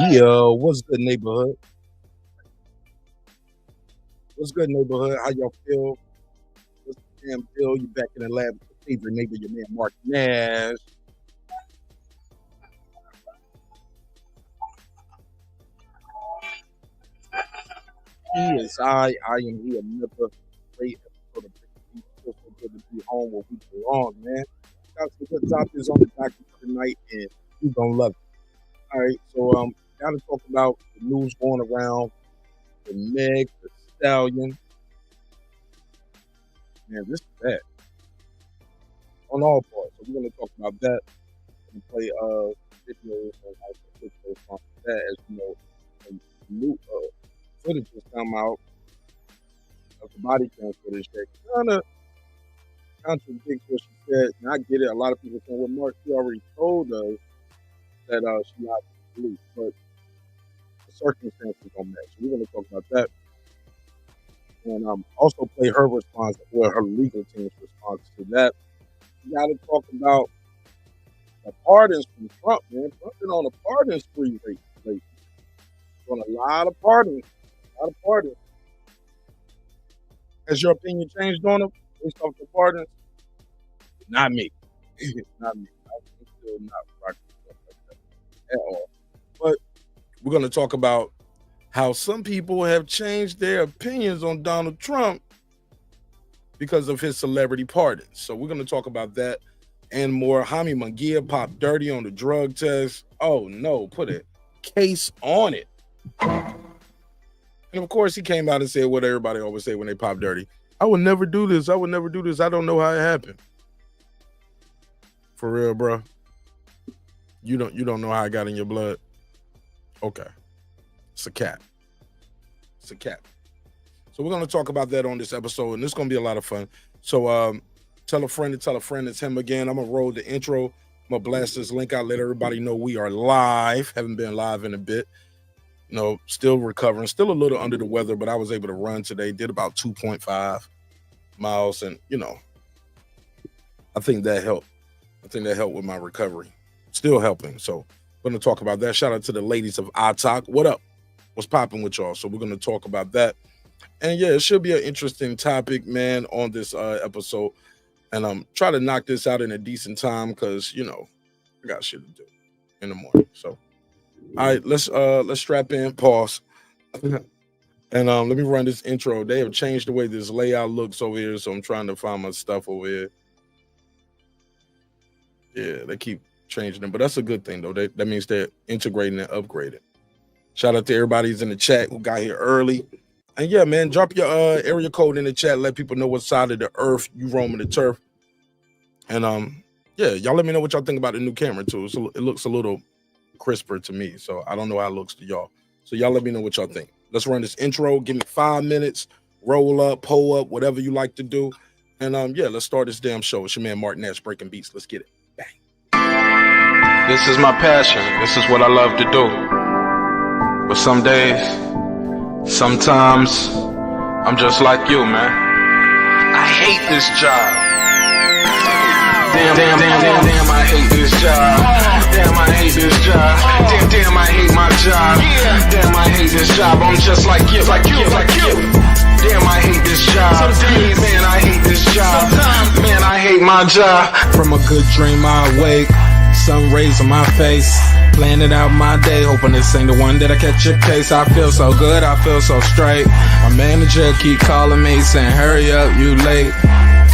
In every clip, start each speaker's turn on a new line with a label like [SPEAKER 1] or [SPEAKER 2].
[SPEAKER 1] Yeah, what's good, neighborhood? What's good, neighborhood? How y'all feel? What's the damn deal? You back in the lab with your favorite neighbor, your man Mark Nash. I am here. Another great episode of Big Feels so good to be home where we belong, man. Got some good topics on the docket for tonight, and you gonna love it. All right, so gotta talk about the news going around, the Meg, the Stallion. Man, this is bad on all parts. So we're gonna talk about that and play videos and also pictures on that. As you know, some new footage has come out of the body cam footage that kind of contradicts what she said. And I get it. A lot of people saying, well, Mark, she already told us that she lied to the police, but the circumstances don't match. So we're going to talk about that. And also play her response, or her legal team's response to that. We got to talk about the pardons from Trump, man. Trump been on a pardon spree lately. On a lot of pardons. Has your opinion changed on them based off the pardons? Not me. Not me. I'm still not rocking stuff like that at all. But we're going to talk about how some people have changed their opinions on Donald Trump because of his celebrity pardons. So we're going to talk about that and more. Hami Mangia popped dirty on the drug test. Oh no, put a case on it. And of course, he came out and said what everybody always say when they pop dirty. I would never do this. I would never do this. I don't know how it happened. For real, bro. You don't know how I got in your blood. Okay. It's a cap. It's a cap. So we're going to talk about that on this episode, and it's going to be a lot of fun. So tell a friend to tell a friend it's him again. I'm going to roll the intro. I'm going to blast this link out, let everybody know we are live. Haven't been live in a bit. You know, still recovering, still a little under the weather, but I was able to run today, did about 2.5 miles. And, you know, I think that helped. I think that helped with my recovery. Still helping. So we're going to talk about that. Shout out to the ladies of Talk. What up? What's popping with y'all? So we're going to talk about that. And yeah, it should be an interesting topic, man, on this episode. And try to knock this out in a decent time because, you know, I got shit to do in the morning. So. All right, let's strap in, pause, and let me run this intro. They have changed the way this layout looks over here, so I'm trying to find my stuff over here. Yeah, they keep changing them, but that's a good thing though. That means they're integrating and upgrading. Shout out to everybody who's in the chat who got here early, and yeah, man, drop your area code in the chat. Let people know what side of the earth you roaming the turf, and yeah, y'all let me know what y'all think about the new camera too. So it looks a little crisper to me, so I don't know how it looks to y'all. So y'all let me know what y'all think. Let's run this intro. Give me 5 minutes. Roll up, pull up, whatever you like to do. And yeah, let's start this damn show. It's your man Mark Nash breaking beats. Let's get it. Bang.
[SPEAKER 2] This is my passion. This is what I love to do. But some days, sometimes, I'm just like you, man. I hate this job. Damn, I hate this job. Damn, I hate this job. Damn, I hate my job. Damn, I hate this job. I'm just like you. Damn, I hate this job. Man, I hate this job. Man, I hate my job. From a good dream I wake, sun rays on my face, planning out my day, hoping this ain't the one that I catch a case. I feel so good, I feel so straight. My manager keep calling me saying, hurry up, you late.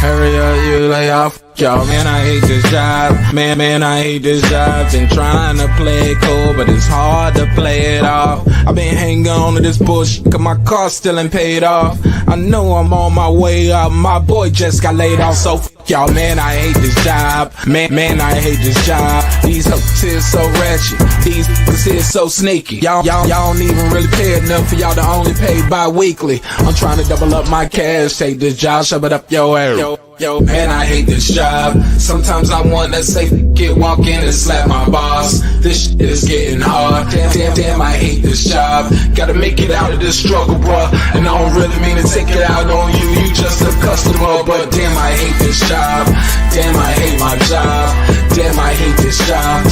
[SPEAKER 2] Hurry up, you lay off. Y'all, man, I hate this job. Man, I hate this job. Been trying to play it cool, but it's hard to play it off. I've been hanging on to this bullshit, cause my car still ain't paid off. I know I'm on my way up. My boy just got laid off, so y'all, man, I hate this job. Man, I hate this job. These hoes here so ratchet. These niggas here so sneaky. Y'all don't even really pay enough for y'all to only pay bi-weekly. I'm trying to double up my cash. Take this job, shove it up your area. Yo, man, I hate this job. Sometimes I wanna say, walk in and slap my boss. This shit is getting hard. Damn, I hate this job. Gotta make it out of this struggle, bruh. And I don't really mean to take it out on you. You just a customer. But damn, I hate this job. Damn, I hate my job. Damn, I hate this job.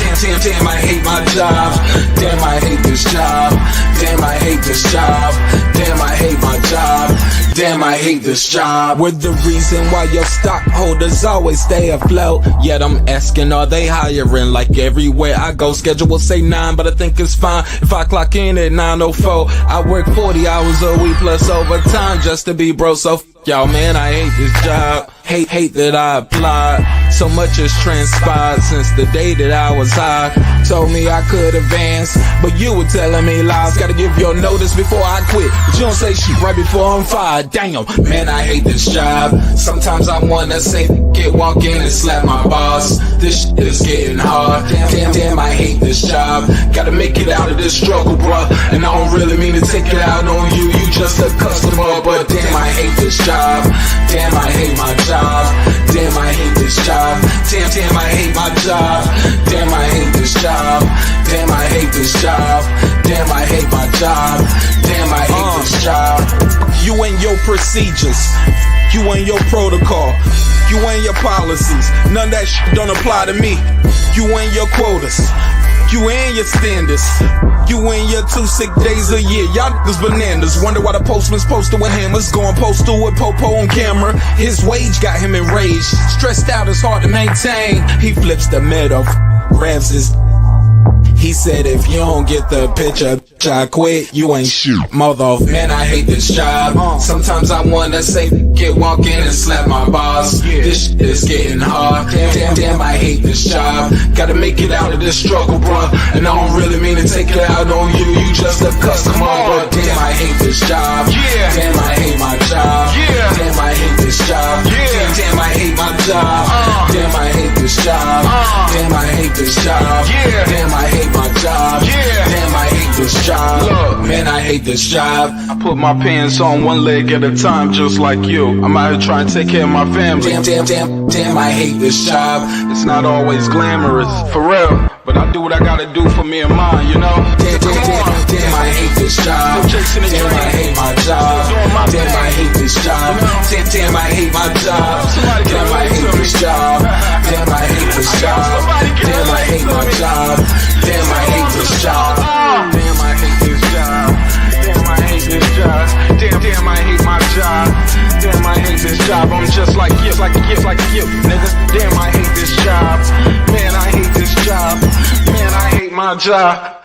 [SPEAKER 2] Damn, I hate my job. Damn, I hate this job. Damn, I hate this job. Damn, I hate my job. Damn, I hate this job. We're the reason why your stockholders always stay afloat. Yet I'm asking, are they hiring? Like everywhere I go, schedule will say 9, but I think it's fine if I clock in at 9:04. I work 40 hours a week plus overtime just to be broke. So y'all, man, I hate this job. Hate that I applied. So much has transpired since the day that I was high. Told me I could advance, but you were telling me lies. Gotta give your notice before I quit, but you don't say shit right before I'm fired. Damn, man, I hate this job. Sometimes I wanna say get walk in and slap my boss. This shit is getting hard. Damn, I hate this job. Gotta make it out of this struggle, bruh. And I don't really mean to take it out on you. You just a customer, but damn, I hate this job. Damn, I hate my job. Damn, I hate this job. Damn, I hate my job. Damn, I hate this job. Damn, I hate this job. Damn, I hate my job. Damn, I hate this job. You and your procedures, you and your protocol, you and your policies, none of that shit don't apply to me. You and your quotas, you and your standards, you and your 2 sick days a year. Y'all niggas bananas. Wonder why the postman's posted with hammers, going postal with Popo on camera. His wage got him enraged, stressed out, it's hard to maintain. He flips the middle, grabs his. He said, if you don't get the picture, I quit, you ain't shit, mother. Man, I hate this job. Sometimes I wanna say, get walk in and slap my boss. This shit is getting hard. Damn, I hate this job. Gotta make it out of this struggle, bruh. And I don't really mean to take it out on you. You just a customer, but damn, I hate this job. Damn, I hate my job. Damn, I hate this job. Damn, I hate my job. Damn, I hate this job. Damn, I hate this job. Damn, I hate my job. Damn, I hate this job. Look, man, I hate this job. I put my pants on one leg at a time, just like you. I'm out here trying to take care of my family. Damn, I hate this job. It's not always glamorous, for real, but I do what I gotta do for me and mine, you know? Damn, I hate this job. Damn, I hate my job. Damn, I hate this job. Damn, I hate my job. Damn, I hate this job. Damn, I hate this job. Damn, I hate my job. Damn, I hate this job. Damn, I hate this job. Damn, I hate this job. Damn, I hate my job. Damn, I hate this job. I'm just like you, nigga. Damn, I hate this job. Man, I hate this job. Man, I hate my job.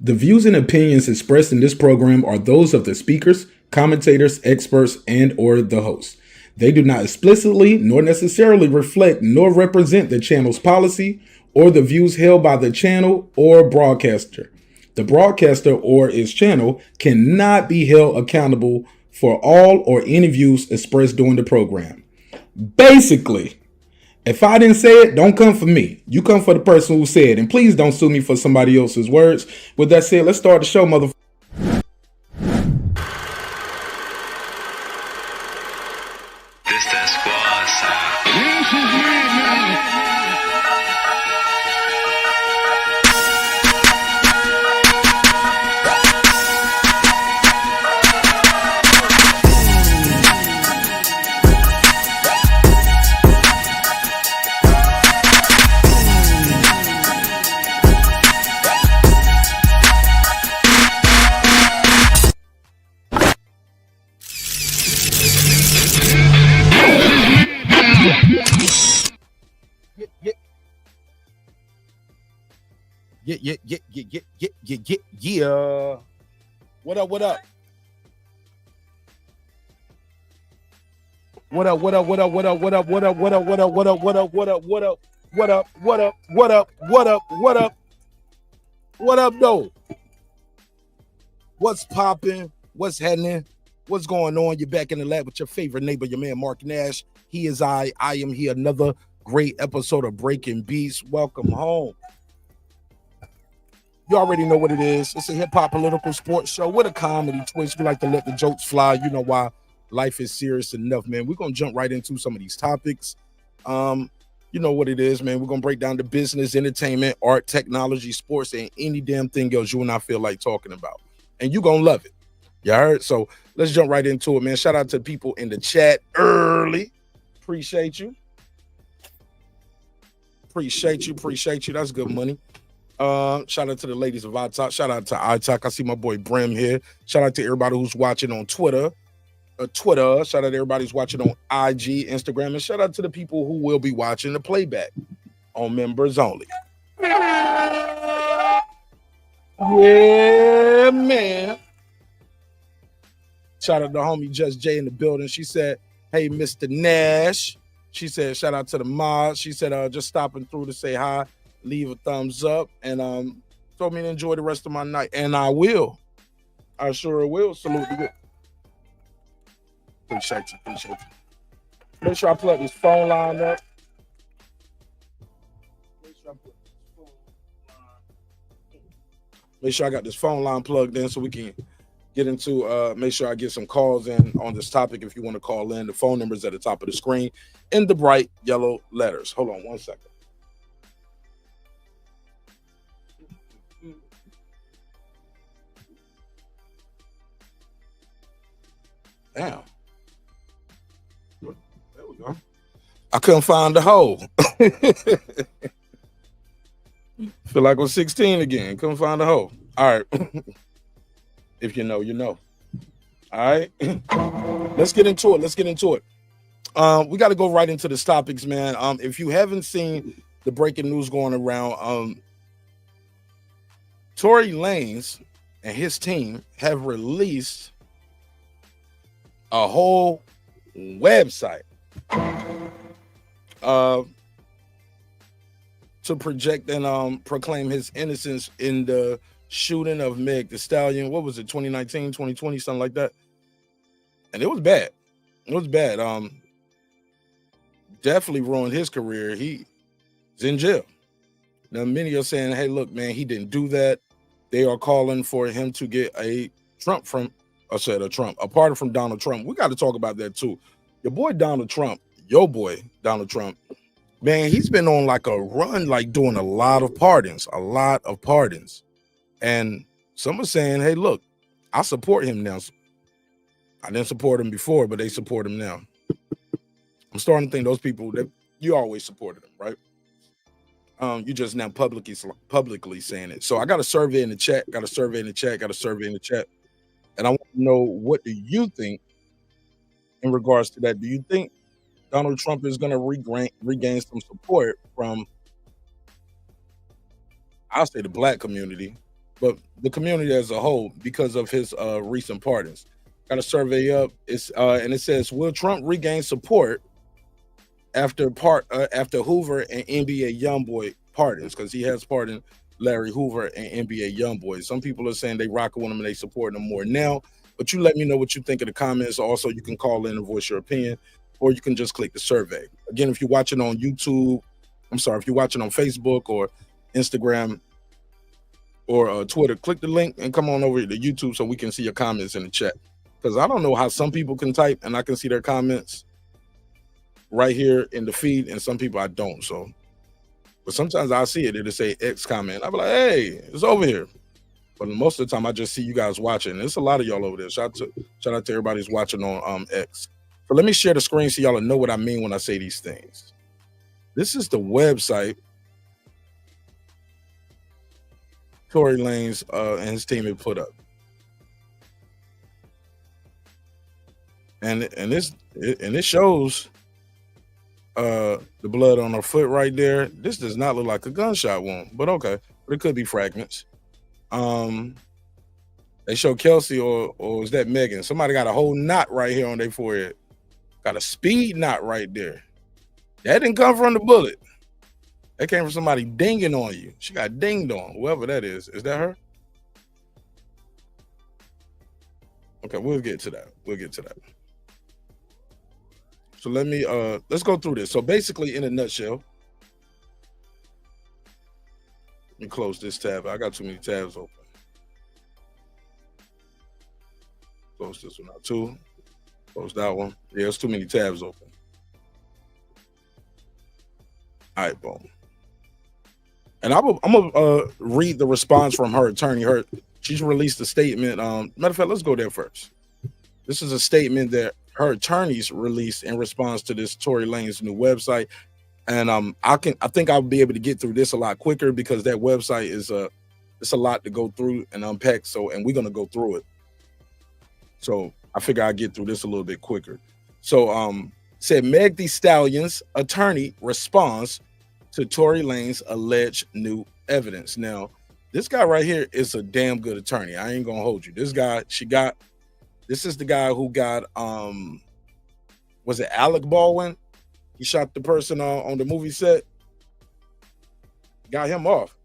[SPEAKER 3] The views and opinions expressed in this program are those of the speakers, commentators, experts, and or the host. They do not explicitly nor necessarily reflect nor represent the channel's policy or the views held by the channel or broadcaster. The broadcaster or its channel cannot be held accountable for all or any views expressed during the program. Basically, if I didn't say it, don't come for me. You come for the person who said it. And please don't sue me for somebody else's words. With that said, let's start the show, motherfucker.
[SPEAKER 4] This that squad side.
[SPEAKER 1] Yeah. What up? What up? What up? What up? What up? What up? What up? What up? What up? What up? What up? What up? What up? What up? What up? What up? What up? What up? What up? What up, though? What's popping? What's happening? What's going on? You're back in the lab with your favorite neighbor, your man Mark Nash. He is I am he. Another great episode of Breaking Beats. Welcome home. You already know what it is. It's a hip-hop political sports show with a comedy twist. We like to let the jokes fly. You know why life is serious enough, man. We're going to jump right into some of these topics. You know what it is, man. We're going to break down the business, entertainment, art, technology, sports, and any damn thing else you and I feel like talking about. And you're going to love it. You heard? So let's jump right into it, man. Shout out to the people in the chat early. Appreciate you. Appreciate you. That's good money. Shout out to the ladies of iTalk. Shout out to iTalk. I see my boy Brim here. Shout out to everybody who's watching on Twitter. Shout out to everybody who's watching on IG, Instagram, and shout out to the people who will be watching the playback on members only. Yeah, man. Shout out to homie Just Jay in the building. She said, "Hey, Mr. Nash." She said, "Shout out to the mods." She said, "Just stopping through to say hi, leave a thumbs up, and told me to enjoy the rest of my night." And I will. I sure will. Salute you. Appreciate you. Make sure I plug this phone line up. Make sure I got this phone line plugged in so we can get into, make sure I get some calls in on this topic. If you want to call in, the phone number is at the top of the screen in the bright yellow letters. Hold on one second. Damn. There we go. I couldn't find the hole. Feel like I was 16 again. Couldn't find the hole. All right. If you know, you know. All right. Let's get into it. We got to go right into the topics, man. If you haven't seen the breaking news going around, Tory Lanez and his team have released a whole website to project and proclaim his innocence in the shooting of Meg Thee Stallion. What was it, 2019, 2020, something like that? And it was bad. Definitely ruined his career. He's in jail. Now, many are saying, hey, look, man, he didn't do that. They are calling for him to get a pardon from Donald Trump. We got to talk about that too. Your boy Donald Trump, man, he's been on like a run, like doing a lot of pardons. And some are saying, hey, look, I support him now. I didn't support him before, but they support him now. I'm starting to think those people that you always supported him, right? You just now publicly saying it. So I got a survey in the chat, and I want to know, what do you think in regards to that? Do you think Donald Trump is going to regain some support from, I'll say, the black community, but the community as a whole because of his recent pardons? Got a survey up. And it says, will Trump regain support after Hoover and NBA YoungBoy pardons? Because he has pardoned Larry Hoover and NBA YoungBoy. Some people are saying they rocking with him and they support him more now. But you let me know what you think in the comments. Also, you can call in and voice your opinion, or you can just click the survey. Again, if you're watching on YouTube, if you're watching on Facebook or Instagram or Twitter, click the link and come on over to YouTube so we can see your comments in the chat. Because I don't know how some people can type and I can see their comments right here in the feed, and some people I don't. So, but sometimes I see it, it'll say X comment. I'll be like, hey, it's over here. But most of the time I just see you guys watching. There's a lot of y'all over there. Shout out to everybody who's watching on X. So let me share the screen so y'all know what I mean when I say these things. This is the website Tory Lanez and his team have put up. And it shows the blood on her foot right there. This does not look like a gunshot wound, but okay. But it could be fragments. They show Kelsey or is that Megan? Somebody got a whole knot right here on their forehead. Got a speed knot right there. That didn't come from the bullet. That came from somebody dinging on you. She got dinged on, whoever that is. Is that her? Okay, we'll get to that. We'll get to that. So let me let's go through this. So basically, in a nutshell, let me close this tab. I got too many tabs open. Close this one out too. Close that one. Yeah, there's too many tabs open. All right, boom. And I'm gonna read the response from her attorney. She's released a statement. Matter of fact, let's go there first. This is a statement that her attorneys released in response to this Tory Lanez new website. And I think I'll be able to get through this a lot quicker because that website is it's a lot to go through and unpack. So, and we're gonna go through it. So I figure I'll get through this a little bit quicker. So said Meg Thee Stallion's attorney responds to Tory Lanez alleged new evidence. Now, this guy right here is a damn good attorney. I ain't gonna hold you. This guy, this is the guy who got was it Alec Baldwin? He shot the person on the movie set. Got him off.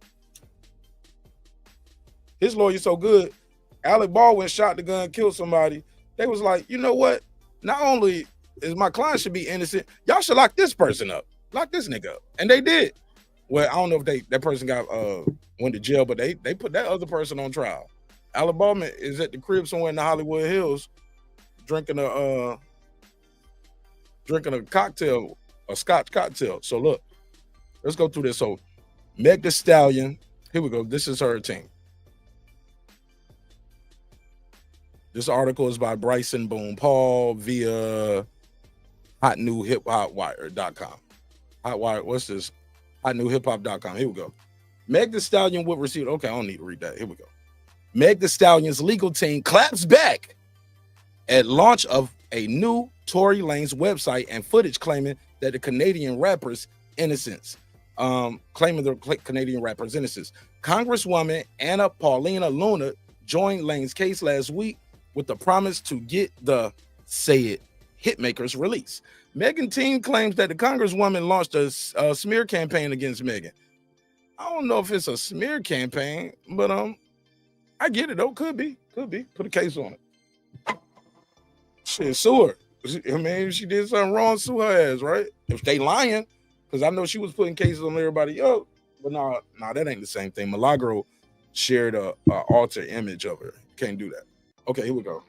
[SPEAKER 1] His lawyer's so good. Alec Baldwin shot the gun, killed somebody. They was like, you know what? Not only is my client should be innocent, y'all should lock this person up. Lock this nigga up. And they did. Well, I don't know if that person got went to jail, but they put that other person on trial. Alec Baldwin is at the crib somewhere in the Hollywood Hills drinking a cocktail, a Scotch cocktail. So look, let's go through this. So Meg Thee Stallion, here we go. This is her team. This article is by Bryson Boone Paul via hotnewhiphopwire.com. Hotwire, what's this? Hotnewhiphop.com. Here we go. Meg Thee Stallion would receive. Okay, I don't need to read that. Here we go. Meg Thee Stallion's legal team claps back at launch of a new Tory Lanez website and footage claiming that the Canadian rapper's innocence. Claiming the Canadian rapper's innocence. Congresswoman Anna Paulina Luna joined Lanez's case last week with the promise to get the Say It hitmakers release. Megan team claims that the Congresswoman launched a smear campaign against Megan. I don't know if it's a smear campaign, but I get it though. Could be. Put a case on it. Shit, sue her. I mean, if she did something wrong, sue her ass, right? If they lying, because I know she was putting cases on everybody else. But nah, that ain't the same thing. Milagro shared a alter image of her. Can't do that. Okay, here we go.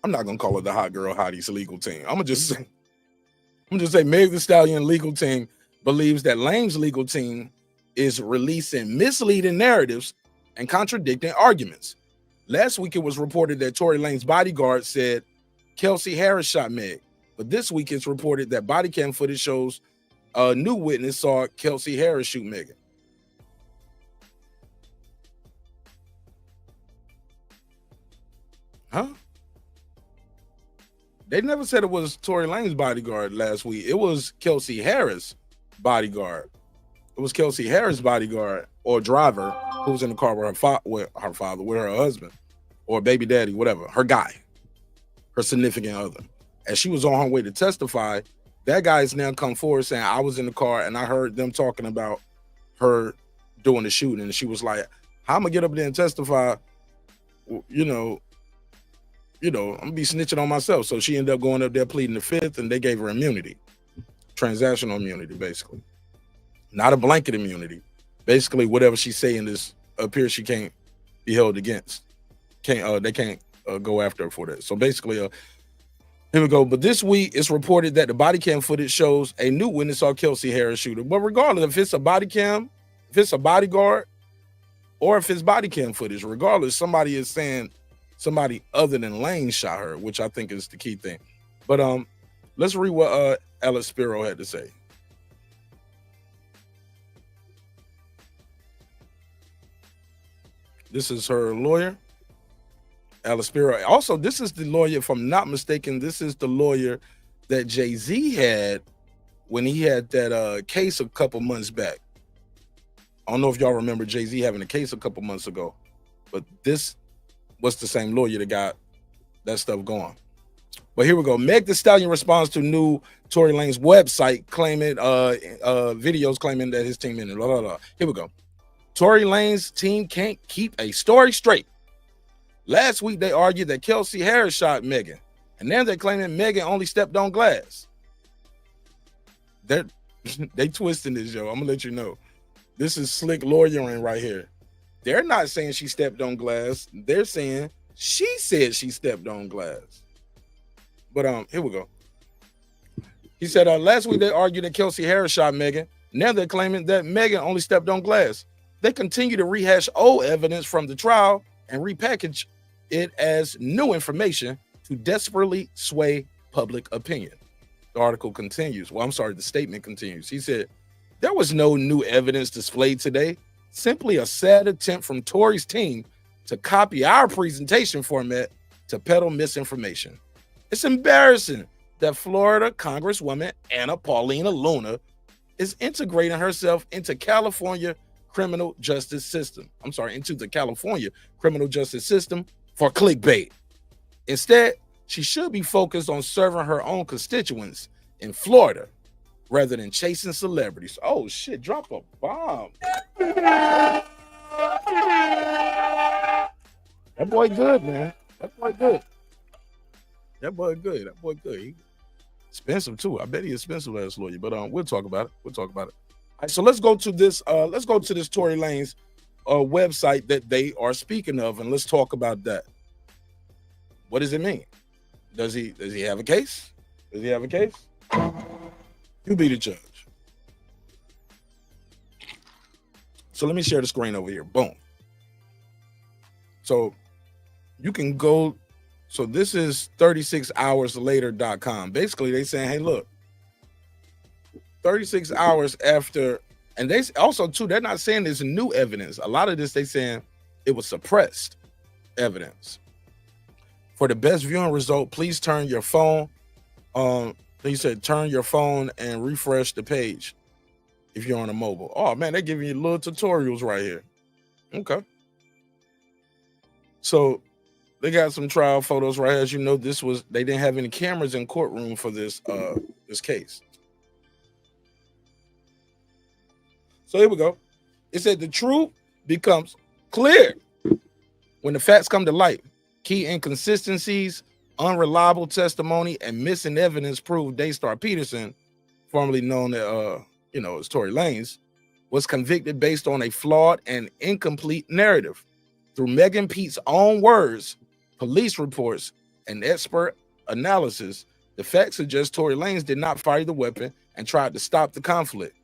[SPEAKER 1] I'm not gonna call it the Hot Girl Hotties legal team. I'm gonna just say Meg Thee Stallion legal team believes that Lanez's legal team is releasing misleading narratives and contradicting arguments. Last week, it was reported that Tory Lanez's bodyguard said Kelsey Harris shot Meg, but this week it's reported that body cam footage shows a new witness saw Kelsey Harris shoot Megan. Huh? They never said it was Tory Lanez's bodyguard last week. It was Kelsey Harris' bodyguard. It was Kelsey Harris' bodyguard or driver who was in the car with her father, with her husband, or baby daddy, whatever, her guy, her significant other. As she was on her way to testify, that guy's now come forward saying, I was in the car and I heard them talking about her doing the shooting. And she was like, how am I get up there and testify? I'm gonna be snitching on myself. So she ended up going up there pleading the fifth, and they gave her immunity, transactional immunity, basically, not a blanket immunity. Basically, whatever she's saying this appears she can't be held against. They can't go after her for that. So basically, here we go. But this week, it's reported that the body cam footage shows a new witness saw Kelsey Harris shooter. But regardless, if it's a body cam, if it's a bodyguard, or if it's body cam footage, regardless, somebody is saying somebody other than Lane shot her, which I think is the key thing. But let's read what Alice Spiro had to say. This is her lawyer, Alice Spiro. Also, this is the lawyer, if I'm not mistaken, this is the lawyer that Jay-Z had when he had that case a couple months back. I don't know if y'all remember Jay-Z having a case a couple months ago, but this was the same lawyer that got that stuff going. But here we go. Meg Thee Stallion responds to new Tory Lanez website claiming videos claiming that his team in it. Blah, blah, blah. Here we go. Tory Lanez team can't keep a story straight. Last week, they argued that Kelsey Harris shot Megan, and now they're claiming Megan only stepped on glass. They twisting this, yo. I'm gonna let you know. This is slick lawyering right here. They're not saying she stepped on glass. They're saying she said she stepped on glass. But here we go. He said last week they argued that Kelsey Harris shot Megan. Now they're claiming that Megan only stepped on glass. They continue to rehash old evidence from the trial and repackage it as new information to desperately sway public opinion. The article continues. Well, I'm sorry, the statement continues. He said, there was no new evidence displayed today, simply a sad attempt from Tory's team to copy our presentation format to peddle misinformation. It's embarrassing that Florida Congresswoman Anna Paulina Luna is integrating herself into California criminal justice system. I'm sorry, into the California criminal justice system for clickbait. Instead, she should be focused on serving her own constituents in Florida rather than chasing celebrities. Oh shit, drop a bomb. That boy good, man. That boy good. That boy good. That boy good. He expensive too. I bet he expensive as lawyer, but we'll talk about it. We'll talk about it. All right, so let's go to this Tory Lanez website that they are speaking of, and let's talk about that. What does it mean? Does he have a case? Does he have a case? You be the judge. So let me share the screen over here. Boom. So you can go. So this is 36hourslater.com. Basically, they saying, hey, look, 36 hours after, and they also too, they're not saying there's new evidence. A lot of this they saying it was suppressed evidence. For the best viewing result, please turn your phone. They said turn your phone and refresh the page if you're on a mobile. Oh man, they're giving you little tutorials right here. Okay. So they got some trial photos right here. As you know, they didn't have any cameras in courtroom for this case. So here we go. It said the truth becomes clear when the facts come to light. Key inconsistencies, unreliable testimony, and missing evidence proved Daystar Peterson, formerly known as Tory Lanez, was convicted based on a flawed and incomplete narrative. Through Megan Pete's own words, police reports, and expert analysis, the facts suggest Tory Lanez did not fire the weapon and tried to stop the conflict.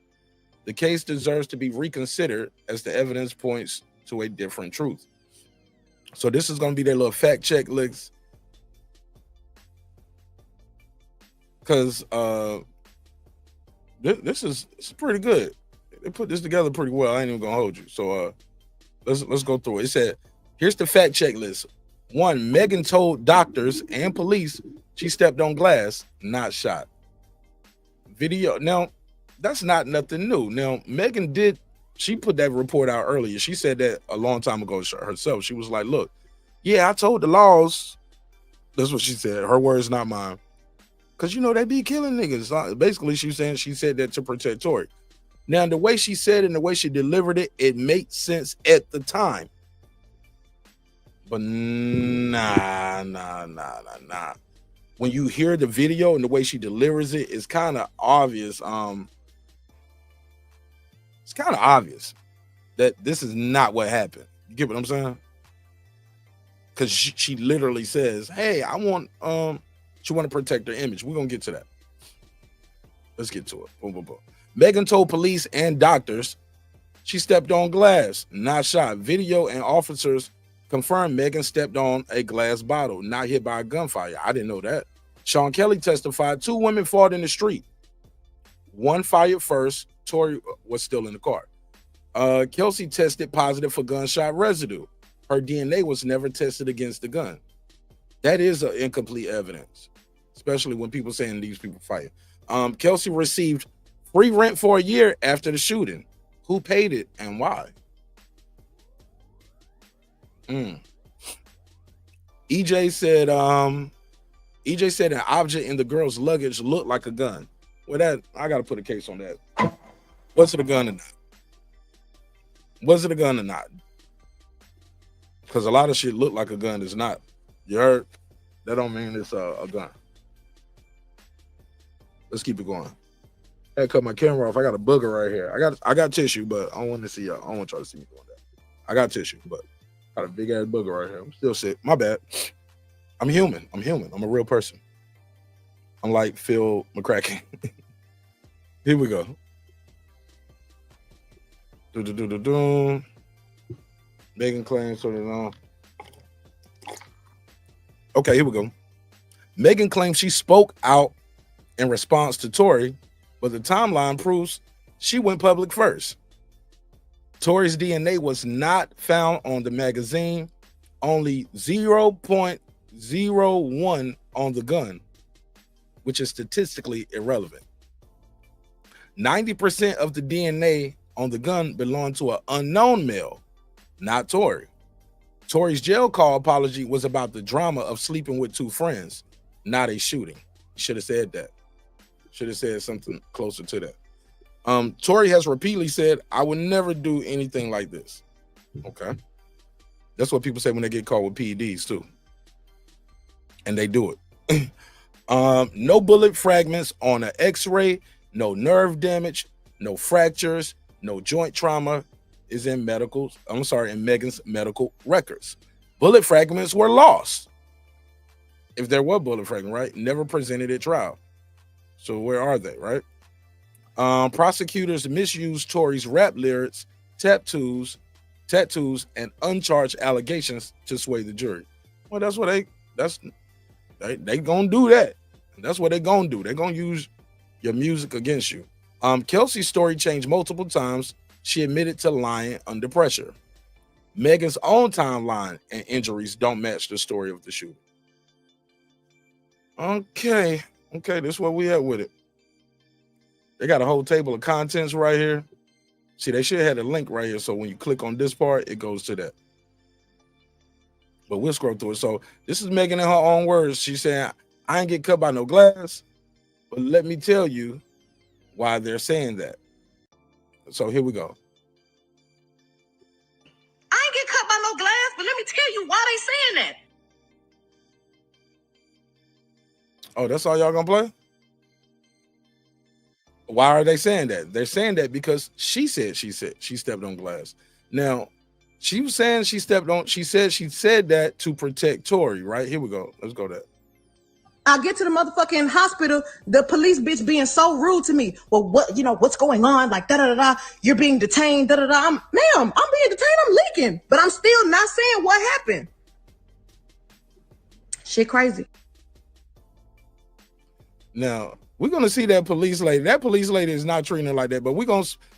[SPEAKER 1] The case deserves to be reconsidered as the evidence points to a different truth. So this is going to be their little fact check list. Because this is pretty good. They put this together pretty well. I ain't even going to hold you. So let's go through it. It said, here's the fact check list. 1, Megan told doctors and police she stepped on glass, not shot. Video. Now, that's not nothing new. Now, Megan she put that report out earlier. She said that a long time ago herself. She was like, look, yeah, I told the laws. That's what she said. Her words, not mine. Because, they be killing niggas. Basically, she said that to protect Tory. Now, the way she said it and the way she delivered it, it made sense at the time. But nah. When you hear the video and the way she delivers it, it's kind of obvious. It's kind of obvious that this is not what happened. You get what I'm saying? Because she literally says, hey, she want to protect her image. We're going to get to that. Let's get to it. Boom, boom, boom. Megan told police and doctors she stepped on glass, not shot. Video and officers confirmed Megan stepped on a glass bottle, not hit by a gunfire. I didn't know that. Sean Kelly testified 2 women fought in the street. One fired first. Tory was still in the car. Kelsey tested positive for gunshot residue. Her DNA was never tested against the gun. That is an incomplete evidence, especially when people saying these people fight. Kelsey received free rent for a year after the shooting. Who paid it and why? EJ said an object in the girl's luggage looked like a gun. Well, I gotta put a case on that. Was it a gun or not? Was it a gun or not? Because a lot of shit look like a gun. It's not. You heard? That don't mean it's a gun. Let's keep it going. I had to cut my camera off. I got a booger right here. I got tissue, but I don't want to see y'all. I don't want y'all to see me doing that. I got tissue, but got a big ass booger right here. I'm still sick. My bad. I'm human. I'm a real person. I'm like Phil McCracken. Here we go. Megan claims so on. Okay, here we go. Megan claims she spoke out in response to Tory, but the timeline proves she went public first. Tory's DNA was not found on the magazine, only 0.01 on the gun, which is statistically irrelevant. 90% of the DNA on the gun belonged to an unknown male, not Tory. Tory's jail call apology was about the drama of sleeping with two friends, not a shooting. Should have said that. Should have said something closer to that. Tory has repeatedly said, I would never do anything like this. Okay. That's what people say when they get caught with PEDs too. And they do it. No bullet fragments on an x-ray, no nerve damage, no fractures, no joint trauma is in Megan's medical records. Bullet fragments were lost. If there were bullet fragments, right? Never presented at trial. So where are they, right? Prosecutors misused Tory's rap lyrics, tattoos, and uncharged allegations to sway the jury. Well, that's what they gonna do that. That's what they gonna do. They're gonna use your music against you. Kelsey's story changed multiple times. She admitted to lying under pressure. Megan's own timeline and injuries don't match the story of the shooter. Okay, this is where we at with it. They got a whole table of contents right here. See, they should have had a link right here, so when you click on this part, it goes to that. But we'll scroll through it. So this is Megan in her own words. She's saying, I ain't get cut by no glass, but let me tell you why they're saying that. So here we go.
[SPEAKER 5] I ain't get cut by no glass, but let me tell you why they saying that.
[SPEAKER 1] Oh, that's all y'all gonna play? Why are they saying that? They're saying that because she said she stepped on glass. Now, she was saying she said that to protect Tory, right? Here we go. Let's go that.
[SPEAKER 5] I get to the motherfucking hospital, the police bitch being so rude to me. Well, what's going on? Like, da-da-da-da, you're being detained, da-da-da. Ma'am, I'm being detained, I'm leaking. But I'm still not saying what happened. Shit crazy.
[SPEAKER 1] Now, we're gonna see that police lady. That police lady is not treating her like that, but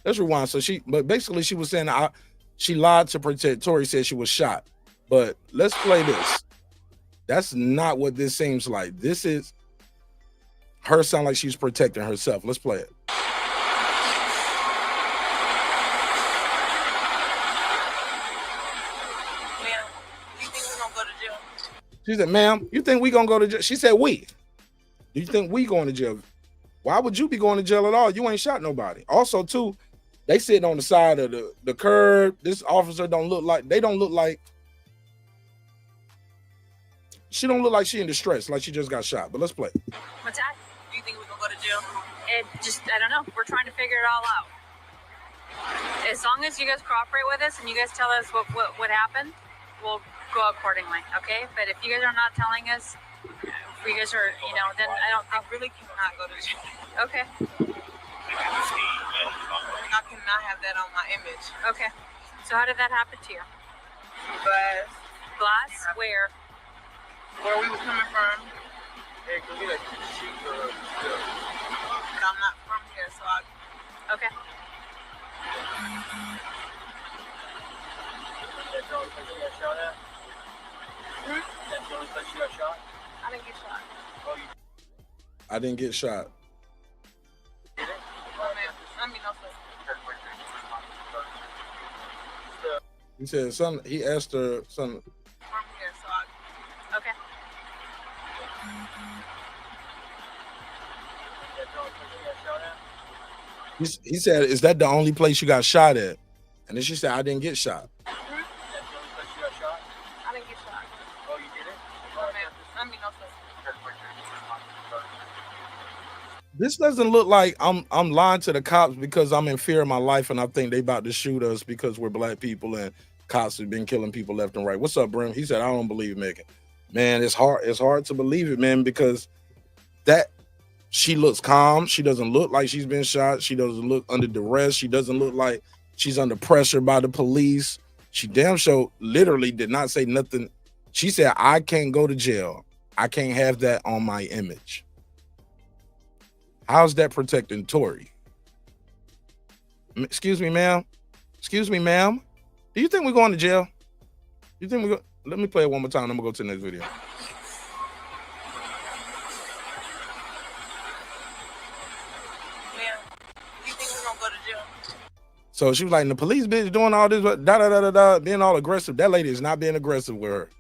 [SPEAKER 1] let's rewind. So basically she was saying she lied to protect Tory, said she was shot. But let's play this. That's not what this seems like. This is her sound like she's protecting herself. Let's play it.
[SPEAKER 5] Ma'am, you think we're gonna go to jail?
[SPEAKER 1] She said, ma'am, you think we gonna go to jail? She said, we. Do you think we going to jail? Why would you be going to jail at all? You ain't shot nobody. Also, too, they sitting on the side of the curb. This officer don't look like she don't look like she in distress, like she just got shot. But let's play.
[SPEAKER 5] What's that? Do you think we're gonna go to jail?
[SPEAKER 6] I don't know. We're trying to figure it all out. As long as you guys cooperate with us and you guys tell us what happened, we'll go accordingly, okay? But if you guys are not telling us, if you guys are, then I don't think...
[SPEAKER 5] I really cannot go to jail.
[SPEAKER 6] Okay.
[SPEAKER 5] I cannot have that on my image.
[SPEAKER 6] Okay. So how did that happen to you?
[SPEAKER 5] But
[SPEAKER 6] Glass? Where?
[SPEAKER 5] where we were coming from, but I'm not from here, so
[SPEAKER 6] Okay.
[SPEAKER 7] That's the only place you got shot at? That's the only place you got shot?
[SPEAKER 6] I didn't get shot.
[SPEAKER 7] Oh, you
[SPEAKER 1] I didn't get shot.
[SPEAKER 7] did it?
[SPEAKER 5] I mean, also.
[SPEAKER 1] He said he asked her something.
[SPEAKER 5] From here, so
[SPEAKER 6] Okay.
[SPEAKER 7] That's the only place you got shot at?
[SPEAKER 1] He said, is that the only place you got shot at? And then she said, I didn't get shot.
[SPEAKER 7] That's the only place you got shot?
[SPEAKER 1] This doesn't look like I'm lying to the cops because I'm in fear of my life and I think they about to shoot us because we're black people and cops have been killing people left and right. What's up, Brim? He said, I don't believe Megan. Man, it's hard to believe it, man, because that she looks calm. She doesn't look like she's been shot. She doesn't look under duress. She doesn't look like she's under pressure by the police. She damn sure literally did not say nothing. She said, I can't go to jail. I can't have that on my image. How's that protecting Tory? Excuse me, ma'am. Excuse me, ma'am. Do you think we're going to jail? You think we're going? Let me play it one more time. I'm gonna go to the next video.
[SPEAKER 6] Yeah. You think we're gonna go to jail?
[SPEAKER 1] So she was like, the police bitch doing all this, being all aggressive. That lady is not being aggressive with her.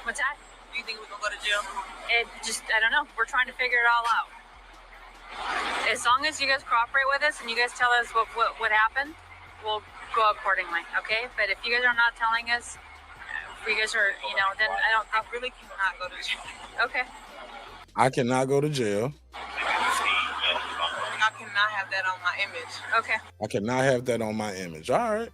[SPEAKER 6] What's that? Do you think we're gonna go to jail? I don't know. We're trying to figure it all out. As long as you guys cooperate with us and you guys tell us what happened, we'll go accordingly, okay? But if you guys are not telling us, if you guys are, then I really cannot go to jail. Okay.
[SPEAKER 1] I cannot go to jail.
[SPEAKER 6] I cannot have that on my image. Okay.
[SPEAKER 1] I cannot have that on my image. All right.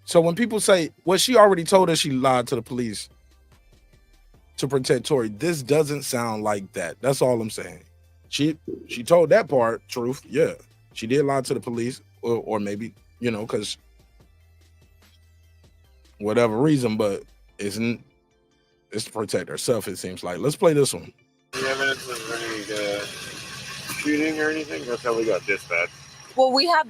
[SPEAKER 1] So when people say, well, she already told us she lied to the police to protect Tory. This doesn't sound like that. That's all I'm saying. She told that part, truth. Yeah. She did lie to the police or maybe, because whatever reason, but it's to protect herself, it seems like. Let's play this one.
[SPEAKER 8] Any evidence of any shooting or anything? That's how we got dispatched.
[SPEAKER 9] Well, we have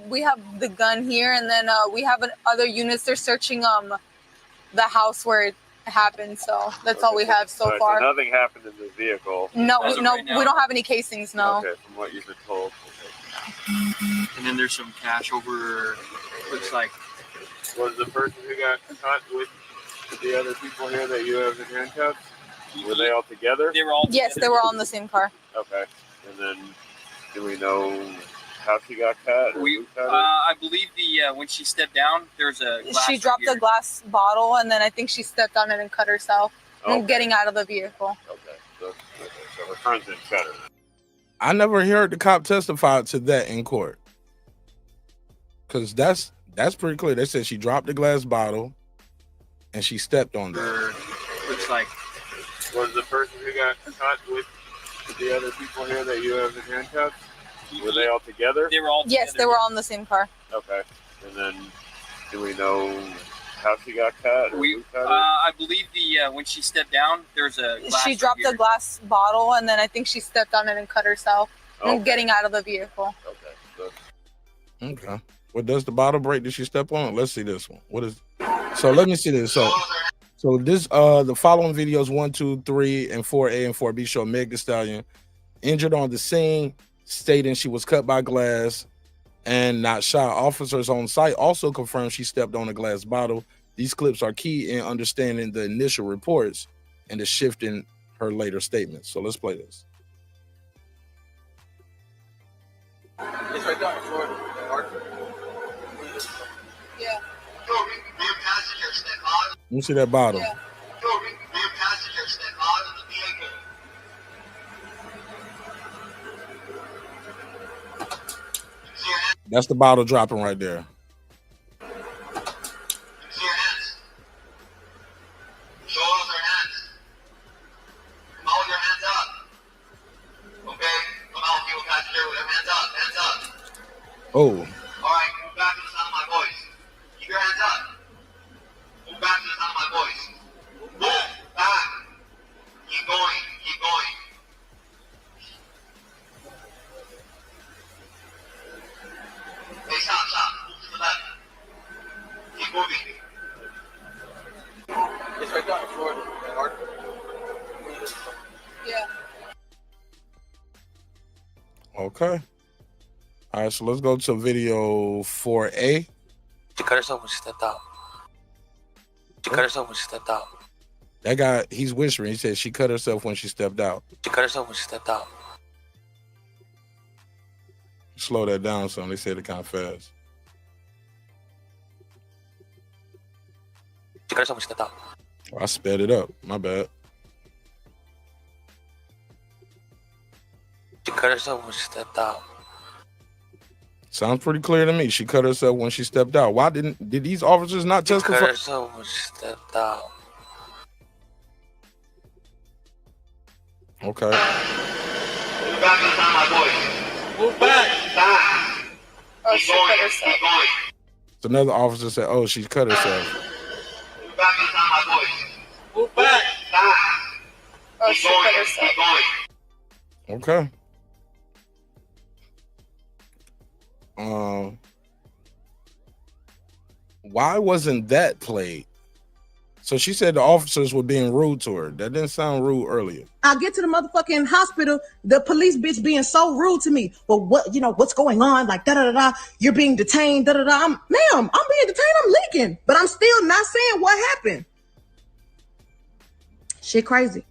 [SPEAKER 9] the gun here, and then we have other units. They're searching the house where it happened. So that's all we have so far.
[SPEAKER 8] So nothing happened in the vehicle.
[SPEAKER 9] No, we don't have any casings. No.
[SPEAKER 8] Okay, from what you've been told.
[SPEAKER 7] And then there's some cash over. Looks like.
[SPEAKER 8] Was the person who got caught with the other people here that you have in handcuffs? Were they all together?
[SPEAKER 7] They were all.
[SPEAKER 9] Yes, they were all in the same car.
[SPEAKER 8] Okay, and then do we know how she got cut?
[SPEAKER 7] I believe when she stepped down, there's a glass.
[SPEAKER 9] She dropped a glass bottle, and then I think she stepped on it and cut herself. And getting out of the vehicle.
[SPEAKER 8] Okay, so her friends didn't cut her.
[SPEAKER 1] I never heard the cop testify to that in court, because that's pretty clear. They said she dropped the glass bottle, and she stepped on that.
[SPEAKER 7] Looks like.
[SPEAKER 8] Was the person who got caught with the other people here that you have in handcuffs? Were they all together?
[SPEAKER 7] They were all.
[SPEAKER 9] Yes, they were all in the same car.
[SPEAKER 8] Okay, and then do we know how she got cut?
[SPEAKER 7] I believe when she stepped down, there's a glass.
[SPEAKER 9] She dropped a glass bottle, and then I think she stepped on it and cut herself. And getting out of the vehicle.
[SPEAKER 1] Okay. What does the bottle break? Did she step on it? Let's see this one. What is? So let me see this. So this the following videos 1, 2, 3, and 4A and 4B show Meg Thee Stallion injured on the scene, stating she was cut by glass and not shot. Officers on site also confirmed she stepped on a glass bottle. These clips are key in understanding the initial reports and the shift in her later statements. So let's play this.
[SPEAKER 7] It's right down the floor.
[SPEAKER 9] Yeah.
[SPEAKER 1] Let me see that bottle.
[SPEAKER 9] Yeah.
[SPEAKER 1] That's the bottle dropping right there. Oh.
[SPEAKER 10] All right, move back to the sound of my voice. Keep your hands up. Move back to the sound of my voice. Move back. Keep going. Keep going. Hey, stop. Move to the left. Keep moving.
[SPEAKER 7] It's right down the floor.
[SPEAKER 9] Yeah.
[SPEAKER 1] Okay. All right, so let's go to video 4A.
[SPEAKER 11] She cut herself when she stepped out. She cut herself when she stepped out.
[SPEAKER 1] That guy, he's whispering. He said she cut herself when she stepped out.
[SPEAKER 11] She cut herself when she stepped out.
[SPEAKER 1] Slow that down some. They said it kind of fast.
[SPEAKER 11] She cut herself when she stepped out.
[SPEAKER 1] I sped it up. My bad.
[SPEAKER 11] She cut herself when she stepped out.
[SPEAKER 1] Sounds pretty clear to me. She cut herself when she stepped out. Why did these officers not testify?
[SPEAKER 11] She cut herself when she stepped out.
[SPEAKER 1] Okay.
[SPEAKER 10] Move back in time, my boys. Move back. Back.
[SPEAKER 9] Oh, she cut herself.
[SPEAKER 10] Keep going.
[SPEAKER 1] So another officer said, "Oh, she cut herself."
[SPEAKER 10] Move back in time, my boys. Move back. Back.
[SPEAKER 9] Oh,
[SPEAKER 10] Keep
[SPEAKER 9] she
[SPEAKER 10] going.
[SPEAKER 9] cut herself.
[SPEAKER 10] Keep going.
[SPEAKER 1] Okay. Why wasn't that played? So she said the officers were being rude to her. That didn't sound rude earlier.
[SPEAKER 5] I get to the motherfucking hospital, the police bitch being so rude to me. Well, what's going on? Like, da-da-da-da, you're being detained, da-da-da. Ma'am, I'm being detained, I'm leaking. But I'm still not saying what happened. Shit crazy.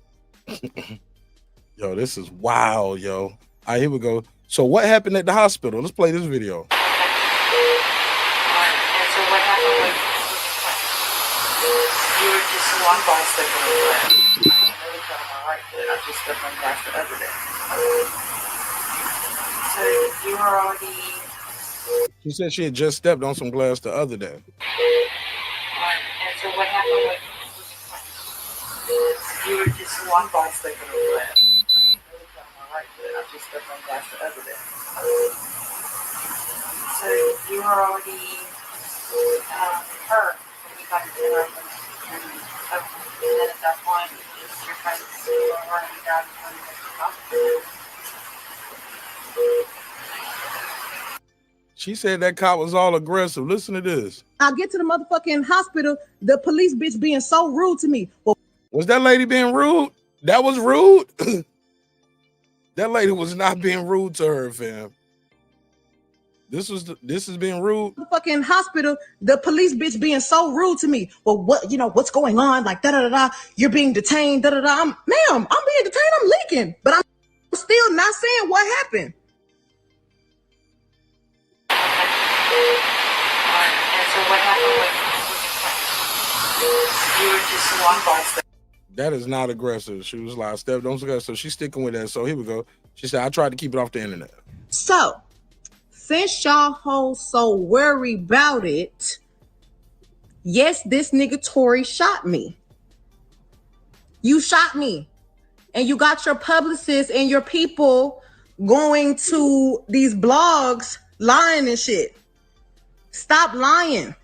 [SPEAKER 1] Yo, this is wild, yo. All right, here we go. So what happened at the hospital? Let's play this video.
[SPEAKER 12] You were just one ball step on the left. I never cut on my right foot. I just stepped on gas the other day. So you were already.
[SPEAKER 1] She said she had just stepped on some glass the other day.
[SPEAKER 12] And so what happened was you were just one ball step on the left. I never cut on my right foot. I just stepped on gas the other day. So you were already hurt when you got to the right. And then at that point, you're trying to run down the
[SPEAKER 1] She said that cop was all aggressive. Listen to this.
[SPEAKER 5] I get to the motherfucking hospital, the police bitch being so rude to me. Well,
[SPEAKER 1] was that lady being rude? That was rude? That lady was not being rude to her, fam. This is being rude.
[SPEAKER 5] The fucking hospital, the police bitch being so rude to me. Well, what's going on? Like, da-da-da-da, you're being detained, da-da-da. Ma'am, I'm being detained, I'm leaking. But I'm still not saying what happened.
[SPEAKER 12] And so what happened was you were just one ball step.
[SPEAKER 1] That is not aggressive. She was like, step, don't forget. So she's sticking with that. So here we go. She said, I tried to keep it off the internet.
[SPEAKER 5] So, since y'all hoes so worried about it, yes, this nigga Tory shot me. You shot me. And you got your publicists and your people going to these blogs lying and shit. Stop lying.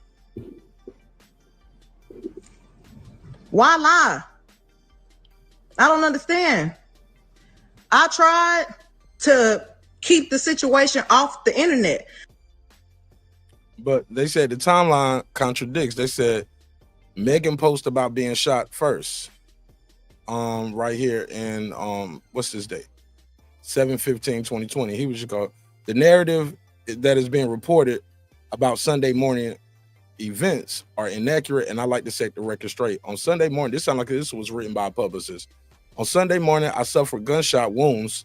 [SPEAKER 5] Why lie? I don't understand. I tried to keep the situation off the internet.
[SPEAKER 1] But they said the timeline contradicts. They said Megan posted about being shot first. Right here in what's this date? 7/15/2020. He was just called the narrative that is being reported about Sunday morning events are inaccurate, and I like to set the record straight. On Sunday morning, this sounds like this was written by a publicist. On Sunday morning, I suffered gunshot wounds,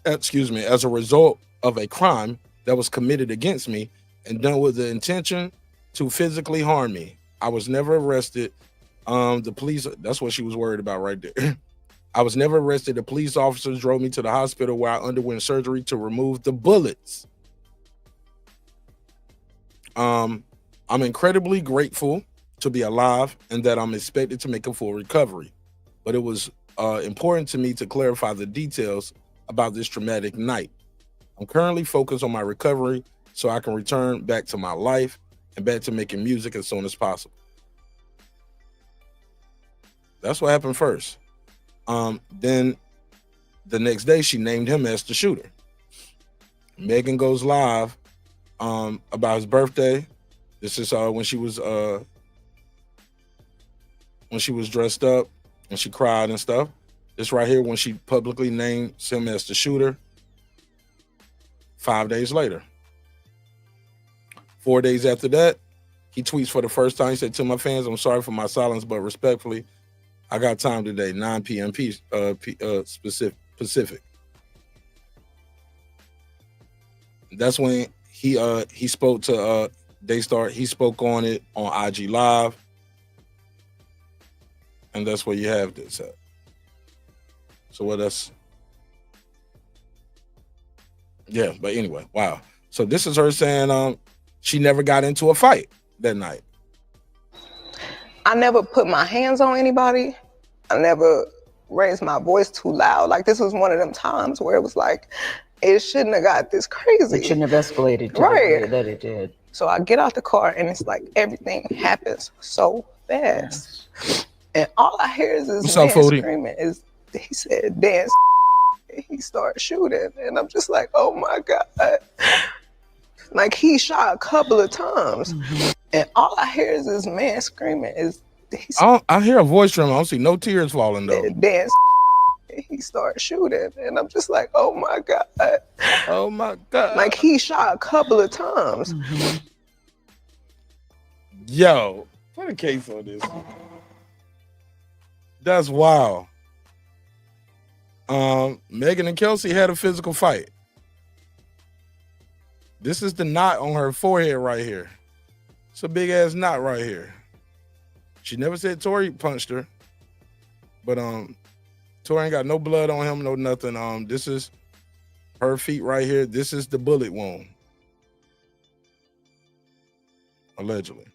[SPEAKER 1] as a result of a crime that was committed against me and done with the intention to physically harm me. I was never arrested. The police, that's what she was worried about right there. I was never arrested. The police officers drove me to the hospital where I underwent surgery to remove the bullets. I'm incredibly grateful to be alive and that I'm expected to make a full recovery. But it was important to me to clarify the details about this traumatic night. I'm currently focused on my recovery so I can return back to my life and back to making music as soon as possible. That's what happened first. Then the next day, she named him as the shooter. Megan goes live about his birthday. This is when she was dressed up and she cried and stuff. This right here when she publicly names him as the shooter. 5 days later. 4 days after that, he tweets for the first time. He said, to my fans, I'm sorry for my silence, but respectfully, I got time today, 9 p.m. Pacific. That's when he spoke to he spoke on it on IG Live. And that's where you have this at. So what else? Yeah, but anyway, wow. So this is her saying she never got into a fight that night.
[SPEAKER 13] I never put my hands on anybody. I never raised my voice too loud. Like, this was one of them times where it was like, it shouldn't have got this crazy.
[SPEAKER 14] It shouldn't have escalated to
[SPEAKER 13] right.
[SPEAKER 14] the way that it did.
[SPEAKER 13] So I get out the car and it's like everything happens so fast. And all I hear is this man screaming. He said, dance. He started shooting. And I'm just like, oh my God. Like, he shot a couple of times. And all I hear is this man screaming.
[SPEAKER 1] I hear a voice tremor. I don't see no tears falling though.
[SPEAKER 13] Dance. He started shooting. And I'm just like, oh my God.
[SPEAKER 1] Oh my God.
[SPEAKER 13] Like, he shot a couple of times.
[SPEAKER 1] Yo, put a case on this. That's wild. Megan and Kelsey had a physical fight. This is the knot on her forehead right here. It's a big ass knot right here. She never said Tory punched her, but Tory ain't got no blood on him, no nothing. This is her feet right here. This is the bullet wound, allegedly.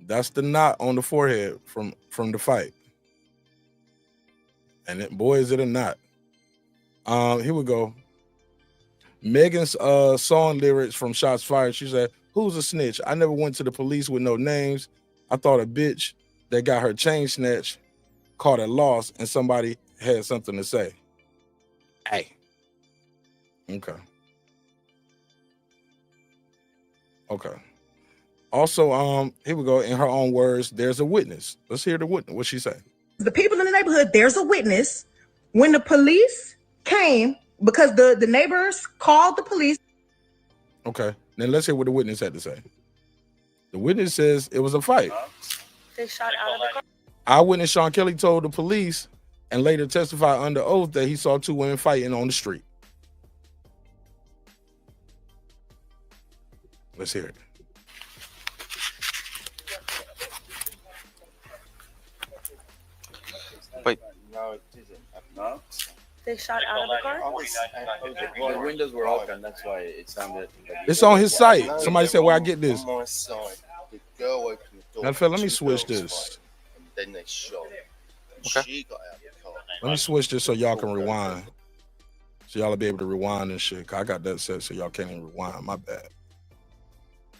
[SPEAKER 1] That's the knot on the forehead from the fight. And it, boy, is it a knot. Here we go. Megan's song lyrics from Shots Fired. She said, "Who's a snitch? I never went to the police with no names. I thought a bitch that got her chain snatched caught a loss and somebody had something to say." Hey. Okay. Okay. Also, here we go. In her own words, there's a witness. Let's hear the witness. What she say?
[SPEAKER 5] The people in the neighborhood, there's a witness. When the police came, because the neighbors called the police.
[SPEAKER 1] Okay. Then let's hear what the witness had to say. The witness says it was a fight.
[SPEAKER 9] They shot out of the car.
[SPEAKER 1] Eyewitness Sean Kelly told the police and later testified under oath that he saw two women fighting on the street. Let's hear it.
[SPEAKER 11] Wait.
[SPEAKER 7] No, it isn't. No?
[SPEAKER 9] They shot out of the car?
[SPEAKER 7] Well, the windows were open, that's why it sounded...
[SPEAKER 1] It's on his site. Somebody said, where I get this.
[SPEAKER 7] On my side, the girl opened the door.
[SPEAKER 1] Matter of fact, let me switch this.
[SPEAKER 7] And then they shot.
[SPEAKER 11] Okay.
[SPEAKER 7] She got out of the car.
[SPEAKER 1] Let me switch this so y'all can rewind. So y'all will be able to rewind and shit. I got that set so y'all can't even rewind. My bad.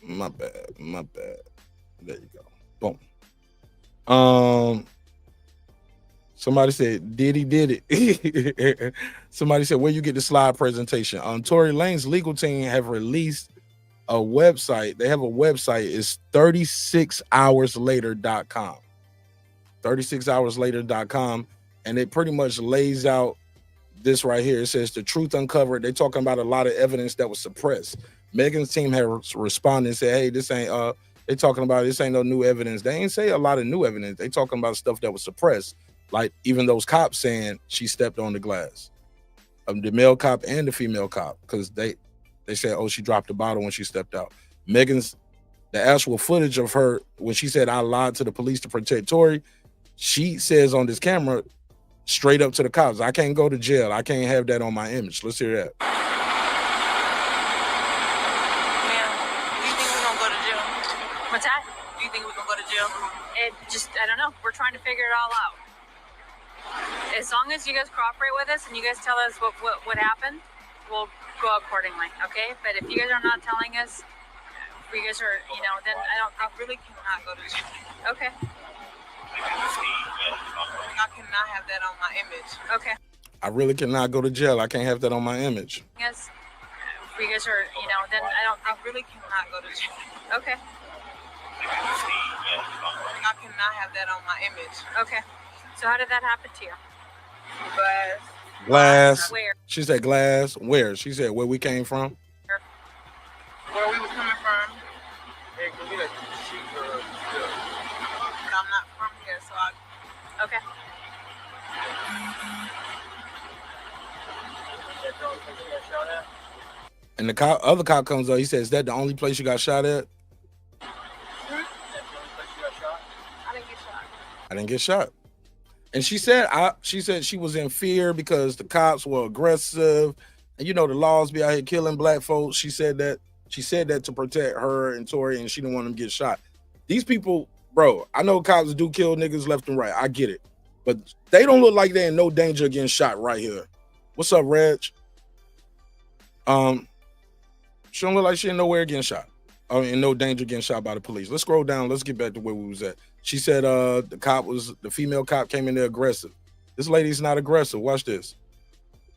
[SPEAKER 1] My bad. My bad. There you go. Boom. Somebody said Diddy did it. Somebody said, where you get the slide presentation? Tory Lanez legal team have released a website. They have a website. It's 36hourslater.com. 36hourslater.com. And it pretty much lays out this right here. It says the truth uncovered. They're talking about a lot of evidence that was suppressed. Megan's team had responded and said, hey, this ain't they talking about this ain't no new evidence. They ain't say a lot of new evidence. They talking about stuff that was suppressed. Like even those cops saying she stepped on the glass. The male cop and the female cop, because they said, oh, she dropped the bottle when she stepped out. Megan's, the actual footage of her when she said, I lied to the police to protect Tory, she says on this camera straight up to the cops, I can't go to jail. I can't have that on my image. Let's hear that.
[SPEAKER 6] Ma'am, do you think we're gonna go to jail? What's that? Do you think we're gonna go to jail? I don't know. We're trying to figure it all out. As long as you guys cooperate with us and you guys tell us what happened, we'll go accordingly, okay? But if you guys are not telling us, if you guys are, then I really cannot go to jail. Okay.
[SPEAKER 13] I cannot have that on my image.
[SPEAKER 6] Okay.
[SPEAKER 1] I really cannot go to jail. I can't have that on my image.
[SPEAKER 6] Yes. If you guys are, then I really cannot go to jail. Okay.
[SPEAKER 13] I cannot have that on my image.
[SPEAKER 6] Okay. So how did that happen to you?
[SPEAKER 1] Glass.
[SPEAKER 6] Where?
[SPEAKER 1] She said glass. Where? She said where we came from.
[SPEAKER 13] Where we were coming from.
[SPEAKER 7] Hey, can we like shoot her?
[SPEAKER 13] But I'm not from here, so I...
[SPEAKER 6] Okay.
[SPEAKER 1] And the other cop comes up. He says, is that the only place you got shot at?
[SPEAKER 13] I didn't get shot.
[SPEAKER 1] I didn't get shot. And she said she was in fear because the cops were aggressive And you know the laws be out here killing black folks. She said that to protect her and Tory, and she didn't want them to get shot. These people, bro, I know cops do kill niggas left and right. I get it. But they don't look like they're in no danger of getting shot right here. What's up, Reg? She don't look like she in nowhere getting shot. In no danger getting shot by the police. Let's scroll down. Let's get back to where we was at. She said the female cop came in there aggressive. This lady's not aggressive. Watch this.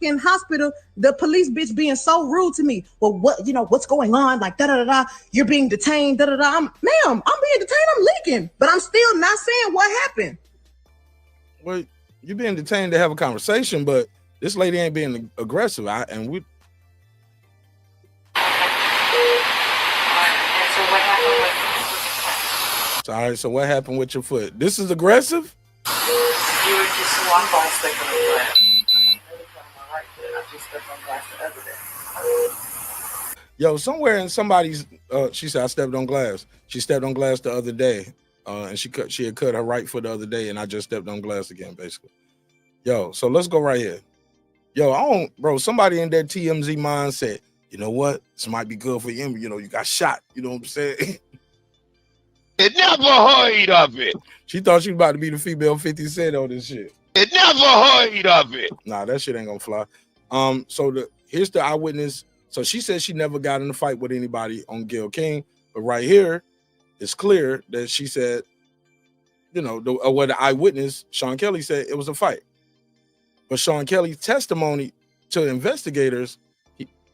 [SPEAKER 5] In hospital, the police bitch being so rude to me. Well, what's going on? Like da-da-da-da, you're being detained, da-da-da. Ma'am, I'm being detained, I'm leaking, but I'm still not saying what happened.
[SPEAKER 1] Well, you're being detained to have a conversation, but this lady ain't being aggressive.
[SPEAKER 12] And so what happened with your foot?
[SPEAKER 1] All right, so what happened with your foot? This is aggressive?
[SPEAKER 12] You were just walking on stepping on glass. I just stepped on glass the other day.
[SPEAKER 1] Yo, somewhere in somebody's she said I stepped on glass. She stepped on glass the other day. And she had cut her right foot the other day, and I just stepped on glass again, basically. Yo, so let's go right here. Yo, bro, somebody in that TMZ mind said, you know what? This might be good for you. You know, you got shot. You know what I'm saying?
[SPEAKER 15] It never heard of it.
[SPEAKER 1] She thought she was about to be the female 50 Cent on this shit.
[SPEAKER 15] It never heard of it.
[SPEAKER 1] Nah, that shit ain't gonna fly. So here's the eyewitness. So she said she never got in a fight with anybody on Gayle King, but right here, it's clear that she said, you know, what the eyewitness, Sean Kelly, said it was a fight. But Sean Kelly's testimony to investigators,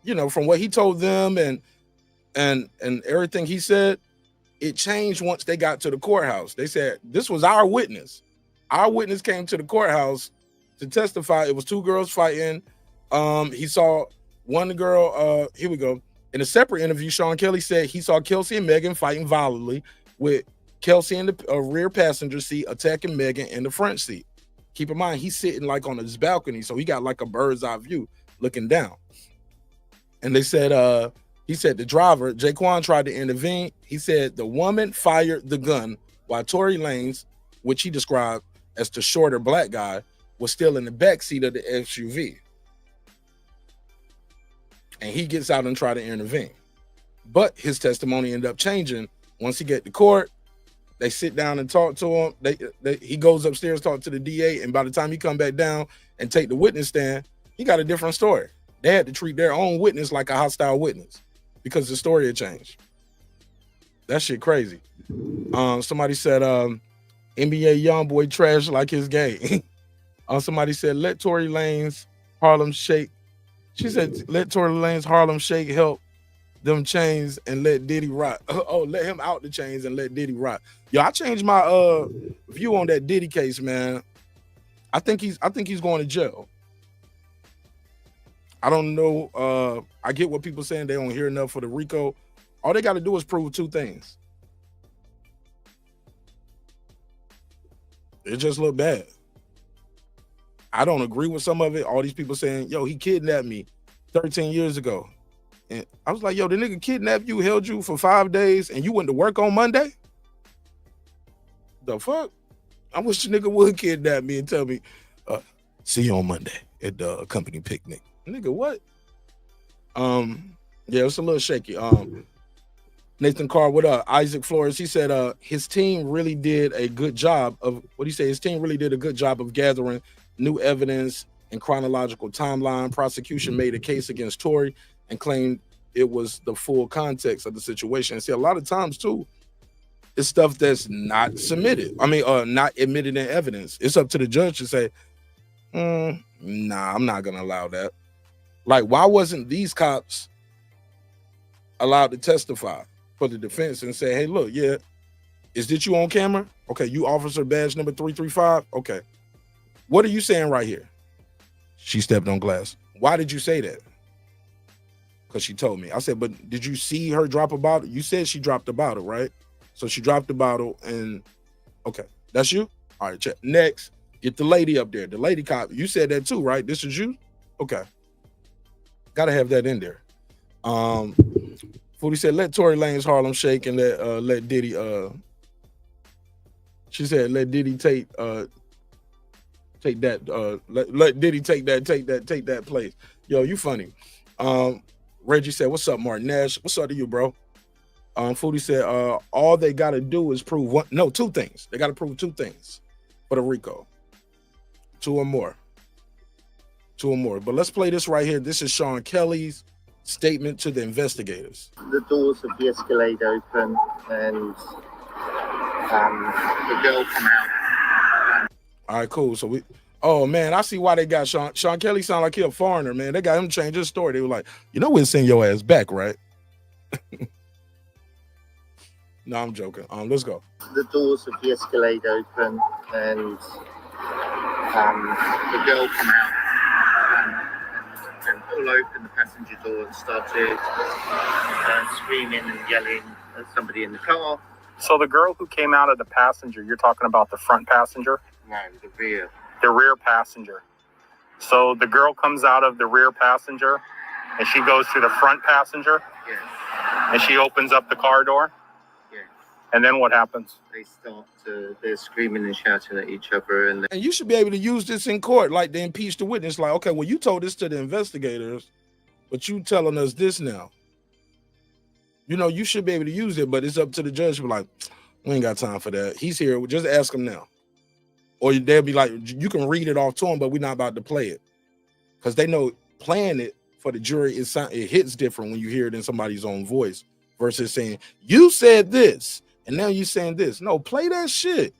[SPEAKER 1] you know, from what he told them and everything he said, it changed once they got to the courthouse. They said, this was our witness. Our witness came to the courthouse to testify. It was two girls fighting. He saw one girl, here we go. In a separate interview, Sean Kelly said he saw Kelsey and Megan fighting violently, with Kelsey in the rear passenger seat attacking Megan in the front seat. Keep in mind, he's sitting like on his balcony, so he got like a bird's eye view looking down. And they said, he said the driver, Jaquan, tried to intervene. He said the woman fired the gun while Tory Lanez, which he described as the shorter black guy, was still in the back seat of the SUV. And he gets out and try to intervene. But his testimony ended up changing. Once he get to court, they sit down and talk to him. He goes upstairs, talk to the DA, and by the time he come back down and take the witness stand, he got a different story. They had to treat their own witness like a hostile witness because the story had changed. That shit crazy. Somebody said NBA YoungBoy trash like his game. Somebody said, let Tory Lanez Harlem Shake. She said, let Tory Lanez Harlem Shake help them chains and let Diddy rock. Oh, let him out the chains and let Diddy rock. Yo, I changed my view on that Diddy case, man. I think he's going to jail. I don't know. I get what people saying they don't hear enough for the RICO. All they got to do is prove two things. It just look bad. I don't agree with some of it. All these people saying, yo, he kidnapped me 13 years ago. And I was like, yo, the nigga kidnapped you, held you for 5 days, and you went to work on Monday? The fuck? I wish the nigga would kidnap me and tell me, see you on Monday at the company picnic. Nigga, what? Yeah, it's a little shaky. Nathan Carr, what up? Isaac Flores, he said his team really did a good job of, what he say? His team really did a good job of gathering new evidence and chronological timeline. Prosecution made a case against Tory and claimed it was the full context of the situation. And see, a lot of times too, it's stuff that's not submitted. I mean, not admitted in evidence. It's up to the judge to say, nah, I'm not gonna allow that. Like, why wasn't these cops allowed to testify for the defense and say, hey, look, yeah, is this you on camera? Okay, you officer badge number 335. Okay, what are you saying right here? She stepped on glass. Why did you say that? Because she told me. I said, but did you see her drop a bottle? You said she dropped a bottle, right? So she dropped the bottle and, okay, that's you? All right, check. Next, get the lady up there. The lady cop, you said that too, right? This is you? Okay. Gotta have that in there. Foodie said, let Tory Lanez Harlem Shake and let Diddy, she said, let Diddy take that, let Diddy take that place. Yo, you funny. Reggie said, "What's up, Martin Nash? What's up to you, bro?" Foodie said, "All they gotta do is prove two things. They gotta prove two things for the RICO, two or more. But let's play this right here. This is Sean Kelly's statement to the investigators.
[SPEAKER 16] The doors of the Escalade open, and the girl come out.
[SPEAKER 1] All right, cool. So oh man, I see why they got Sean Kelly. Sound like he a foreigner, man. They got him change his story. They were like, we'll send your ass back, right? No, I'm joking. Let's go.
[SPEAKER 16] The doors of the Escalade open, and the girl come out and pull open the passenger door and started screaming and yelling at somebody in the car.
[SPEAKER 17] So the girl who came out of the passenger, you're talking about the front passenger?
[SPEAKER 16] No, the rear.
[SPEAKER 17] The rear passenger. So the girl comes out of the rear passenger and she goes to the front passenger?
[SPEAKER 16] Yes.
[SPEAKER 17] And she opens up the car door?
[SPEAKER 16] Yes.
[SPEAKER 17] And then what happens?
[SPEAKER 16] They're screaming and shouting at each other. And
[SPEAKER 1] you should be able to use this in court, like to impeach the witness. Like, okay, well, you told this to the investigators, but you telling us this now. You should be able to use it, but it's up to the judge to be like, we ain't got time for that. He's here. Just ask him now. Or they'll be like, you can read it off to him, but we're not about to play it. Because they know playing it for the jury, it hits different when you hear it in somebody's own voice versus saying, you said this, and now you're saying this. No, play that shit.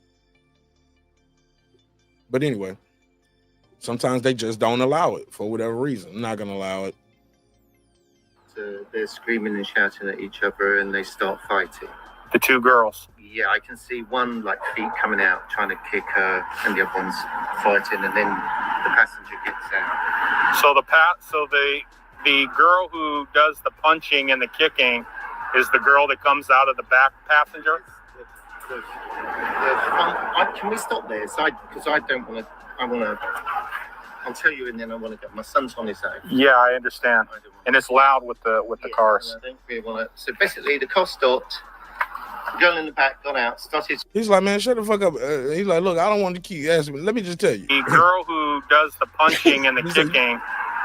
[SPEAKER 1] But anyway, sometimes they just don't allow it for whatever reason. I'm not going to allow it.
[SPEAKER 16] They're screaming and shouting at each other, and they start fighting.
[SPEAKER 17] The two girls?
[SPEAKER 16] Yeah, I can see one feet coming out trying to kick her, and the other one's fighting, and then the passenger gets out.
[SPEAKER 17] So the girl who does the punching and the kicking is the girl that comes out of the back passenger?
[SPEAKER 16] Can we stop there? Because I don't want to. I'll tell you, and then I want to get my son's on his own.
[SPEAKER 17] Yeah, I understand. And it's loud with the cars.
[SPEAKER 16] I don't really want to. So basically, the car stopped. The girl in the back got out, started.
[SPEAKER 1] He's like, man, shut the fuck up. He's like, look, I don't want to keep asking me. Let me just tell you.
[SPEAKER 17] The girl who does the punching and the kicking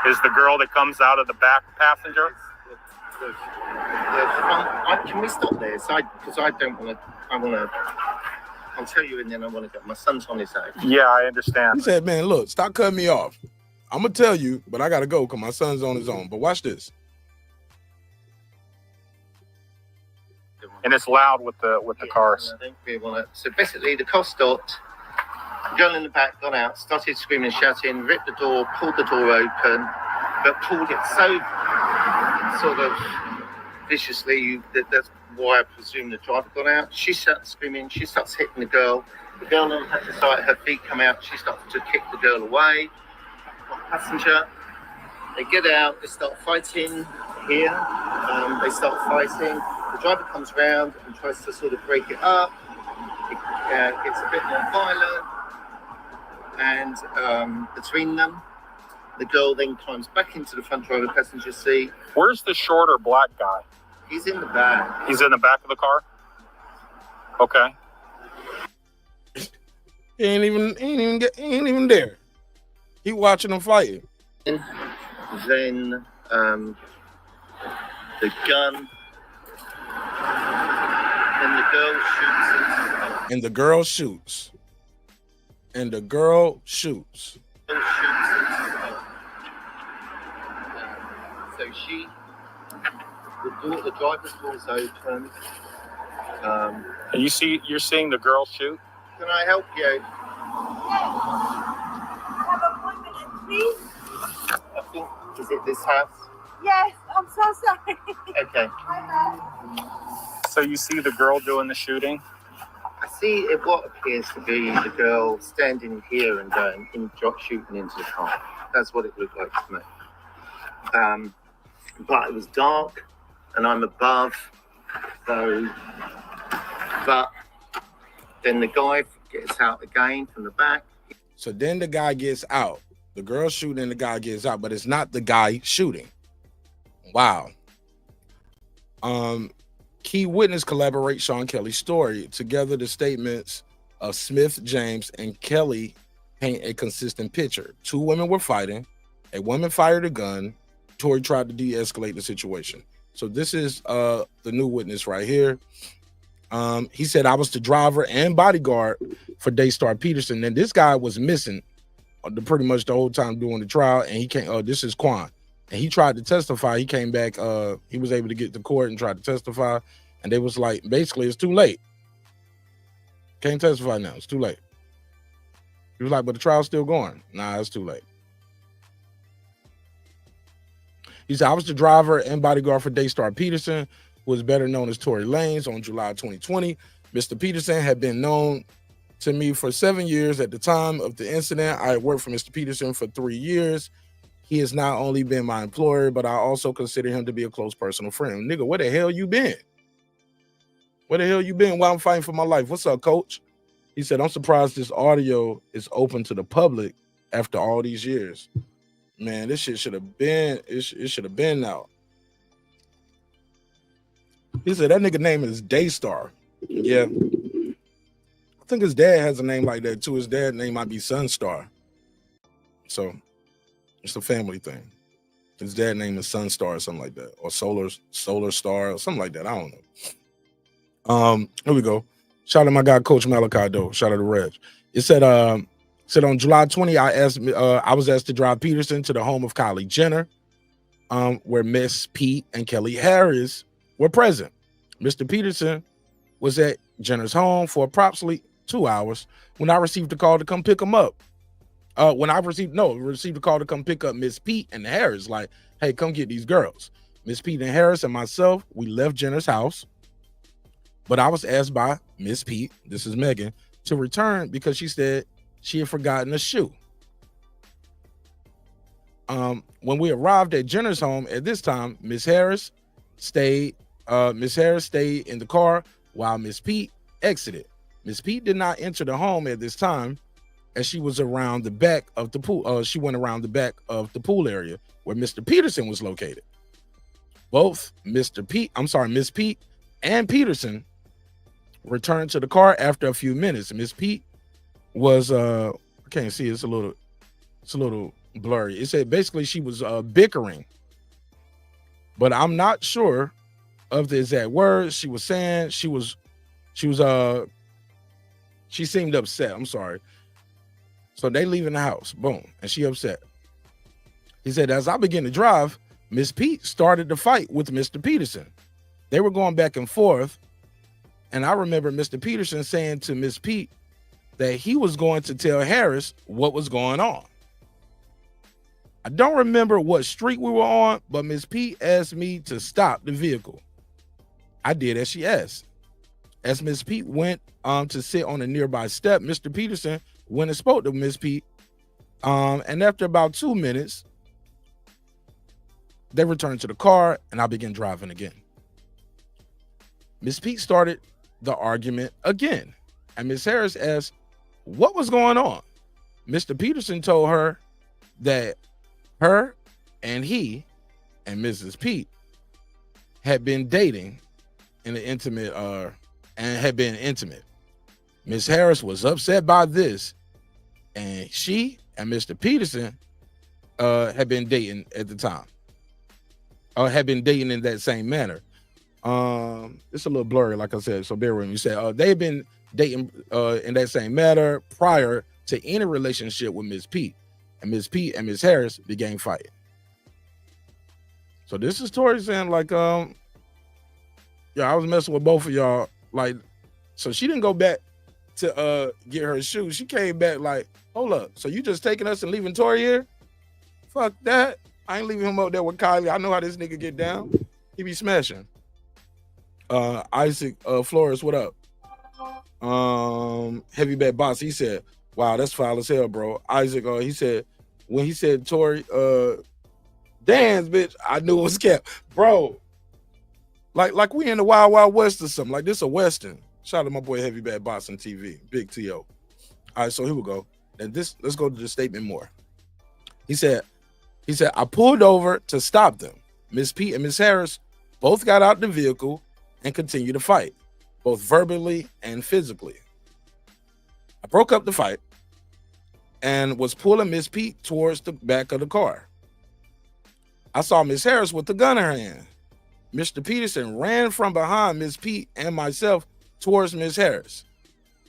[SPEAKER 17] is the girl that comes out of the back passenger?
[SPEAKER 16] Can we stop there? Because I don't want to. I'll tell you, and then I want to get my son's on his own.
[SPEAKER 17] Yeah, I understand.
[SPEAKER 1] He said, man, look, stop cutting me off. I'm going to tell you, but I got to go because my son's on his own. But watch this.
[SPEAKER 17] And it's loud with the cars.
[SPEAKER 16] I don't really want to. So basically, the car stopped. The girl in the back got out, started screaming and shouting, ripped the door, pulled the door open, but pulled it so sort of viciously that's why I presume the driver got out. She starts screaming, she starts hitting the girl. The girl on the passenger side, her feet come out, she starts to kick the girl away. Passenger, they get out, they start fighting here. They start fighting. The driver comes round and tries to sort of break it up. It gets a bit more violent. And between them, the girl then climbs back into the front driver passenger seat.
[SPEAKER 17] Where's the shorter black guy?
[SPEAKER 16] He's in the back.
[SPEAKER 17] He's in the back of the car? Okay.
[SPEAKER 1] He ain't even there. He watching them fighting.
[SPEAKER 16] Then the gun. Then the girl shoots.
[SPEAKER 1] And the girl shoots. And the girl shoots.
[SPEAKER 16] So the driver's door is open.
[SPEAKER 17] You're seeing the girl shoot?
[SPEAKER 16] Can I help you? I think, is it this house?
[SPEAKER 18] Yes, I'm so sorry.
[SPEAKER 16] Okay.
[SPEAKER 17] So you see the girl doing the shooting?
[SPEAKER 16] I see what appears to be the girl standing here and shooting into the car. That's what it looked like to me. But it was dark, and I'm above, so. But then the guy gets out again from the back.
[SPEAKER 1] So then the guy gets out. The girl shooting and the guy gets out, but it's not the guy shooting. Wow. Key witness collaborate Sean Kelly's story. Together, the statements of Smith, James, and Kelly paint a consistent picture. Two women were fighting, A woman fired a gun. Tory tried to de-escalate the situation. So this is the new witness right here. He said, I was the driver and bodyguard for Daystar Peterson. And this guy was missing pretty much the whole time during the trial. And he came, this is Quan. And he tried to testify. He came back. He was able to get to court and tried to testify. And they was like, basically, it's too late. Can't testify now. It's too late. He was like, but the trial's still going. Nah, it's too late. He said, I was the driver and bodyguard for Daystar Peterson, who was better known as Tory Lanez. On July 2020, Mr. Peterson had been known to me for 7 years. At the time of the incident, I had worked for Mr. Peterson for 3 years. He has not only been my employer, but I also consider him to be a close personal friend. Nigga, where the hell you been? Where the hell you been while I'm fighting for my life? What's up, coach? He said, I'm surprised this audio is open to the public after all these years. Man, this shit should have been, it should have been out. He said that nigga name is Daystar. Yeah. I think his dad has a name like that too. His dad name might be Sunstar. So it's a family thing. His dad name is Sunstar or something like that. Or Solar Star or something like that. I don't know. Here we go. Shout out to my guy, Coach Malachi though. Shout out to Reg. It said on July 20, I was asked to drive Peterson to the home of Kylie Jenner, where Miss Pete and Kelly Harris were present. Mr. Peterson was at Jenner's home for approximately 2 hours when I received a call to come pick him up. Received a call to come pick up Miss Pete and Harris, like, hey, come get these girls. Miss Pete and Harris and myself, we left Jenner's house, but I was asked by Miss Pete, this is Megan, to return because she said she had forgotten a shoe. When we arrived at Jenner's home at this time, Miss Harris stayed in the car while Miss Pete exited. Miss Pete did not enter the home at this time as she was around the back of the pool. She went around the back of the pool area where Mr. Peterson was located. Both Miss Pete and Peterson returned to the car after a few minutes. Miss Pete was I can't see, it's a little blurry. It said basically she was bickering, but I'm not sure of the exact words she was saying. She seemed upset. I'm sorry. So they leaving the house, boom, and she upset. He said, as I began to drive, Miss Pete started to fight with Mr. Peterson. They were going back and forth, and I remember Mr. Peterson saying to Miss Pete that he was going to tell Harris what was going on. I don't remember what street we were on, but Miss Pete asked me to stop the vehicle. I did as she asked. As Miss Pete went to sit on a nearby step, Mr. Peterson went and spoke to Miss Pete. And after about 2 minutes, they returned to the car and I began driving again. Miss Pete started the argument again. And Miss Harris asked, what was going on? Mr. Peterson told her that her and he and Mrs. Pete had been dating in an intimate and had been intimate. Miss Harris was upset by this, and she and Mr. Peterson had been dating at the time, or had been dating in that same manner. It's a little blurry, like I said, so bear with me. You said they've been dating in that same manner prior to any relationship with Miss Pete, and Miss Pete and Miss Harris began fighting. So this is Tory saying, like, yeah, I was messing with both of y'all. Like, so she didn't go back to get her shoes. She came back like, hold up, so you just taking us and leaving Tory here? Fuck that. I ain't leaving him up there with Kylie. I know how this nigga get down. He be smashing. Isaac Flores, what up? Heavy Bad Boss, he said, wow, that's foul as hell, bro. Isaac, he said, when he said Tory dance, bitch, I knew it was kept. Bro, like we in the Wild Wild West or something. Like this a Western. Shout out to my boy Heavy Bad Boss on TV, Big T.O. All right, so here we go. And let's go to the statement more. He said, I pulled over to stop them. Miss Pete and Miss Harris both got out the vehicle and continued to fight, both verbally and physically. I broke up the fight and was pulling Miss Pete towards the back of the car. I saw Miss Harris with the gun in her hand. Mr. Peterson ran from behind Miss Pete and myself towards Miss Harris.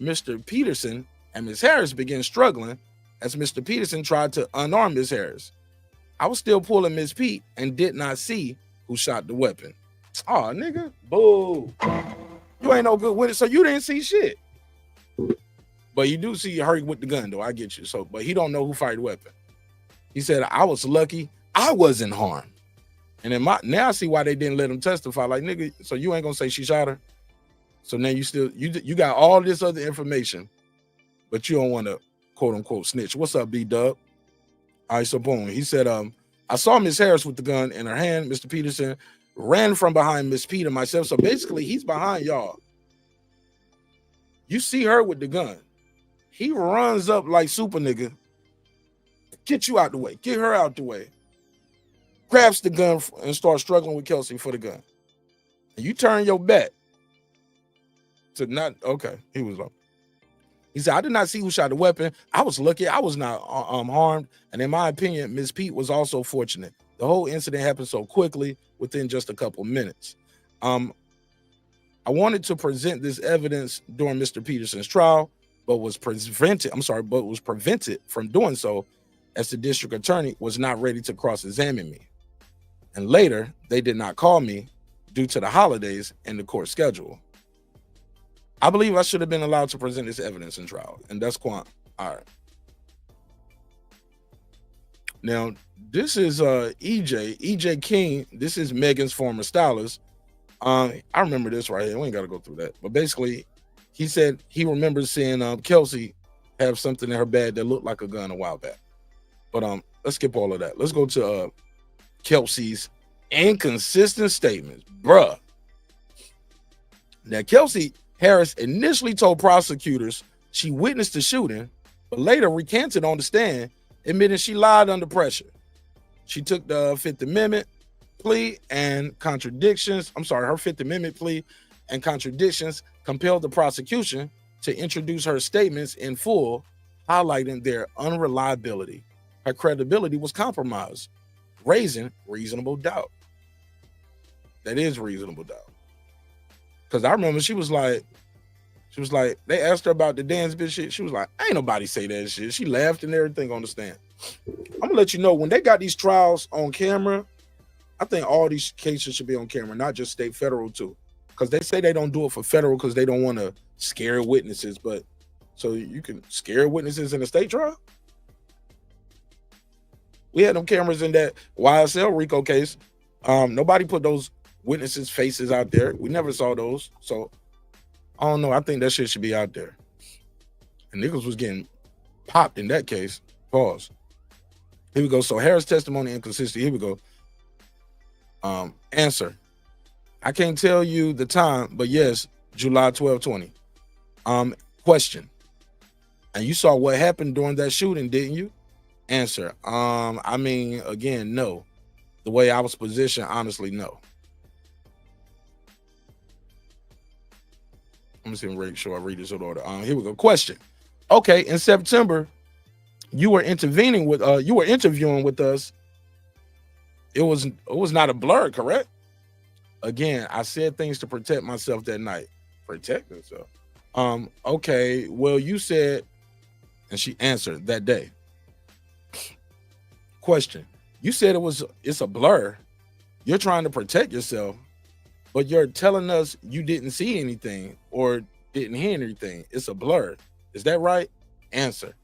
[SPEAKER 1] Mr. Peterson and Miss Harris began struggling as Mr. Peterson tried to unarm Miss Harris. I was still pulling Miss Pete and did not see who shot the weapon. Oh, nigga, boo. You ain't no good with it, so you didn't see shit. But you do see her with the gun, though. I get you. So, but he don't know who fired the weapon. He said, I was lucky I wasn't harmed. And then now I see why they didn't let him testify. Like, nigga, so you ain't gonna say she shot her? So now you got all this other information, but you don't want to quote unquote snitch. What's up, B-Dub? All right, so boom. He said, I saw Miss Harris with the gun in her hand. Mr. Peterson ran from behind Miss Pete and myself. So basically, he's behind y'all. You see her with the gun. He runs up like super nigga. Get you out the way. Get her out the way. Grabs the gun and starts struggling with Kelsey for the gun. And you turn your back to not, okay, he was up. He said, I did not see who shot the weapon. I was lucky I was not harmed. And in my opinion, Miss Pete was also fortunate. The whole incident happened so quickly within just a couple minutes. I wanted to present this evidence during Mr. Peterson's trial, but was prevented from doing so as the district attorney was not ready to cross-examine me. And later, they did not call me due to the holidays and the court schedule. I believe I should have been allowed to present this evidence in trial. And that's Quan. All right. Now, this is EJ King. This is Megan's former stylist. I remember this right here. We ain't got to go through that. But basically, he said he remembers seeing Kelsey have something in her bag that looked like a gun a while back. But let's skip all of that. Let's go to Kelsey's inconsistent statements. Bruh. Now, Kelsey Harris initially told prosecutors she witnessed the shooting, but later recanted on the stand, admitting she lied under pressure. She took the Fifth Amendment plea and contradictions. Her Fifth Amendment plea and contradictions compelled the prosecution to introduce her statements in full, highlighting their unreliability. Her credibility was compromised, raising reasonable doubt. That is reasonable doubt. Because I remember she was like, they asked her about the dance bitch shit. She was like, ain't nobody say that shit. She laughed and everything on the stand. I'm gonna let you know, when they got these trials on camera, I think all these cases should be on camera, not just state, federal too. Because they say they don't do it for federal because they don't want to scare witnesses. But so you can scare witnesses in a state trial? We had them cameras in that YSL RICO case. Nobody put those witnesses' faces out there. We never saw those. So I don't know. I think that shit should be out there. And niggas was getting popped in that case. Pause. Here we go. So Harris' testimony inconsistent. Here we go. Answer. I can't tell you the time, but yes, July 12, 20. Question. And you saw what happened during that shooting, didn't you? Answer. I mean, again, no. The way I was positioned, honestly, no. Let me see if make sure I read this in order. Here we go. Question. Okay, in September, you were interviewing with us. It was not a blur, correct? Again, I said things to protect myself that night. Protect myself. Okay, well, you said, and she answered that day. Question. You said it's a blur. You're trying to protect yourself, but you're telling us you didn't see anything or didn't hear anything. It's a blur. Is that right? Answer.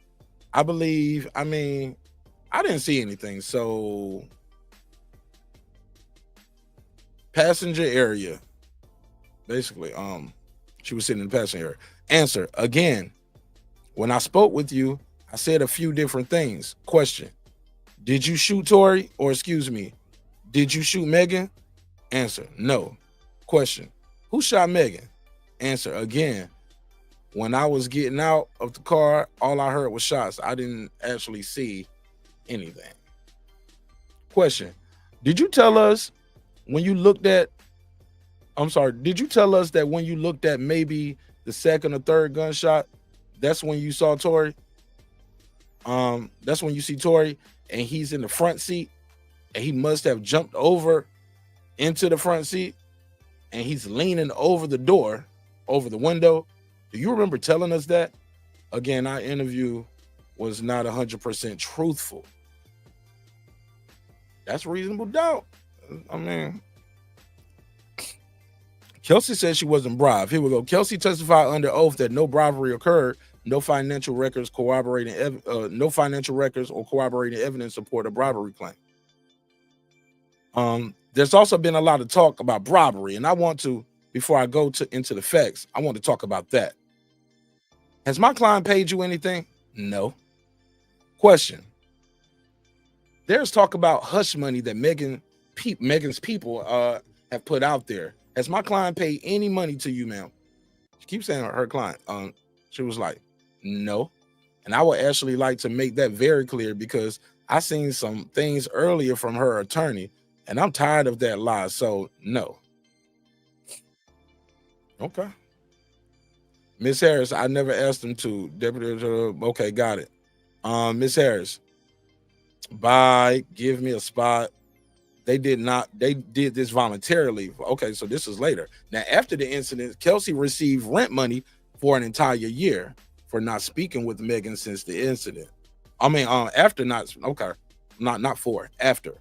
[SPEAKER 1] I mean, I didn't see anything. So passenger area. Basically, she was sitting in the passenger area. Answer. Again, when I spoke with you, I said a few different things. Question. Did you shoot Tory? Or excuse me, did you shoot Megan? Answer. No. Question. Who shot Megan? Answer. Again, when I was getting out of the car, all I heard was shots. I didn't actually see anything. Question. Did you tell us when you looked at, did you tell us that when you looked at maybe the second or third gunshot, that's when you saw Tory? That's when you see Tory and he's in the front seat and he must have jumped over into the front seat, and he's leaning over the door, over the window. Do you remember telling us that? Again, our interview was not 100% truthful. That's reasonable doubt. I mean, Kelsey said she wasn't bribed. Here we go. Kelsey testified under oath that no bribery occurred. No financial records or corroborating evidence support a bribery claim. There's also been a lot of talk about bribery, and I want to, before I go into the facts, I want to talk about that. Has my client paid you anything? No. Question. There's talk about hush money that Megan's people have put out there. Has my client paid any money to you, ma'am? She keeps saying her client. She was like, no. And I would actually like to make that very clear, because I seen some things earlier from her attorney, and I'm tired of that lie. So no. Okay. Miss Harris, I never asked them to. Deputy, okay, got it. Miss Harris, bye. Give me a spot. They did this voluntarily. Okay, so this is later. Now, after the incident, Kelsey received rent money for an entire year for not speaking with Megan since the incident. I mean, after not, okay, not for, after.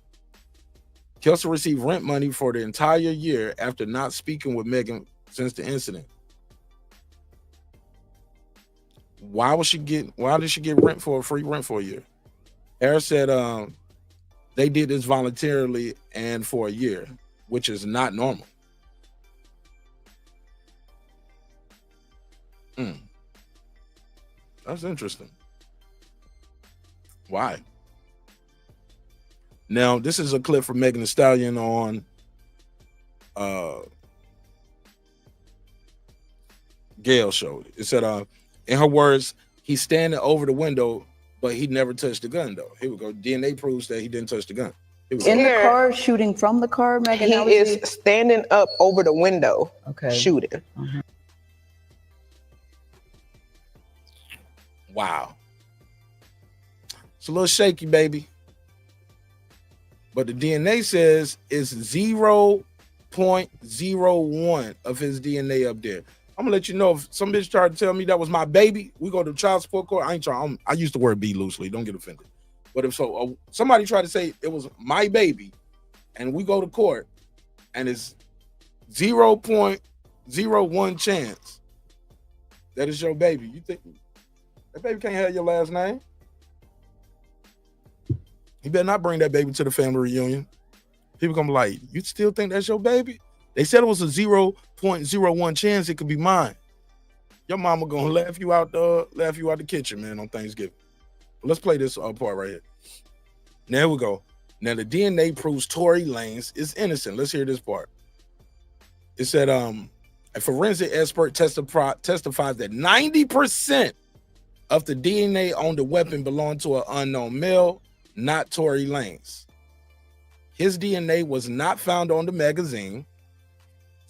[SPEAKER 1] Kelsey received rent money for the entire year after not speaking with Megan since the incident. Why did she get rent for free rent for a year? Harris said they did this voluntarily and for a year, which is not normal. That's interesting. Why? Now, this is a clip from Megan Thee Stallion on Gail's show. It said, in her words, he's standing over the window, but he never touched the gun, though. Here we go. DNA proves that he didn't touch the gun.
[SPEAKER 19] In the car, shooting from the car, Megan?
[SPEAKER 13] He is standing up over the window, shooting.
[SPEAKER 1] Wow. It's a little shaky, baby. But the DNA says it's 0.01 of his DNA up there. I'm gonna let you know, if some bitch tried to tell me that was my baby, we go to child support court. I use the word "b" loosely. Don't get offended. But if somebody tried to say it was my baby, and we go to court, and it's 0.01 chance that it's your baby, you think that baby can't have your last name? You better not bring that baby to the family reunion. People gonna be like, you still think that's your baby? They said it was a 0.01 chance it could be mine. Your mama gonna laugh you out the kitchen, man, on Thanksgiving. But let's play this part right here. Now, here we go. Now, the DNA proves Tory Lanez is innocent. Let's hear this part. It said, a forensic expert testified that 90% of the DNA on the weapon belonged to an unknown male, not Tory Lanez. His DNA was not found on the magazine.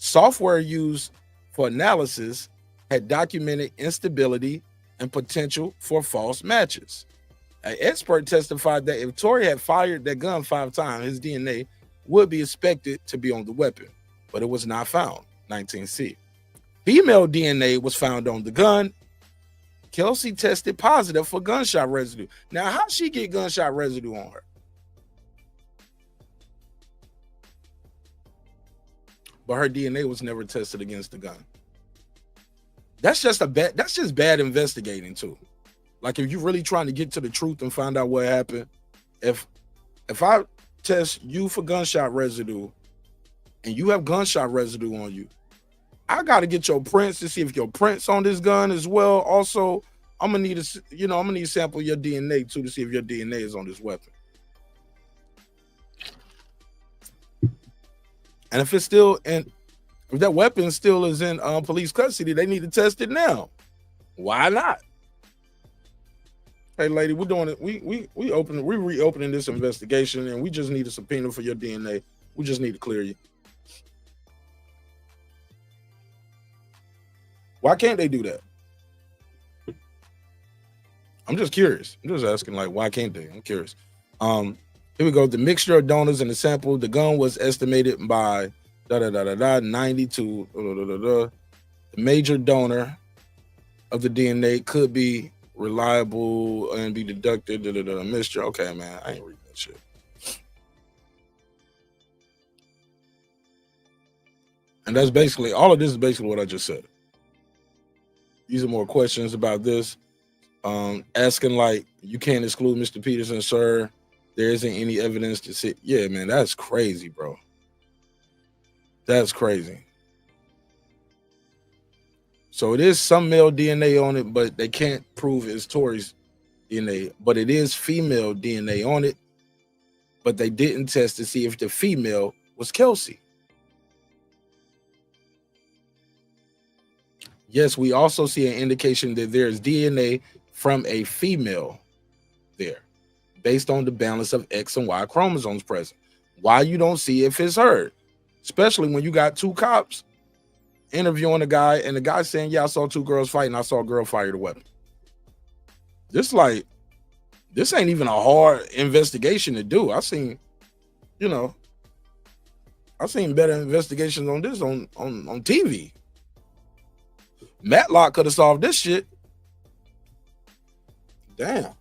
[SPEAKER 1] Software used for analysis had documented instability and potential for false matches. An expert testified that if Tory had fired that gun 5 times, his DNA would be expected to be on the weapon, but it was not found. 19C. Female DNA was found on the gun. Kelsey tested positive for gunshot residue. Now, how'd she get gunshot residue on her? But her DNA was never tested against the gun. That's just bad investigating too. Like, if you're really trying to get to the truth and find out what happened, if I test you for gunshot residue and you have gunshot residue on you, I got to get your prints to see if your prints on this gun as well. Also, I'm gonna need to sample your DNA too to see if your DNA is on this weapon. And if if that weapon still is in police custody, they need to test it now. Why not? Hey, lady, we're doing it. We're reopening this investigation, and we just need a subpoena for your DNA. We just need to clear you. Why can't they do that? I'm just curious. I'm just asking, like, why can't they? I'm curious. Here we go. The mixture of donors and the sample. The gun was estimated by 90 to the major donor of the DNA could be reliable and be deducted. Mixture. Okay, man. I ain't reading that shit. And that's basically all of this is basically what I just said. These are more questions about this. Asking like, you can't exclude Mr. Peterson, sir. There isn't any evidence to say. Yeah, man, that's crazy, bro. That's crazy. So it is some male DNA on it, but they can't prove it's Tory's DNA. But it is female DNA on it. But they didn't test to see if the female was Kelsey. Yes, we also see an indication that there is DNA from a female there, based on the balance of X and Y chromosomes present. Why you don't see if it's her, especially when you got two cops interviewing a guy and the guy saying, yeah, I saw two girls fighting. I saw a girl fire the weapon. This ain't even a hard investigation to do. I seen better investigations on this on TV. Matlock could have solved this shit. Damn.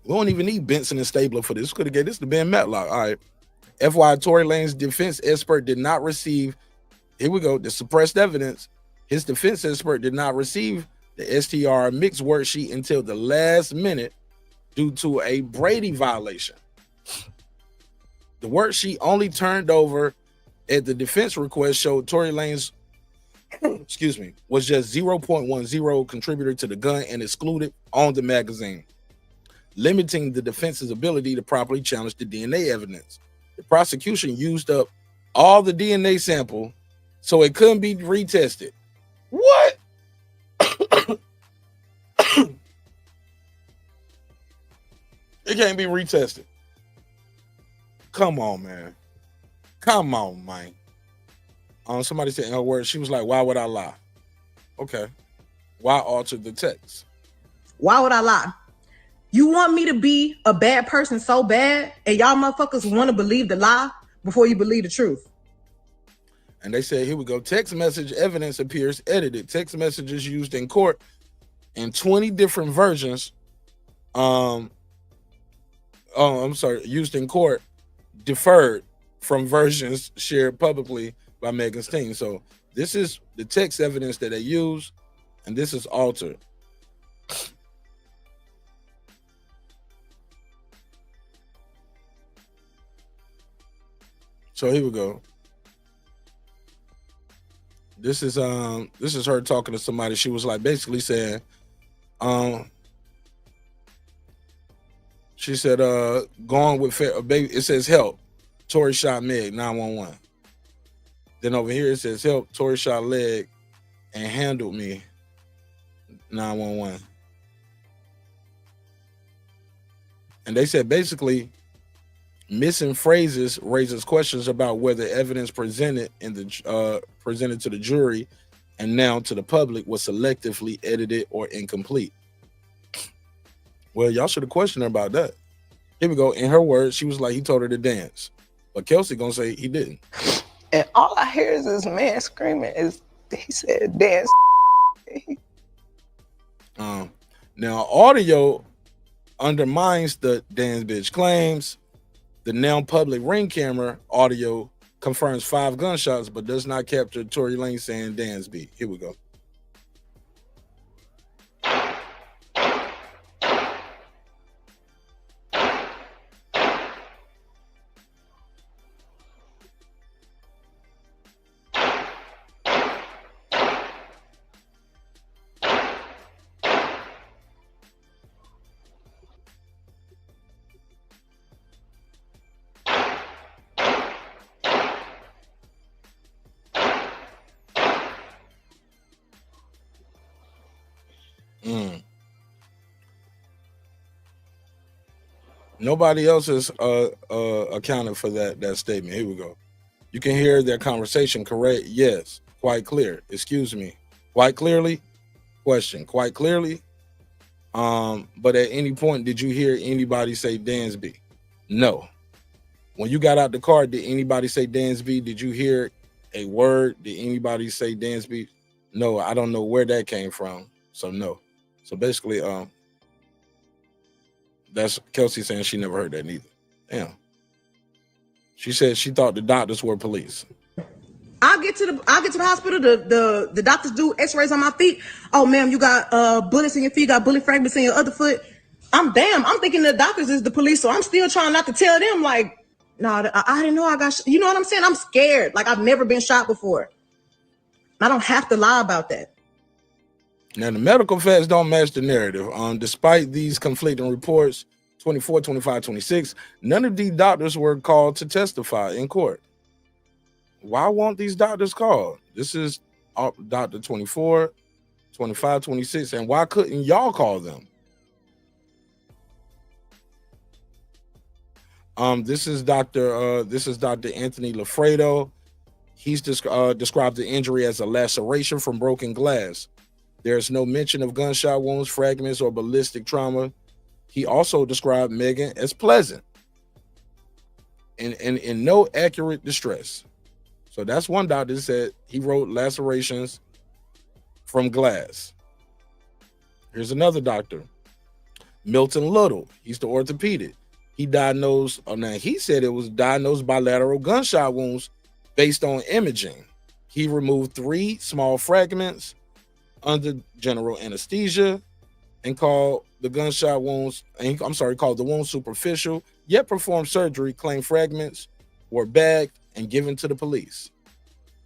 [SPEAKER 1] We don't even need Benson and Stabler for this. Could have gave this to Ben Matlock. All right. FYI, Tory Lanez defense expert did not receive, here we go, the suppressed evidence. His defense expert did not receive the STR mixed worksheet until the last minute due to a Brady violation. The worksheet only turned over at the defense request showed Tory Lanez was just 0.10 contributor to the gun and excluded on the magazine, limiting the defense's ability to properly challenge the DNA evidence. The prosecution used up all the DNA sample, so it couldn't be retested. What? It can't be retested. Come on, man. Come on, man. Somebody said in her words, she was like, why would I lie? Okay. Why alter the text?
[SPEAKER 5] Why would I lie? You want me to be a bad person so bad, and y'all motherfuckers want to believe the lie before you believe the truth.
[SPEAKER 1] And they said, here we go. Text message evidence appears edited. Text messages used in court in 20 different versions. Used in court, deferred from versions shared publicly by Megan's team. So this is the text evidence that they use, and this is altered. So here we go. This is her talking to somebody. She was like basically saying, she said, going with fair baby. It says help. Tory shot Meg 911. Then over here it says help. Tory shot leg and handled me 911. And they said basically missing phrases raises questions about whether evidence presented in the presented to the jury and now to the public was selectively edited or incomplete. Well, y'all should have questioned her about that. Here we go. In her words, she was like, he told her to dance. But Kelsey gonna say he didn't.
[SPEAKER 13] And all I hear is this man screaming. He said dance.
[SPEAKER 1] Now audio undermines the dance bitch claims. The now public ring camera audio confirms 5 gunshots, but does not capture Tory Lanez saying dance beat. Here we go. Nobody else is accounted for that statement. Here we go. You can hear their conversation, correct? Yes. Quite clear. Excuse me. Quite clearly? Question. Quite clearly? But at any point, did you hear anybody say Dansby? No. When you got out the car, did anybody say Dansby? Did you hear a word? Did anybody say Dansby? No, I don't know where that came from. So no. So basically, that's Kelsey saying she never heard that neither. Damn. She said she thought the doctors were police.
[SPEAKER 5] I'll get to the hospital. The doctors do x-rays on my feet. Oh, ma'am, you got bullets in your feet, got bullet fragments in your other foot. I'm thinking the doctors is the police, so I'm still trying not to tell them, like, no, I didn't know I got you know what I'm saying? I'm scared. Like, I've never been shot before. I don't have to lie about that.
[SPEAKER 1] Now, the medical facts don't match the narrative. Despite these conflicting reports, 24, 25, 26, none of these doctors were called to testify in court. Why weren't these doctors called? This is Dr. 24, 25, 26, and why couldn't y'all call them? This is Dr. Anthony Lafredo. He's described the injury as a laceration from broken glass. There's no mention of gunshot wounds, fragments, or ballistic trauma. He also described Megan as pleasant and in no accurate distress. So that's one doctor that said he wrote lacerations from glass. Here's another doctor, Milton Little. He's the orthopedic. He diagnosed, he said it was diagnosed bilateral gunshot wounds based on imaging. He removed 3 small fragments under general anesthesia and called the gunshot wounds, called the wounds superficial, yet performed surgery, claimed fragments were bagged and given to the police.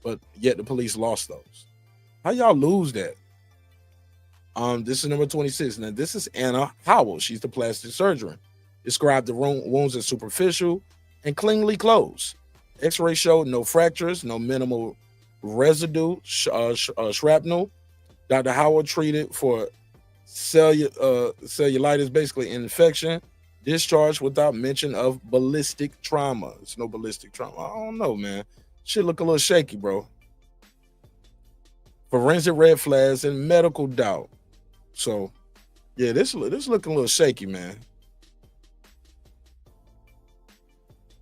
[SPEAKER 1] But yet the police lost those. How y'all lose that? This is number 26. Now, this is Anna Howell. She's the plastic surgeon. Described the wounds as superficial and cleanly closed. X-ray showed no fractures, no minimal residue, shrapnel. Dr. Howell treated for cellulitis, basically infection, discharged without mention of ballistic trauma. It's no ballistic trauma. I don't know, man. Shit look a little shaky, bro. Forensic red flags and medical doubt. So, yeah, this looking a little shaky, man.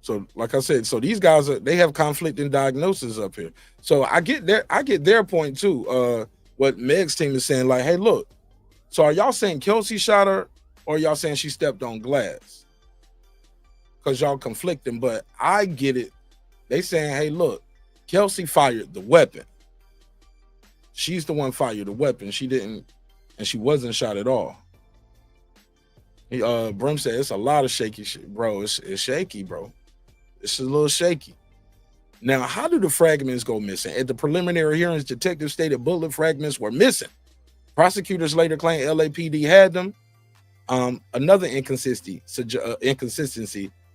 [SPEAKER 1] So, like I said, so these guys they have conflicting diagnoses up here. So I get their point too. What Meg's team is saying, like, hey, look. So are y'all saying Kelsey shot her, or y'all saying she stepped on glass? Because y'all conflicting, but I get it. They saying, hey, look, Kelsey fired the weapon. She's the one fired the weapon. She didn't, and she wasn't shot at all. Brim said it's a lot of shaky shit, bro. It's shaky, bro. It's a little shaky. Now, how do the fragments go missing? At the preliminary hearings, detectives stated bullet fragments were missing. Prosecutors later claimed LAPD had them. Another inconsistency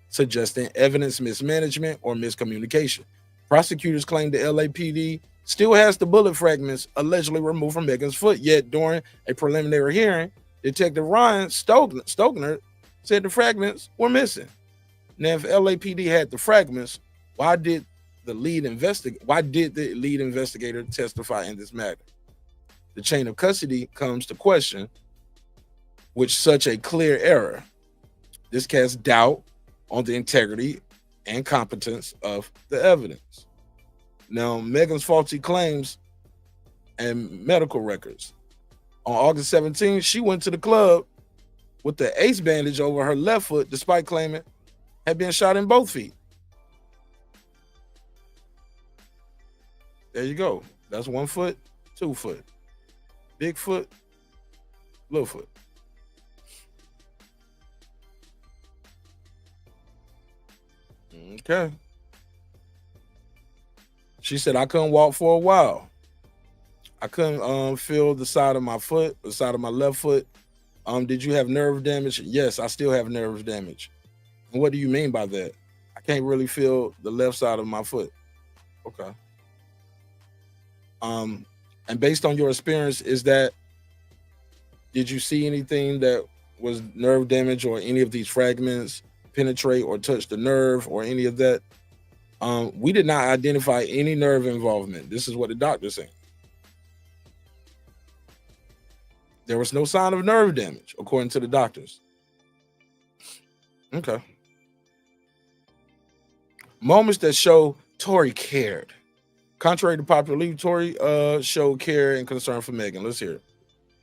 [SPEAKER 1] suggesting evidence mismanagement or miscommunication. Prosecutors claimed the LAPD still has the bullet fragments allegedly removed from Megan's foot, yet during a preliminary hearing, Detective Ryan Stogner said the fragments were missing. Now, if LAPD had the fragments, why did the lead investigator testify in this matter? The chain of custody comes to question with such a clear error. This casts doubt on the integrity and competence of the evidence. Now, Megan's faulty claims and medical records. On August 17th, she went to the club with the ace bandage over her left foot, despite claiming had been shot in both feet. There you go. That's 1 foot, 2 foot. Big foot, little foot. Okay. She said, I couldn't walk for a while. I couldn't feel the side of my foot, the side of my left foot. Did you have nerve damage? Yes, I still have nerve damage. And what do you mean by that? I can't really feel the left side of my foot. Okay. And based on your experience, did you see anything that was nerve damage or any of these fragments penetrate or touch the nerve or any of that? We did not identify any nerve involvement. This is what the doctor's saying. There was no sign of nerve damage, according to the doctors. Okay. Moments that show Tory cared. Contrary to popular belief, Tory showed care and concern for Megan. Let's hear it.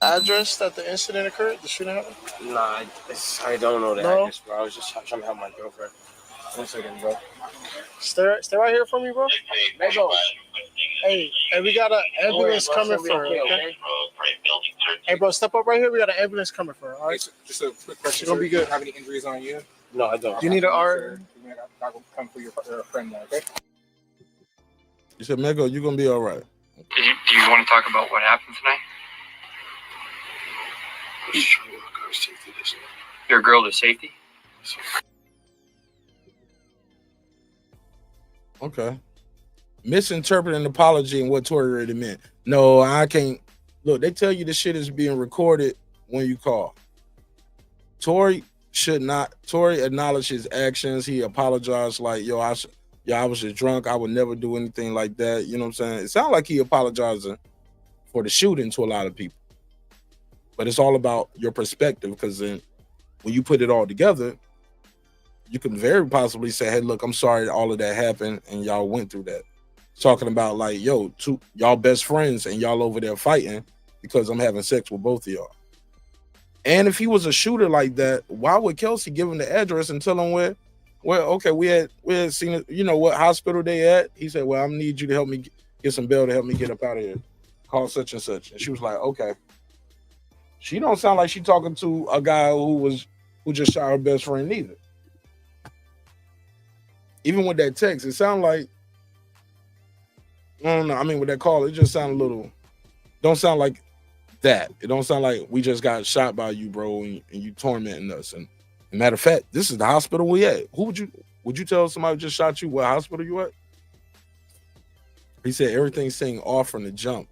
[SPEAKER 20] Address that the incident occurred, the shooting happened?
[SPEAKER 7] Nah, I don't know the address, bro. I was just trying to help my girlfriend. 1 second, bro.
[SPEAKER 20] Stay right here for me, bro. Hey, we got an ambulance coming for her. Okay? Hey, bro, step up right here. We got an ambulance coming for her. All right.
[SPEAKER 21] Just a quick question.
[SPEAKER 20] She's gonna be good.
[SPEAKER 21] Do you have any injuries on you?
[SPEAKER 7] No, I don't.
[SPEAKER 20] You need an R.
[SPEAKER 21] I will come for your friend now, okay?
[SPEAKER 1] You said, Mego, you're gonna be all right.
[SPEAKER 22] Do you want to talk about what happened tonight? Your girl to safety?
[SPEAKER 1] Okay. Misinterpreting apology and what Tory really meant. No, I can't. Look, they tell you the shit is being recorded when you call. Tory acknowledged his actions. He apologized like, yo, I was just drunk. I would never do anything like that. You know what I'm saying? It sounds like he apologizing for the shooting to a lot of people. But it's all about your perspective, because then when you put it all together, you can very possibly say, hey, look, I'm sorry all of that happened and y'all went through that. Talking about like, yo, y'all best friends and y'all over there fighting because I'm having sex with both of y'all. And if he was a shooter like that, why would Kelsey give him the address and tell him where okay, we had seen it, you know, what hospital they at? He said, well, I need you to help me get some bail to help me get up out of here. Call such and such. And she was like, okay. She don't sound like she talking to a guy who just shot her best friend neither. Even with that text, it sounded like, I don't know. I mean, with that call, it just sounded a little, don't sound like that. It don't sound like we just got shot by you, bro, and you tormenting us. And matter of fact, this is the hospital we at. Who would you tell somebody just shot you what hospital you at? He said everything seemed off from the jump.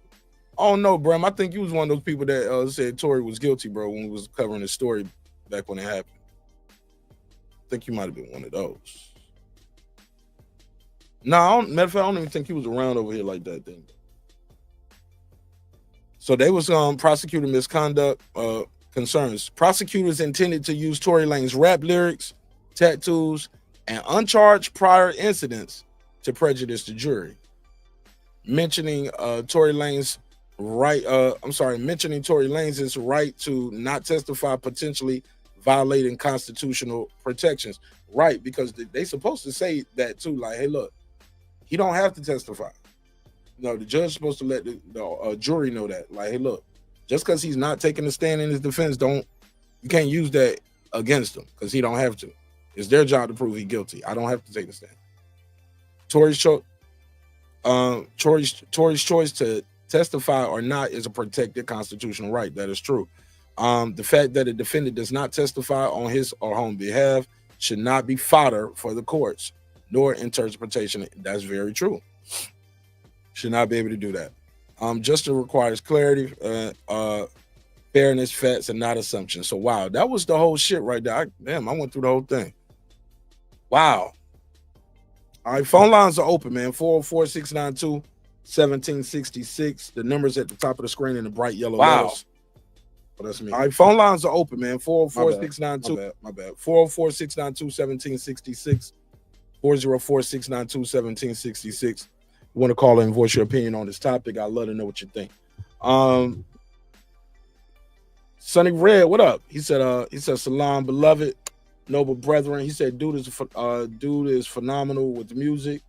[SPEAKER 1] Oh no, Bram. I think you was one of those people that said Tory was guilty, bro, when we was covering the story back when it happened. I think you might have been one of those. No, matter of fact, I don't even think he was around over here like that thing. So they was prosecuting misconduct concerns. Prosecutors intended to use Tory Lanez rap lyrics, tattoos, and uncharged prior incidents to prejudice the jury. Mentioning Tory Lanez's right to not testify, potentially violating constitutional protections. Right, because they supposed to say that too. Like, hey, look, he don't have to testify. No, the judge's supposed to let the jury know that. Like, hey, look, just because he's not taking a stand in his defense, you can't use that against him because he don't have to. It's their job to prove he's guilty. I don't have to take a stand. Tory's choice to testify or not is a protected constitutional right. That is true. The fact that a defendant does not testify on his or her own behalf should not be fodder for the courts, nor interpretation. That's very true. Should not be able to do that. Justice requires clarity, fairness, facts, and not assumptions. So wow, that was the whole shit right there. I went through the whole thing. Wow. All right, phone lines are open, man. 404-692-1766. The number's at the top of the screen in the bright yellow letters. Oh, that's me. All right, phone lines are open, man. 404-692. My bad. 404-692-1766. 404-692-1766. You want to call in and voice your opinion on this topic? I'd love to know what you think. Sonny Red, what up? He said, salam, beloved, noble brethren. He said, dude is phenomenal with the music.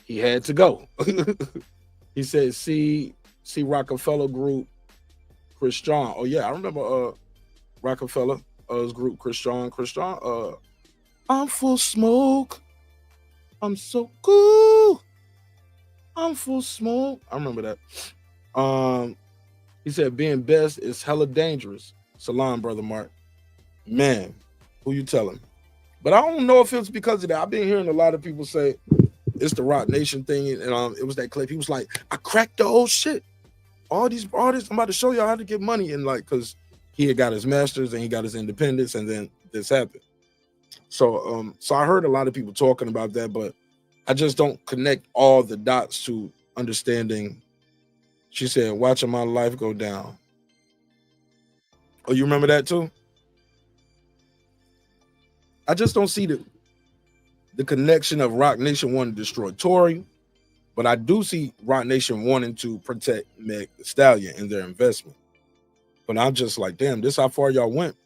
[SPEAKER 1] He had to go. He said, see Rockefeller group, Christian. Oh yeah, I remember Rockefeller's group, Christian. I'm full smoke. I'm so cool. I'm full smoke. I remember that. He said being best is hella dangerous. Salam, brother Mark. Man, who you telling? But I don't know if it's because of that. I've been hearing a lot of people say it's the Rock Nation thing, and it was that clip. He was like, I cracked the whole shit. All these artists, I'm about to show y'all how to get money. And like, because he had got his masters and he got his independence, and then this happened. So I heard a lot of people talking about that, but I just don't connect all the dots to understanding. She said, watching my life go down. Oh, you remember that too? I just don't see the connection of Roc Nation wanting to destroy Tory, but I do see Roc Nation wanting to protect Meg Thee Stallion and their investment. But I'm just like, damn, this how far y'all went.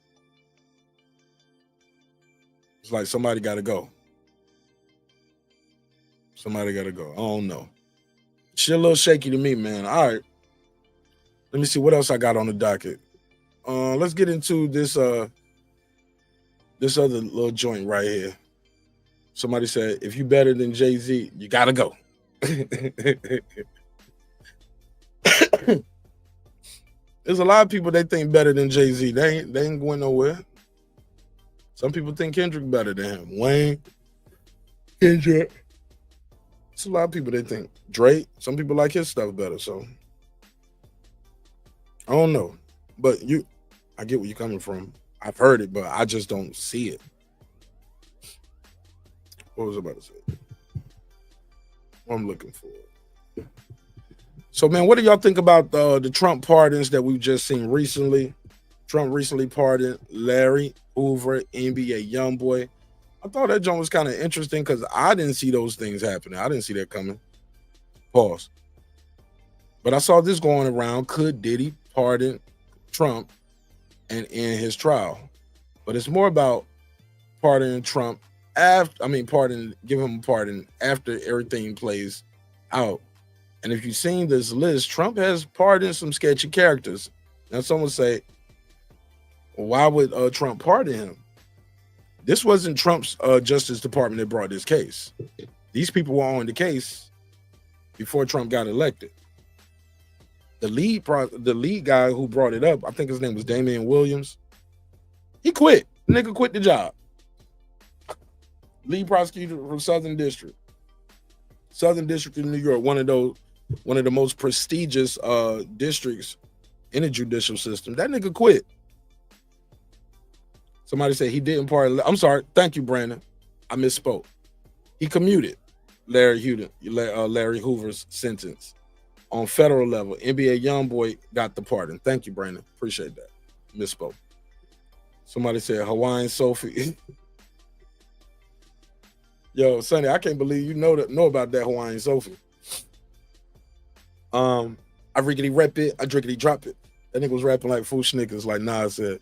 [SPEAKER 1] It's like somebody got to go. Somebody got to go. I don't know. Shit a little shaky to me, man. All right. Let me see what else I got on the docket. Let's get into this this other little joint right here. Somebody said, if you better than Jay-Z, you got to go. There's a lot of people they think better than Jay-Z. They ain't going nowhere. Some people think Kendrick better than him. Wayne, Kendrick. It's a lot of people they think. Drake, some people like his stuff better. So I don't know. But I get where you're coming from. I've heard it, but I just don't see it. What was I about to say? What I'm looking for. So, man, what do y'all think about the Trump pardons that we've just seen recently? Trump recently pardoned Larry Hoover, NBA YoungBoy. I thought that joint was kind of interesting because I didn't see those things happening. I didn't see that coming. Pause. But I saw this going around. Could Diddy pardon Trump and end his trial? But it's more about pardoning Trump give him a pardon after everything plays out. And if you've seen this list, Trump has pardoned some sketchy characters. Now, someone say, why would Trump pardon him? This wasn't Trump's Justice Department that brought this case. These people were on the case before Trump got elected. The lead guy who brought it up, I think his name was Damian Williams. He quit. The nigga quit the job. Lead prosecutor from Southern District in New York, one of the most prestigious districts in the judicial system. That nigga quit. Somebody said he didn't pardon. I'm sorry. Thank you, Brandon. I misspoke. He commuted Larry Hoover's sentence on federal level. NBA YoungBoy got the pardon. Thank you, Brandon. Appreciate that. Misspoke. Somebody said Hawaiian Sophie. Yo, Sonny, I can't believe you know about that Hawaiian Sophie. I rickety rep it, I drickety drop it. That nigga was rapping like Fool Snickers, like Nas said.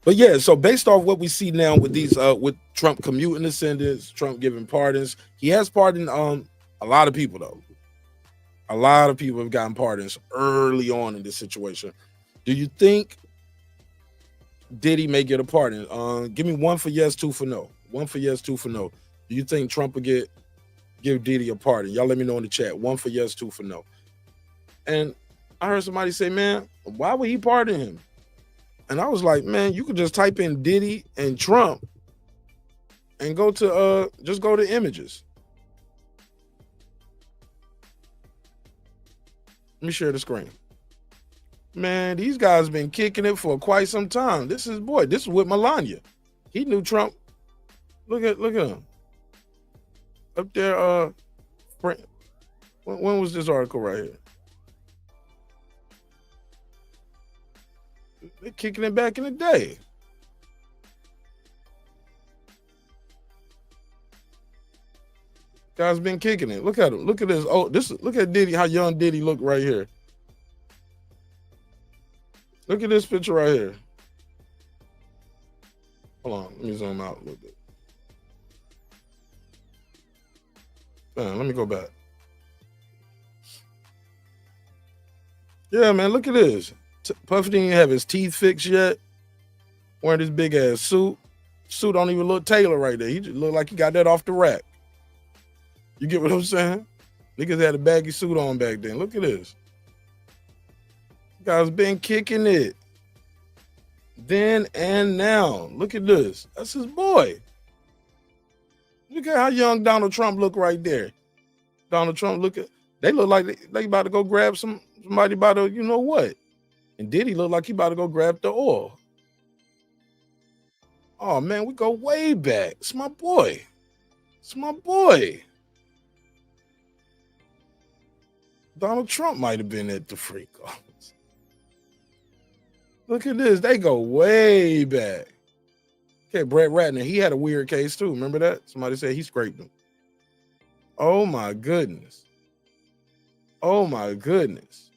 [SPEAKER 1] But yeah, so based off what we see now with these with Trump commuting the sentence, Trump giving pardons, he has pardoned a lot of people though. A lot of people have gotten pardons early on in this situation. Do you think Diddy may get a pardon? Give me one for yes, two for no. One for yes, two for no. Do you think Trump will give Diddy a pardon? Y'all let me know in the chat. One for yes, two for no. And I heard somebody say, man, why would he pardon him? And I was like, man, you could just type in Diddy and Trump and go to just go to images. Let me share the screen. Man, these guys been kicking it for quite some time. This is with Melania. He knew Trump. Look at him. Up there, when was this article right here? They're kicking it back in the day. Guys been kicking it. Look at him. Look at this. Oh, look at Diddy, how young Diddy look right here. Look at this picture right here. Hold on, let me zoom out a little bit. Man, let me go back. Yeah, man, look at this. Puffy didn't even have his teeth fixed yet. Wearing this big ass suit. Suit don't even look tailored right there. He just look like he got that off the rack. You get what I'm saying? Niggas had a baggy suit on back then. Look at this. Guys been kicking it. Then and now. Look at this. That's his boy. Look at how young Donald Trump look right there. Donald Trump they look like they about to go grab somebody about to, you know what? And Diddy look like he about to go grab the oil. Oh man, we go way back. It's my boy. It's my boy. Donald Trump might have been at the RICO. Look at this. They go way back. Okay, Brett Ratner, he had a weird case too. Remember that? Somebody said he scraped him. Oh my goodness. Oh my goodness.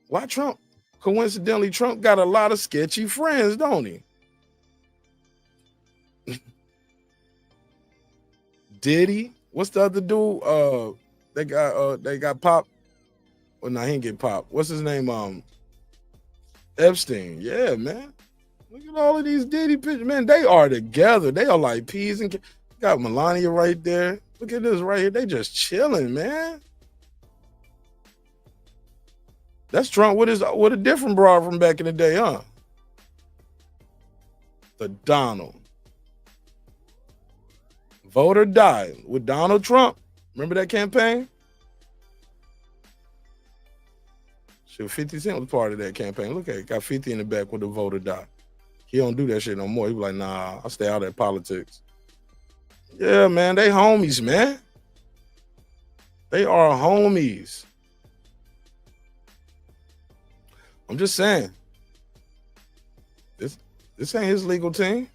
[SPEAKER 1] Why Trump? Coincidentally, Trump got a lot of sketchy friends, don't he? Diddy? What's the other dude? They got Pop. Well, no, he ain't get Pop. What's his name? Epstein. Yeah, man. Look at all of these Diddy pictures. Man, they are together. They are like peas and got Melania right there. Look at this right here. They just chilling, man. That's Trump with a different broad from back in the day, huh? The Donald. Vote or die with Donald Trump. Remember that campaign? Shit, 50 Cent was part of that campaign. Look at it. Got 50 in the back with the vote or die. He don't do that shit no more. He was like, nah, I'll stay out of that politics. Yeah, man, they homies, man. They are homies. I'm just saying. This ain't his legal team.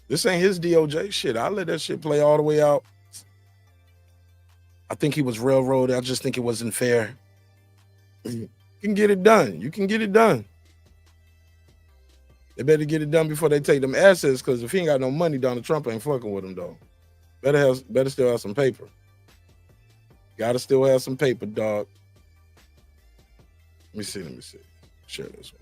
[SPEAKER 1] This ain't his DOJ shit. I let that shit play all the way out. I think he was railroaded. I just think it wasn't fair. You can get it done. You can get it done. They better get it done before they take them assets, because if he ain't got no money, Donald Trump ain't fucking with him, though. Better still have some paper. Gotta still have some paper, dog. Let me see. Share this one.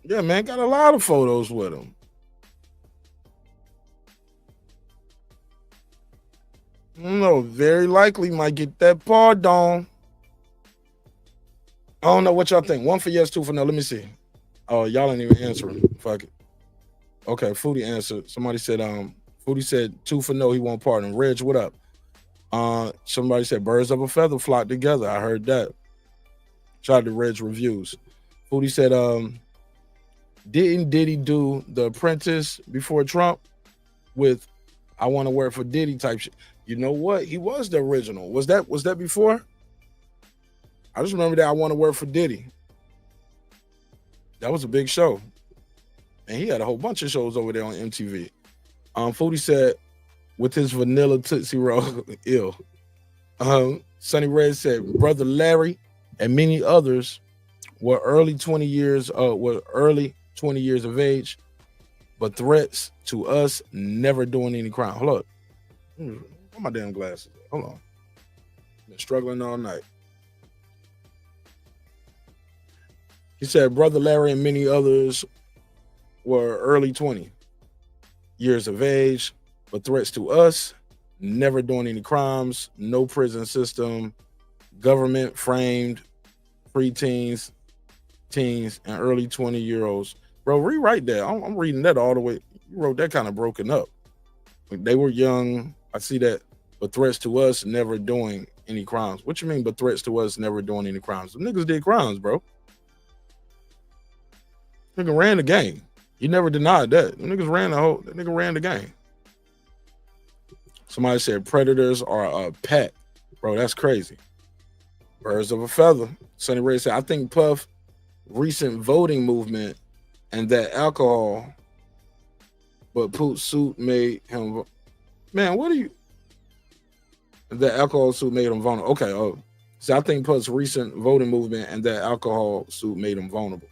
[SPEAKER 1] Yeah, man, got a lot of photos with him. No, very likely might get that pardon. I don't know what y'all think. 1 for yes, 2 for no. Let me see. Oh, y'all ain't even answering. Fuck it. Okay, Foodie answered. Somebody said, Foodie said 2 for no, he won't pardon. Reg, what up? Somebody said birds of a feather flock together. I heard that. Shout out to Reg Reviews. Foodie said, didn't Diddy do The Apprentice before Trump with I want to work for Diddy type shit? You know what? He was the original. Was that before? I just remember that I want to work for Diddy. That was a big show. And he had a whole bunch of shows over there on MTV. Foodie said, with his vanilla Tootsie Roll, ill. Sonny Red said, Brother Larry and many others were early 20 years of age, but threats to us never doing any crime. Hold up. Where my damn glasses? Hold on. Been struggling all night. He said, Brother Larry and many others were early 20 years of age, but threats to us, never doing any crimes, no prison system, government framed preteens, teens, and early 20-year-olds. Bro, rewrite that. I'm reading that all the way. You wrote that kind of broken up. They were young. I see that. But threats to us, never doing any crimes. What you mean, but threats to us, never doing any crimes? The niggas did crimes, bro. Nigga ran the game. You never denied that. The niggas ran that nigga ran the game. Somebody said predators are a pet. Bro, that's crazy. Birds of a feather. Sonny Ray said, I think Puff recent voting movement and that alcohol, but Poot suit made him, man, what are you? The alcohol suit made him vulnerable. Okay, so I think Puff's recent voting movement and that alcohol suit made him vulnerable.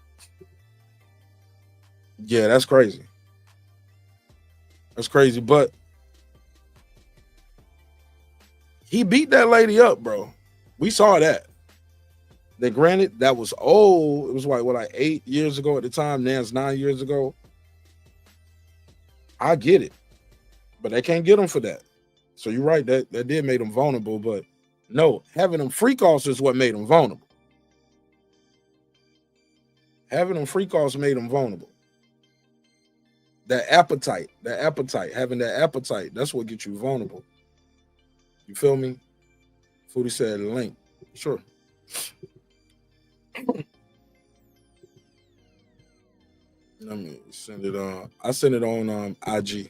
[SPEAKER 1] Yeah, that's crazy. That's crazy, but he beat that lady up, bro. We saw that. They granted that was old. It was like 8 years ago at the time. Now it's 9 years ago. I get it, but they can't get him for that. So you're right. That did make him vulnerable, but no, having them freak offs is what made him vulnerable. Having them freak offs made him vulnerable. That appetite, having that appetite, that's what gets you vulnerable. You feel me? Foodie said link. Sure. Let me send it on. I sent it on IG.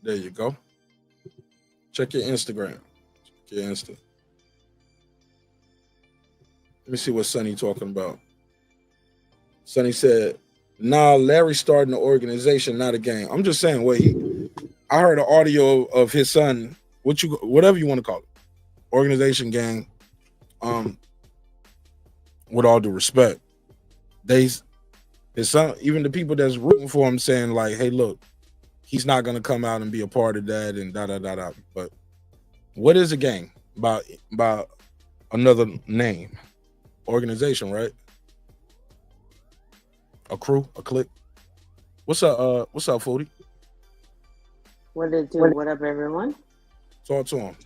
[SPEAKER 1] There you go. Check your Instagram. Check your Insta. Let me see what Sonny talking about. Sonny said, "Nah, Larry's starting an organization, not a gang." I'm just saying, I heard an audio of his son, whatever you want to call it, organization, gang. With all due respect, his son, even the people that's rooting for him, saying like, "Hey, look, he's not gonna come out and be a part of that," and da da da da. But what is a gang? By another name, organization, right? A crew, a clique. What's up, Foodie?
[SPEAKER 2] What did it do? What up, everyone?
[SPEAKER 1] Talk to him.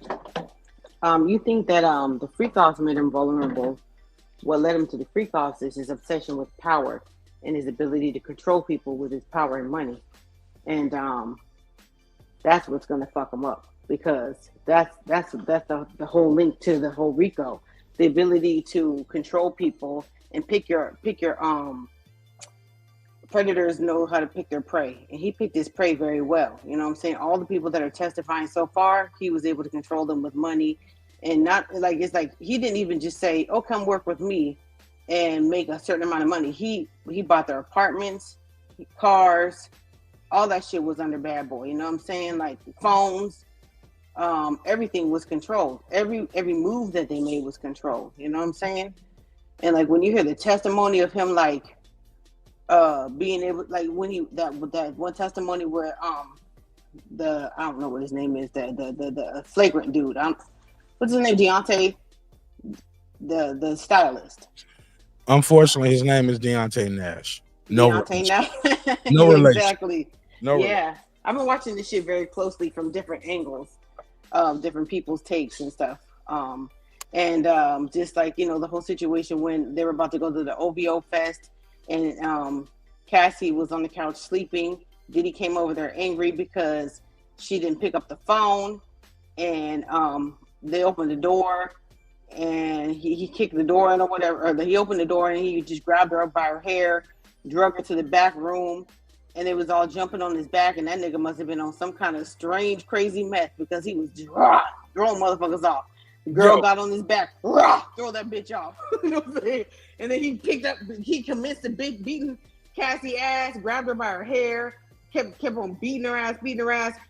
[SPEAKER 2] You think that the freak offs made him vulnerable? What led him to the freak offs is his obsession with power and his ability to control people with his power and money, and that's what's gonna fuck him up, because that's the whole link to the whole RICO, the ability to control people and pick your predators know how to pick their prey, and he picked his prey very well. You know what I'm saying? All the people that are testifying so far, he was able to control them with money, and not like, it's like he didn't even just say, "Oh, come work with me and make a certain amount of money." He bought their apartments, cars, all that shit was under Bad Boy. You know what I'm saying? Like phones, everything was controlled. Every move that they made was controlled. You know what I'm saying? And like when you hear the testimony of him, like being able, like when he that one testimony where I don't know what his name is, the flagrant dude, what's his name, Deontay, the stylist.
[SPEAKER 1] Unfortunately, his name is Deontay Nash.
[SPEAKER 2] Deontay Nash.
[SPEAKER 1] No relation.
[SPEAKER 2] Exactly.
[SPEAKER 1] No.
[SPEAKER 2] Yeah, I've been watching this shit very closely from different angles, different people's takes and stuff. Just like, you know, the whole situation when they were about to go to the OVO fest, and Cassie was on the couch sleeping. Diddy came over there angry because she didn't pick up the phone, and they opened the door, and he kicked the door in or whatever, or he opened the door and he just grabbed her up by her hair, drug her to the back room, and they was all jumping on his back, and that nigga must have been on some kind of strange, crazy meth, because he was just throwing motherfuckers off. The girl got on his back, throw that bitch off. You know what I'm saying? And then he commenced to beating Cassie ass, grabbed her by her hair, kept on beating her ass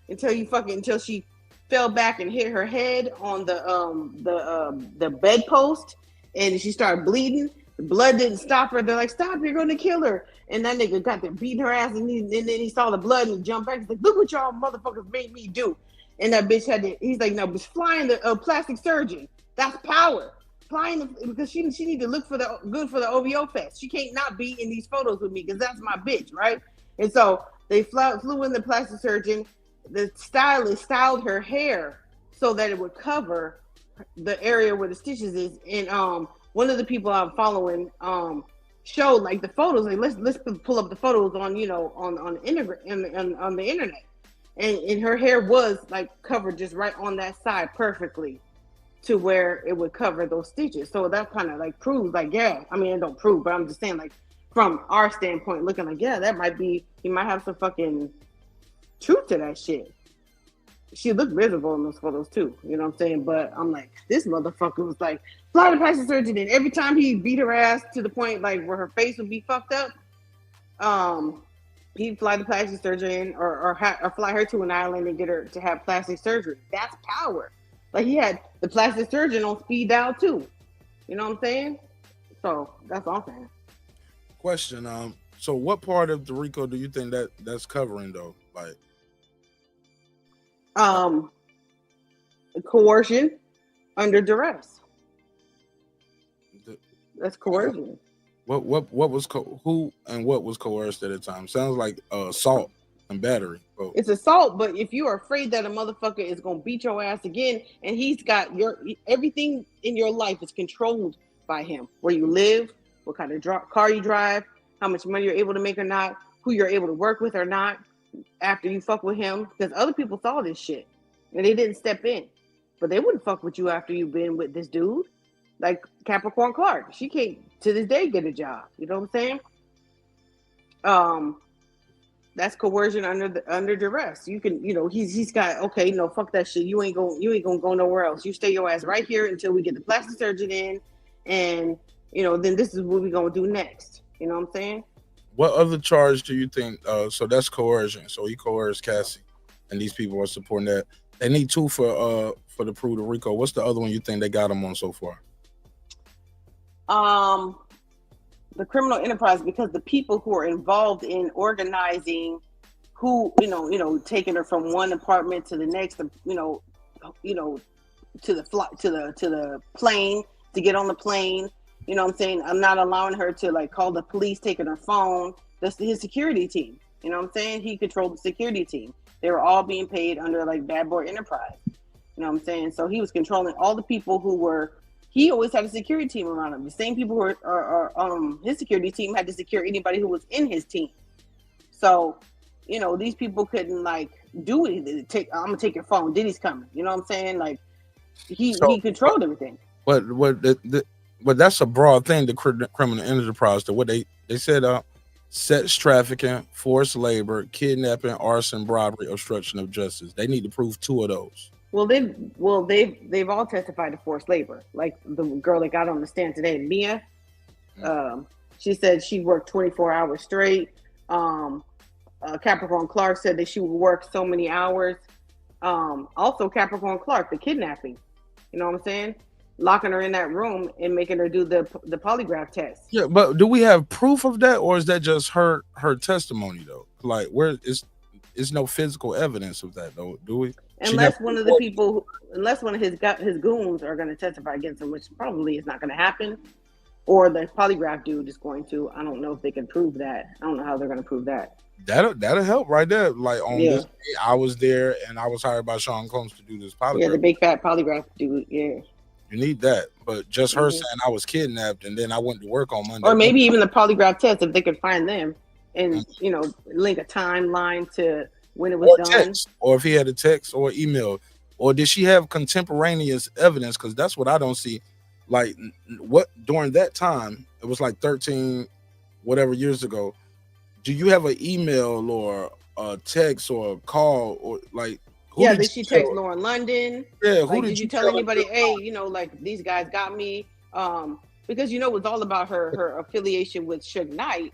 [SPEAKER 2] until she fell back and hit her head on the bedpost, and she started bleeding. The blood didn't stop her. They're like, "Stop, you're gonna kill her." And that nigga got there beating her ass, and then he saw the blood and he jumped back. He's like, "Look what y'all motherfuckers made me do." And that bitch he's like, "No, but flying the plastic surgeon, that's power. Flying because she need to look for the OVO fest. She can't not be in these photos with me because that's my bitch, right?" And so they flew in the plastic surgeon. The stylist styled her hair so that it would cover the area where the stitches is. And one of the people I'm following showed like the photos. Like let's pull up the photos on the internet. And her hair was like covered just right on that side perfectly to where it would cover those stitches. So that kind of like proves like, yeah, I mean, it don't prove, but I'm just saying like from our standpoint, looking like, yeah, that might be, he might have some fucking truth to that shit. She looked miserable in those photos too, you know what I'm saying? But I'm like, this motherfucker was like, fly the plastic surgeon, and every time he beat her ass to the point like where her face would be fucked up, he'd fly the plastic surgeon or fly her to an island and get her to have plastic surgery. That's power. Like he had the plastic surgeon on speed dial too. You know what I'm saying? So that's all I'm saying.
[SPEAKER 1] Question. So what part of the RICO do you think that's covering though? Like
[SPEAKER 2] coercion under duress. That's coercion.
[SPEAKER 1] What was who and what was coerced at the time? Sounds like assault and battery. Both.
[SPEAKER 2] It's assault, but if you are afraid that a motherfucker is gonna beat your ass again, and he's got everything in your life is controlled by him, where you live, what kind of car you drive, how much money you're able to make or not, who you're able to work with or not after you fuck with him, because other people saw this shit and they didn't step in, but they wouldn't fuck with you after you've been with this dude. Like Capricorn Clark, she can't to this day get a job. You know what I'm saying? That's coercion under duress. You can, he's got, okay, no, fuck that shit. You ain't gonna go nowhere else. You stay your ass right here until we get the plastic surgeon in, and then this is what we gonna do next. You know what I'm saying?
[SPEAKER 1] What other charge do you think? So that's coercion. So he coerced Cassie, and these people are supporting that. They need 2 for the Puerto RICO. What's the other one you think they got him on so far?
[SPEAKER 2] The criminal enterprise, because the people who are involved in organizing, who taking her from one apartment to the next, to the plane, to get on the plane. You know what I'm saying? I'm not allowing her to like call the police, taking her phone. That's his security team. You know what I'm saying? He controlled the security team. They were all being paid under like Bad Boy Enterprise. You know what I'm saying? So he was controlling all the people who were. He always had a security team around him. The same people who are his security team had to secure anybody who was in his team. So, these people couldn't like do anything. I'm gonna take your phone. Diddy's coming. You know what I'm saying? Like he controlled everything.
[SPEAKER 1] But that's a broad thing. The criminal enterprise. What they said: sex trafficking, forced labor, kidnapping, arson, robbery, obstruction of justice. They need to prove 2 of those.
[SPEAKER 2] Well, they've all testified to forced labor. Like the girl that got on the stand today, Mia. She said she worked 24 hours straight. Capricorn Clark said that she would work so many hours. Also, Capricorn Clark, the kidnapping. You know what I'm saying? Locking her in that room and making her do the polygraph test.
[SPEAKER 1] Yeah, but do we have proof of that, or is that just her testimony though? Like, where is no physical evidence of that though? Do we?
[SPEAKER 2] Unless one of his goons are going to testify against him, which probably is not going to happen, or the polygraph dude is going to. I don't know if they can prove that. I don't know how they're going to prove that.
[SPEAKER 1] That'll help right there. Like on this day, I was there and I was hired by Sean Combs to do this polygraph.
[SPEAKER 2] Yeah, the big fat polygraph dude. Yeah.
[SPEAKER 1] You need that, but just her saying I was kidnapped and then I went to work on Monday.
[SPEAKER 2] Or maybe even the polygraph test, if they could find them and link a timeline to when it was done.
[SPEAKER 1] Text, or if he had a text or email, or did she have contemporaneous evidence? Because that's what I don't see. Like what during that time, it was like 13 whatever years ago. Do you have an email or a text or a call or like?
[SPEAKER 2] Did she text Lauren London?
[SPEAKER 1] Yeah,
[SPEAKER 2] who did you tell anybody? Hey, like these guys got me. Because it was all about her affiliation with Suge Knight.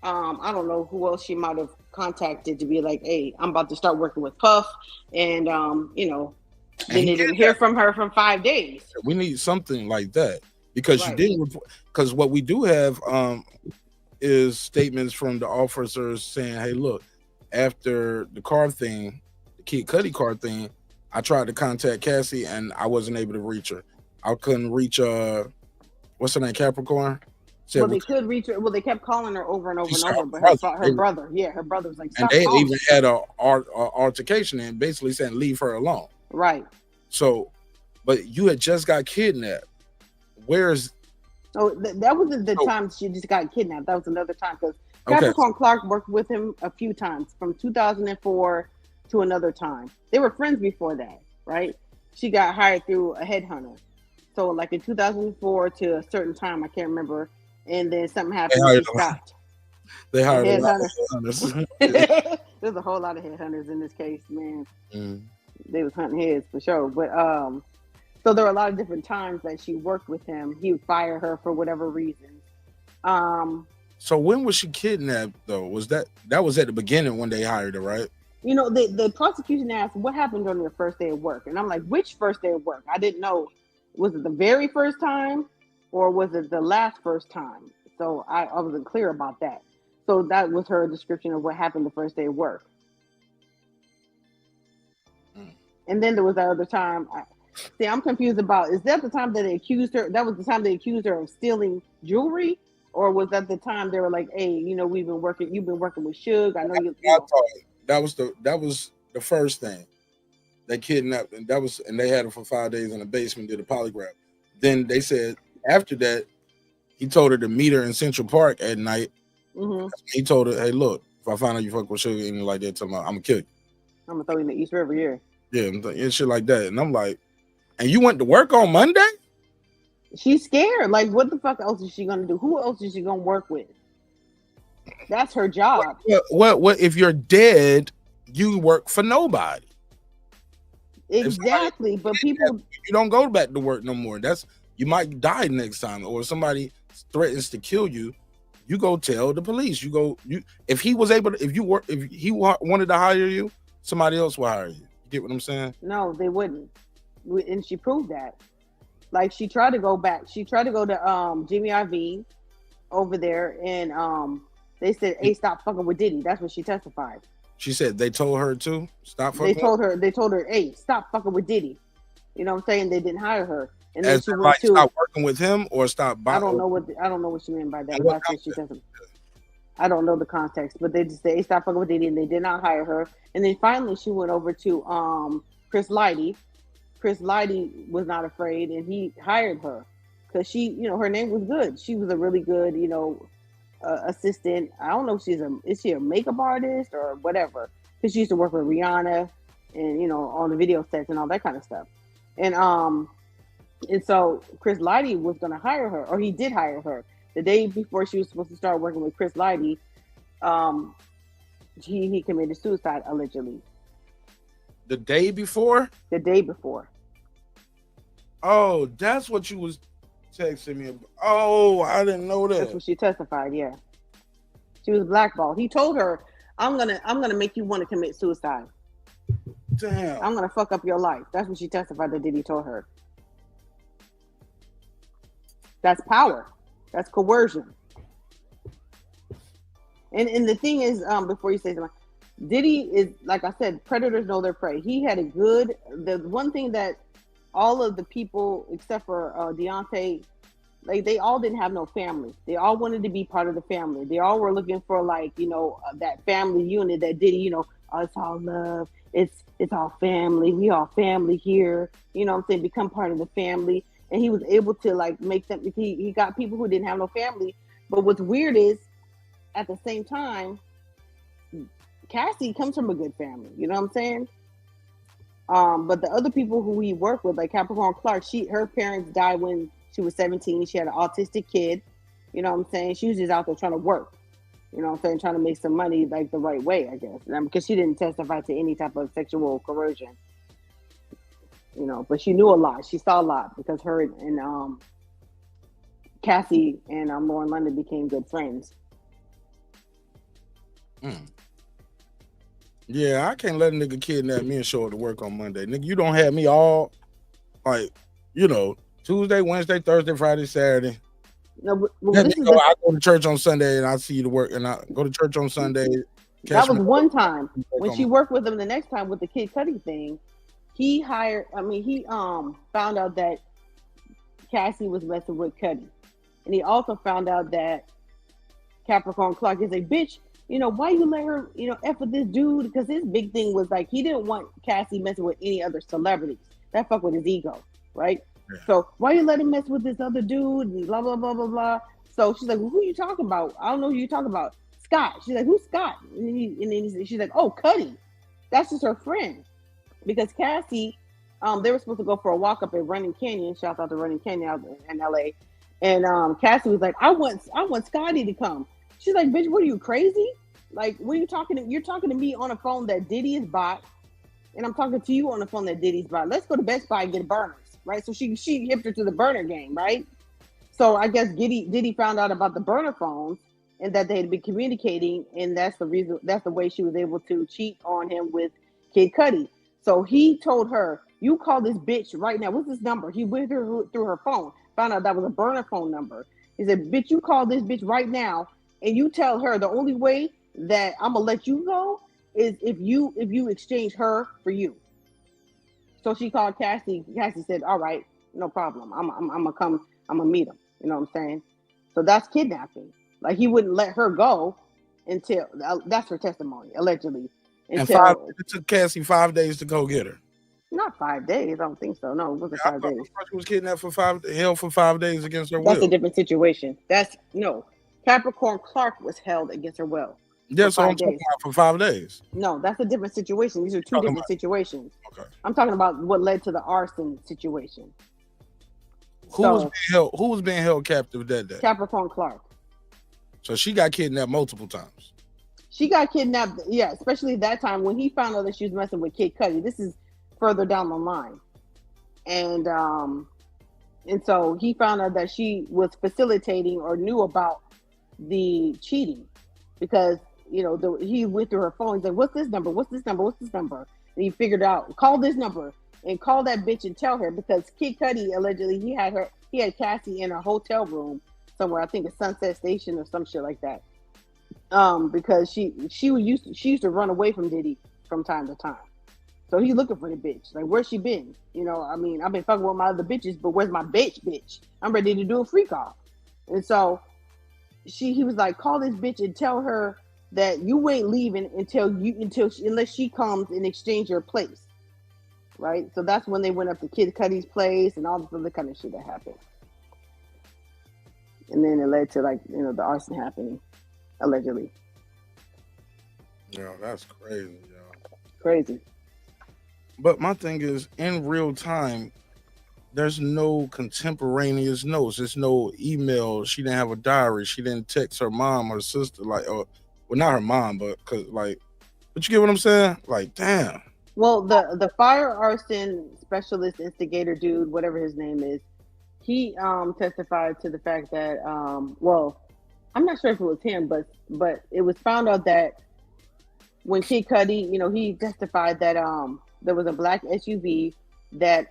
[SPEAKER 2] I don't know who else she might have contacted to be like, hey, I'm about to start working with Puff, and then they didn't hear from her for 5 days.
[SPEAKER 1] We need something like that because she didn't report. Because what we do have is statements from the officers saying, hey, look, after the car thing. Kid Cudi car thing, I tried to contact Cassie and I wasn't able to reach her. I couldn't reach what's her name, Capricorn?
[SPEAKER 2] Well, they could reach her. Well, they kept calling her over and over and over, but her brother was like,
[SPEAKER 1] and they even had a altercation and basically saying leave her alone.
[SPEAKER 2] Right.
[SPEAKER 1] So, but you had just got kidnapped. Where's?
[SPEAKER 2] Oh, that wasn't the time she just got kidnapped. That was another time because Capricorn Clark worked with him a few times from 2004. To another time. They were friends before that, right? She got hired through a headhunter. So like in 2004 to a certain time, I can't remember. And then something happened and she stopped.
[SPEAKER 1] They hired a lot of headhunters.
[SPEAKER 2] There's a whole lot of headhunters in this case, man. They was hunting heads for sure. But so there were a lot of different times that she worked with him. He would fire her for whatever reason.
[SPEAKER 1] So when was she kidnapped though? Was that was at the beginning when they hired her, right?
[SPEAKER 2] The prosecution asked, what happened on your first day of work? And I'm like, which first day of work? I didn't know. Was it the very first time or was it the last first time? So I wasn't clear about that. So that was her description of what happened the first day of work. And then there was that other time. I'm confused about, is that the time that they accused her? That was the time they accused her of stealing jewelry? Or was that the time they were like, hey, you've been working with Suge. I know you.
[SPEAKER 1] That was the first thing. They kidnapped and they had her for 5 days in the basement, did a polygraph. Then they said after that, he told her to meet her in Central Park at night. Mm-hmm. He told her, hey, look, if I find out you fuck with Sugar and like that, I'm gonna kill you.
[SPEAKER 2] I'm gonna throw you in the East River,
[SPEAKER 1] and shit like that. And I'm like, and you went to work on Monday?
[SPEAKER 2] She's scared. Like, what the fuck else is she gonna do? Who else is she gonna work with? That's her job.
[SPEAKER 1] What if you're dead, you work for nobody.
[SPEAKER 2] Exactly. But people,
[SPEAKER 1] you don't go back to work no more. You might die next time, or somebody threatens to kill you. You go tell the police. If he wanted to hire you, somebody else will hire you. You get what I'm saying?
[SPEAKER 2] No, they wouldn't. And she proved that. Like, she tried to go back. She tried to go to Jimmy IV over there, and they said, "Hey, stop fucking with Diddy." That's what she testified.
[SPEAKER 1] She said they told her to stop fucking.
[SPEAKER 2] They told her, "Hey, stop fucking with Diddy." You know what I'm saying? They didn't hire her, and then she went
[SPEAKER 1] like
[SPEAKER 2] to
[SPEAKER 1] stop working with him or stop.
[SPEAKER 2] I don't know what she meant by that. That's what she testified. I don't know the context, but they just say, "Hey, stop fucking with Diddy," and they did not hire her. And then finally, she went over to Chris Lighty. Chris Lighty was not afraid, and he hired her because she, her name was good. She was a really good, assistant. I don't know if is she a makeup artist or whatever, because she used to work with Rihanna and, on the video sets and all that kind of stuff. And so Chris Lighty was going to hire her, or he did hire her. The day before she was supposed to start working with Chris Lighty, he committed suicide, allegedly.
[SPEAKER 1] The day before?
[SPEAKER 2] The day before.
[SPEAKER 1] Oh, that's what you was texting me about. Oh, I didn't know that.
[SPEAKER 2] That's what she testified, yeah. She was blackballed. He told her, I'm gonna make you want to commit suicide.
[SPEAKER 1] Damn.
[SPEAKER 2] I'm gonna fuck up your life. That's what she testified that Diddy told her. That's power. That's coercion. And the thing is, before you say something, Diddy is, like I said, predators know their prey. He had the one thing that all of the people, except for Deontay, like, they all didn't have no family. They all wanted to be part of the family. They all were looking for, like, that family unit that Diddy, it's all love. It's all family. We all family here. You know what I'm saying? Become part of the family. And he was able to, like, make them, he got people who didn't have no family. But what's weird is, at the same time, Cassie comes from a good family. You know what I'm saying? But the other people who he worked with, like Capricorn Clark, her parents died when she was 17. She had an autistic kid. You know what I'm saying? She was just out there trying to work. You know what I'm saying? Trying to make some money, like, the right way, I guess. Because she didn't testify to any type of sexual coercion. But she knew a lot. She saw a lot because her and Cassie and Lauren London became good friends.
[SPEAKER 1] Yeah, I can't let a nigga kidnap me and show up to work on Monday. Nigga, you don't have me all, like, Tuesday, Wednesday, Thursday, Friday, Saturday.
[SPEAKER 2] No, but
[SPEAKER 1] I go to church on Sunday and I see you to work, and I go to church on Sunday.
[SPEAKER 2] That was one time. When she worked with him the next time with the Kid Cudi thing, he found out that Cassie was messing with Cudi. And he also found out that Capricorn Clark is a bitch. Why you let her, F with this dude? Because his big thing was, like, he didn't want Cassie messing with any other celebrities. That fuck with his ego, right? Yeah. So why you let him mess with this other dude and blah, blah, blah, blah, blah. So she's like, well, who you talking about? I don't know who you talking about. Scott. She's like, who's Scott? And then she's like, oh, Cudi. That's just her friend. Because Cassie, they were supposed to go for a walk up at Running Canyon. Shout out to Running Canyon out in LA. And Cassie was like, I want Scotty to come. She's like, bitch, what are you, crazy? Like, what are you talking to? You're talking to me on a phone that Diddy is bought, and I'm talking to you on a phone that Diddy's bought. Let's go to Best Buy and get burners, right? So she hipped her to the burner game, right? So I guess Diddy found out about the burner phones and that they had been communicating, and that's the way she was able to cheat on him with Kid Cudi. So he told her, you call this bitch right now. What's this number? He went through her phone, found out that was a burner phone number. He said, bitch, you call this bitch right now, and you tell her the only way that I'm gonna let you go is if you exchange her for you. So she called Cassie. Cassie said, all right, no problem. I'm gonna come. I'm gonna meet him. You know what I'm saying? So that's kidnapping. Like, he wouldn't let her go until, that's her testimony, allegedly.
[SPEAKER 1] It took Cassie 5 days to go get her.
[SPEAKER 2] Not 5 days. I don't think so. No, it wasn't 5 days.
[SPEAKER 1] She was kidnapped for 5 days against her will.
[SPEAKER 2] That's a different situation. Capricorn Clark was held against her will.
[SPEAKER 1] Yes, so I'm talking about for 5 days.
[SPEAKER 2] No, that's a different situation. These are two different situations.
[SPEAKER 1] Okay.
[SPEAKER 2] I'm talking about what led to the arson situation.
[SPEAKER 1] Who was being held captive that day?
[SPEAKER 2] Capricorn Clark.
[SPEAKER 1] So she got kidnapped multiple times.
[SPEAKER 2] She got kidnapped, yeah, especially that time when he found out that she was messing with Kid Cudi. This is further down the line. And so he found out that she was facilitating or knew about the cheating because, you know, he went through her phone. He's like, what's this number? What's this number? What's this number? And he figured out, call this number and call that bitch and tell her, because Kid Cudi allegedly he had Cassie in a hotel room somewhere, I think a Sunset Station or some shit like that. Because she used to run away from Diddy from time to time. So he's looking for the bitch. Like, where's she been? You know, I mean, I've been fucking with my other bitches, but where's my bitch? I'm ready to do a freak off. And so he was like, call this bitch and tell her that you ain't leaving unless she comes and exchange your place. Right? So that's when they went up to Kid Cudi's place and all this other kind of shit that happened. And then it led to, like, you know, the arson happening, allegedly.
[SPEAKER 1] Yo, that's crazy, yo.
[SPEAKER 2] Crazy.
[SPEAKER 1] But my thing is, in real time, there's no contemporaneous notes. There's no email. She didn't have a diary. She didn't text her mom or sister, like, or, well, not her mom, but cause, like, but you get what I'm saying? Like, damn.
[SPEAKER 2] Well, the fire arson specialist instigator dude, whatever his name is, he testified to the fact that, well, I'm not sure if it was him, but it was found out that when Kid Cudi, you know, he testified that there was a black SUV that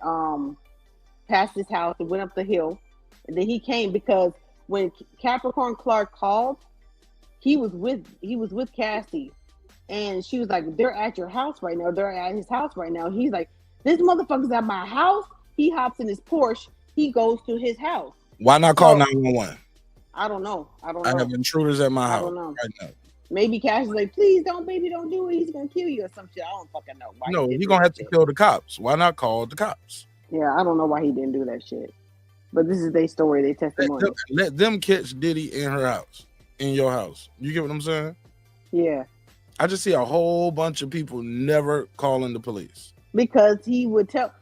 [SPEAKER 2] passed his house and went up the hill, and then he came because when Capricorn Clark called, he was with Cassie, and she was like, "They're at your house right now. They're at his house right now." He's like, "This motherfucker's at my house." He hops in his Porsche. He goes to his house.
[SPEAKER 1] Why not call 911?
[SPEAKER 2] I don't know.
[SPEAKER 1] I have intruders at my house right now.
[SPEAKER 2] Maybe Cash is like, please don't, baby, don't do it. He's gonna kill you or some shit. I don't fucking know.
[SPEAKER 1] No, he's gonna have to kill the cops. Why not call the cops?
[SPEAKER 2] Yeah, I don't know why he didn't do that shit. But this is their story, their testimony.
[SPEAKER 1] Let them catch Diddy in her house, in your house. You get what I'm saying?
[SPEAKER 2] Yeah.
[SPEAKER 1] I just see a whole bunch of people never calling the police.
[SPEAKER 2] Because he would tell,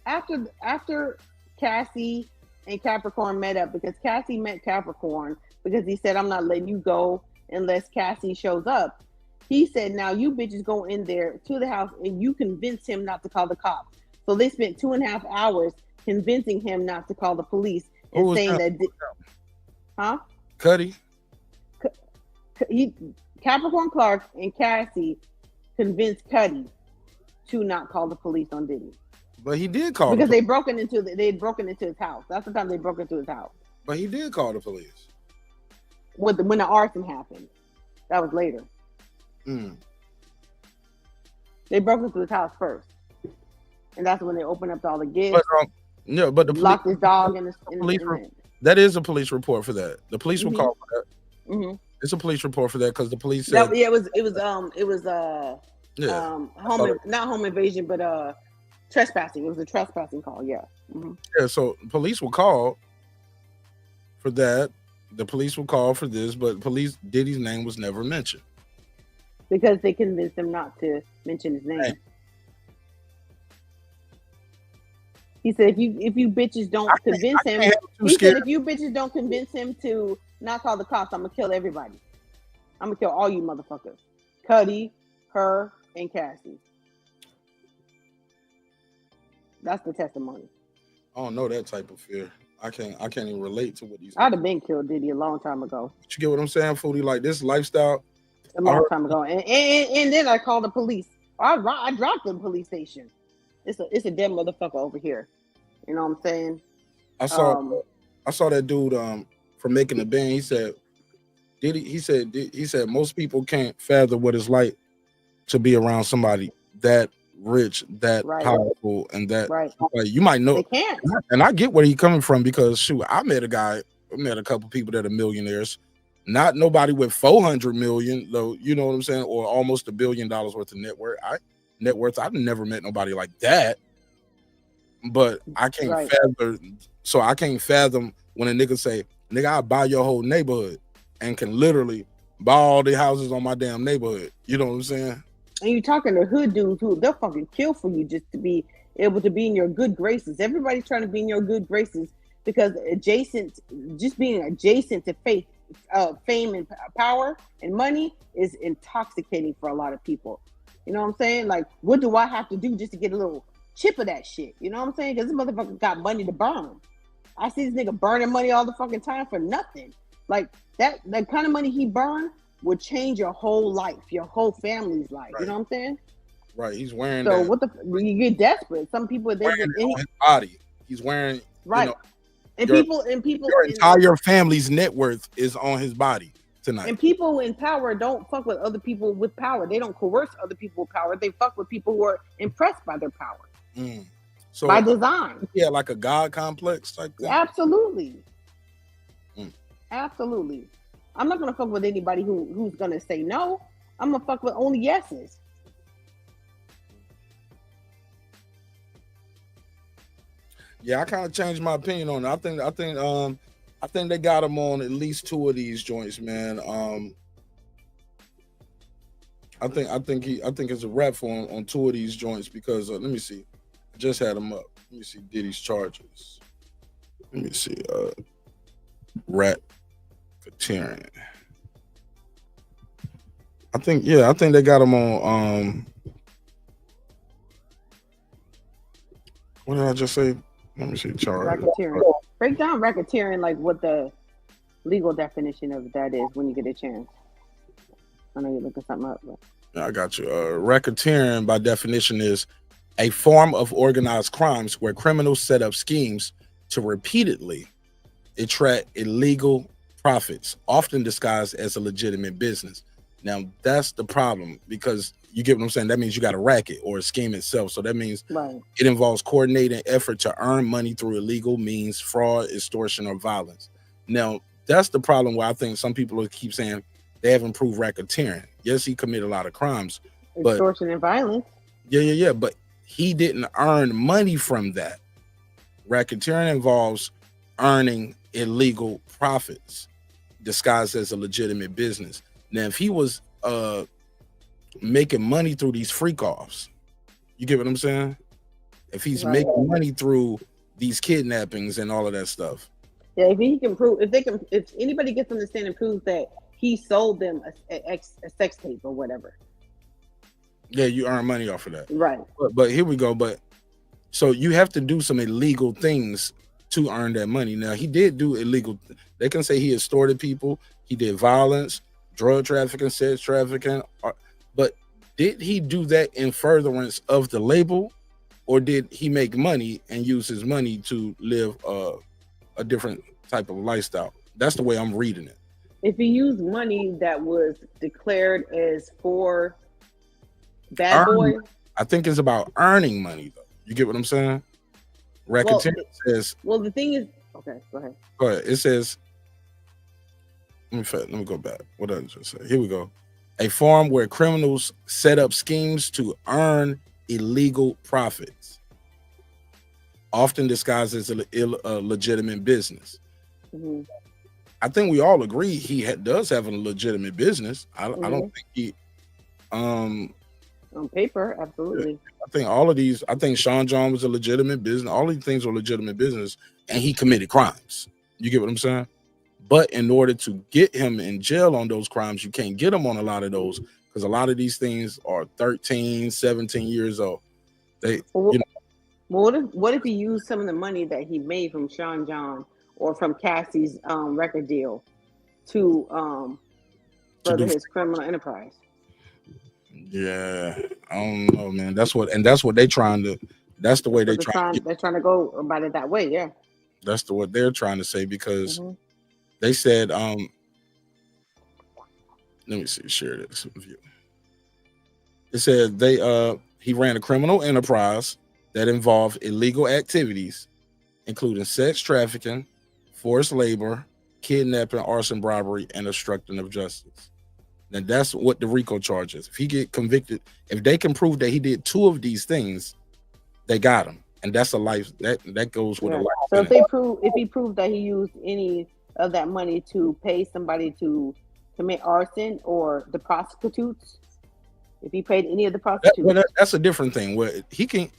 [SPEAKER 2] after Cassie and Capricorn met up, because Cassie met Capricorn, because he said, I'm not letting you go unless Cassie shows up. He said, now you bitches go in there to the house and you convince him not to call the cops. So they spent 2.5 hours convincing him not to call the police and saying that.
[SPEAKER 1] Cudi?
[SPEAKER 2] Capricorn Clark and Cassie convinced Cudi to not call the police on Diddy.
[SPEAKER 1] But he did call
[SPEAKER 2] because they had broken into his house. That's the time they broke into his house.
[SPEAKER 1] But he did call the police.
[SPEAKER 2] When the arson happened. That was later. They broke into his house first. And that's when they opened up all the gifts.
[SPEAKER 1] But the
[SPEAKER 2] locked his dog in the
[SPEAKER 1] police. That is a police report for that. The police will call for that. It's a police report for that because the police said not home invasion, but trespassing. It was a trespassing call. Yeah. Yeah. So police will call for that. The police will call for this, but Diddy's name was never mentioned
[SPEAKER 2] because they convinced him not to mention his name. Right. He said, if you bitches don't convince him, if you bitches don't convince him to not call the cops, I'm gonna kill everybody. I'm gonna kill all you motherfuckers. Cudi, her, and Cassie. That's the testimony.
[SPEAKER 1] I don't know that type of fear. I can't even relate to what he's.
[SPEAKER 2] I'd have been killed Diddy a long time ago.
[SPEAKER 1] But you get what I'm saying, Foodie? Like this lifestyle.
[SPEAKER 2] A long time ago, and then I called the police. I dropped the police station. It's a dead motherfucker over here. You know what I'm saying?
[SPEAKER 1] I saw that dude from Making the Band. He said he said most people can't fathom what it's like to be around somebody that rich, that powerful, and that like, you might know.
[SPEAKER 2] They can't.
[SPEAKER 1] And I get where he's coming from because shoot, I met a couple people that are millionaires. Not nobody with 400 million, though, you know what I'm saying, or almost $1 billion worth of net worth. I've never met nobody like that. But I can't fathom. So I can't fathom when a nigga say, "Nigga, I'll buy your whole neighborhood," and can literally buy all the houses on my damn neighborhood. You know what I'm saying?
[SPEAKER 2] And you talking to hood dudes who they'll fucking kill for you just to be able to be in your good graces. Everybody's trying to be in your good graces because just being adjacent to fame and power and money is intoxicating for a lot of people. You know what I'm saying? Like, what do I have to do just to get a little chip of that shit? You know what I'm saying? Because this motherfucker got money to burn. I see this nigga burning money all the fucking time for nothing. Like, that kind of money he burned would change your whole life, your whole family's life. Right. You know what I'm saying?
[SPEAKER 1] Right. He's wearing.
[SPEAKER 2] So you get desperate. Some people they get
[SPEAKER 1] on his body. He's wearing.
[SPEAKER 2] Right.
[SPEAKER 1] You know,
[SPEAKER 2] and people.
[SPEAKER 1] Your entire family's net worth is on his body tonight.
[SPEAKER 2] And people in power don't fuck with other people with power. They don't coerce other people with power. They fuck with people who are impressed by their power.
[SPEAKER 1] So
[SPEAKER 2] by design.
[SPEAKER 1] Yeah, like a God complex type thing.
[SPEAKER 2] Absolutely. Absolutely. I'm not gonna fuck with anybody who's gonna say no. I'm gonna fuck with only yeses.
[SPEAKER 1] Yeah, I kind of changed my opinion on it. I think they got him on at least 2 of these joints, man. I think it's a rap for him on 2 of these joints because let me see. I just had him up. Let me see Diddy's charges. Let me see. Racketeering. I think they got him on what did I just say? Let me see charges.
[SPEAKER 2] Racketeering. Break down racketeering, like what the legal definition of that is when you get a chance. I know you're looking something up, but
[SPEAKER 1] I got you. Racketeering by definition is a form of organized crimes where criminals set up schemes to repeatedly attract illegal profits, often disguised as a legitimate business. Now, that's the problem because you get what I'm saying? That means you got a racket or a scheme itself. So that means it involves coordinating effort to earn money through illegal means, fraud, extortion, or violence. Now, that's the problem where I think some people will keep saying they haven't proved racketeering. Yes, he committed a lot of crimes.
[SPEAKER 2] Extortion and violence.
[SPEAKER 1] Yeah. But he didn't earn money from that. Racketeering involves earning illegal profits disguised as a legitimate business. Now, if he was making money through these freak offs, you get what I'm saying? If he's making money through these kidnappings and all of that stuff.
[SPEAKER 2] Yeah, if he can prove, if anybody gets on the stand and proves that he sold them a sex tape or whatever.
[SPEAKER 1] Yeah, you earn money off of that.
[SPEAKER 2] Right.
[SPEAKER 1] But here we go. But so you have to do some illegal things to earn that money. Now, he did do illegal. They can say he extorted people. He did violence, drug trafficking, sex trafficking. But did he do that in furtherance of the label, or did he make money and use his money to live a different type of lifestyle? That's the way I'm reading it.
[SPEAKER 2] If he used money that was declared as for Bad Boy,
[SPEAKER 1] I think it's about earning money, though. You get what I'm saying? Racketeering says.
[SPEAKER 2] Well, the thing is, okay, go ahead.
[SPEAKER 1] Go ahead. It says. Let me go back. What did I just say? Here we go. A form where criminals set up schemes to earn illegal profits, often disguised as a legitimate business.
[SPEAKER 2] Mm-hmm.
[SPEAKER 1] I think we all agree he does have a legitimate business. I don't think he
[SPEAKER 2] on paper, absolutely.
[SPEAKER 1] I think all of these, I think Sean John was a legitimate business. All these things were legitimate business, and he committed crimes. You get what I'm saying? But in order to get him in jail on those crimes, you can't get him on a lot of those because a lot of these things are 13, 17 years old.
[SPEAKER 2] Well, what if he used some of the money that he made from Sean John or from Cassie's record deal to further his criminal enterprise?
[SPEAKER 1] Yeah, I don't know, man. That's what they're trying to. That's the way they're trying
[SPEAKER 2] to go about it that way. Yeah,
[SPEAKER 1] that's what they're trying to say because they said. Let me see. Share this with you. It said he ran a criminal enterprise that involved illegal activities, including sex trafficking, forced labor, kidnapping, arson, robbery, and obstruction of justice. Now that's what the RICO charges. If he get convicted, if they can prove that he did 2 of these things, they got him, and that's a life that goes with a life.
[SPEAKER 2] So if he proved that he used any of that money to pay somebody to commit arson or the prostitutes, if he paid any of the prostitutes,
[SPEAKER 1] that's a different thing. Where he can,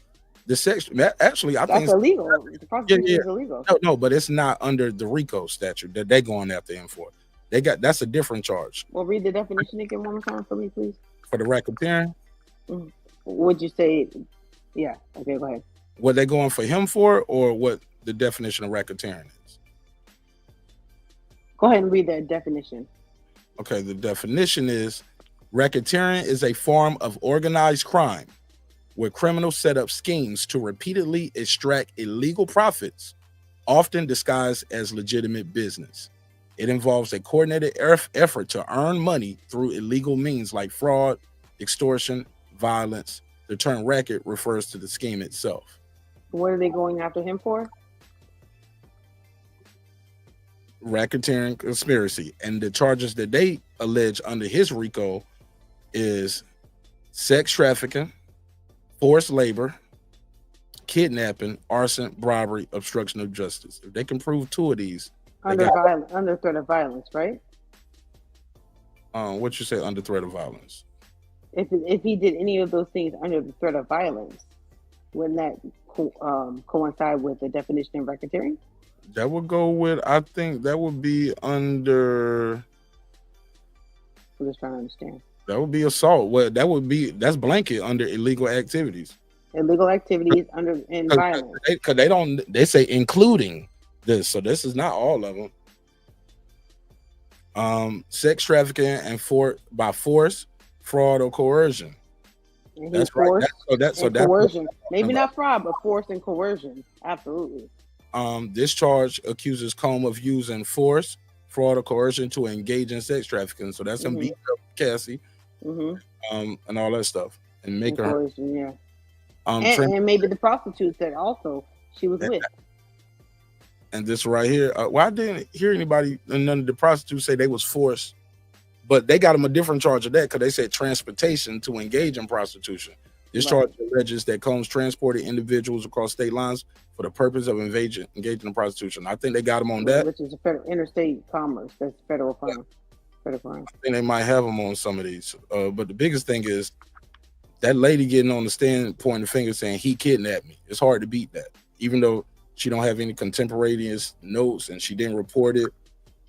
[SPEAKER 1] The sex, actually, I think
[SPEAKER 2] that's illegal. The prostitution is illegal.
[SPEAKER 1] No, but it's not under the RICO statute that they're going after him for. That's a different charge.
[SPEAKER 2] Well, read the definition again one more time for me, please.
[SPEAKER 1] For the racketeering?
[SPEAKER 2] Would you say, yeah, okay, go ahead.
[SPEAKER 1] What they going for him for, or what the definition of racketeering is?
[SPEAKER 2] Go ahead and read that definition.
[SPEAKER 1] Okay, the definition is racketeering is a form of organized crime where criminals set up schemes to repeatedly extract illegal profits, often disguised as legitimate business. It involves a coordinated effort to earn money through illegal means like fraud, extortion, violence. The term racket refers to the scheme itself.
[SPEAKER 2] What are they going after him for?
[SPEAKER 1] Racketeering conspiracy. And the charges that they allege under his RICO is sex trafficking, forced labor, kidnapping, arson, bribery, obstruction of justice. If they can prove 2 of these,
[SPEAKER 2] under threat of violence, right?
[SPEAKER 1] What you say under threat of violence?
[SPEAKER 2] If he did any of those things under the threat of violence, wouldn't that coincide with the definition of racketeering?
[SPEAKER 1] That would go with, I think that would be under.
[SPEAKER 2] I'm just trying to understand.
[SPEAKER 1] That would be assault. Well, that's blanket under illegal activities.
[SPEAKER 2] Illegal activities under in violence.
[SPEAKER 1] Because they say including this, so this is not all of them. Sex trafficking and by force, fraud, or coercion. That's right. That's
[SPEAKER 2] coercion. Maybe not fraud, but force and coercion. Absolutely.
[SPEAKER 1] This charge accuses Combe of using force, fraud, or coercion to engage in sex trafficking. So that's him beating up Cassie, and all that stuff, and making her.
[SPEAKER 2] Yeah. And maybe the prostitutes that also she was with.
[SPEAKER 1] And this right here, well, I didn't hear anybody, none of the prostitutes say they was forced, but they got them a different charge of that because they said transportation to engage in prostitution. This charge alleges that Combs transported individuals across state lines for the purpose of engaging in prostitution. I think they got them on that.
[SPEAKER 2] Which is a interstate commerce. That's federal crime. Federal crime.
[SPEAKER 1] I think they might have them on some of these. But the biggest thing is that lady getting on the stand, pointing the finger, saying he kidnapped me. It's hard to beat that. Even though she don't have any contemporaneous notes and she didn't report it,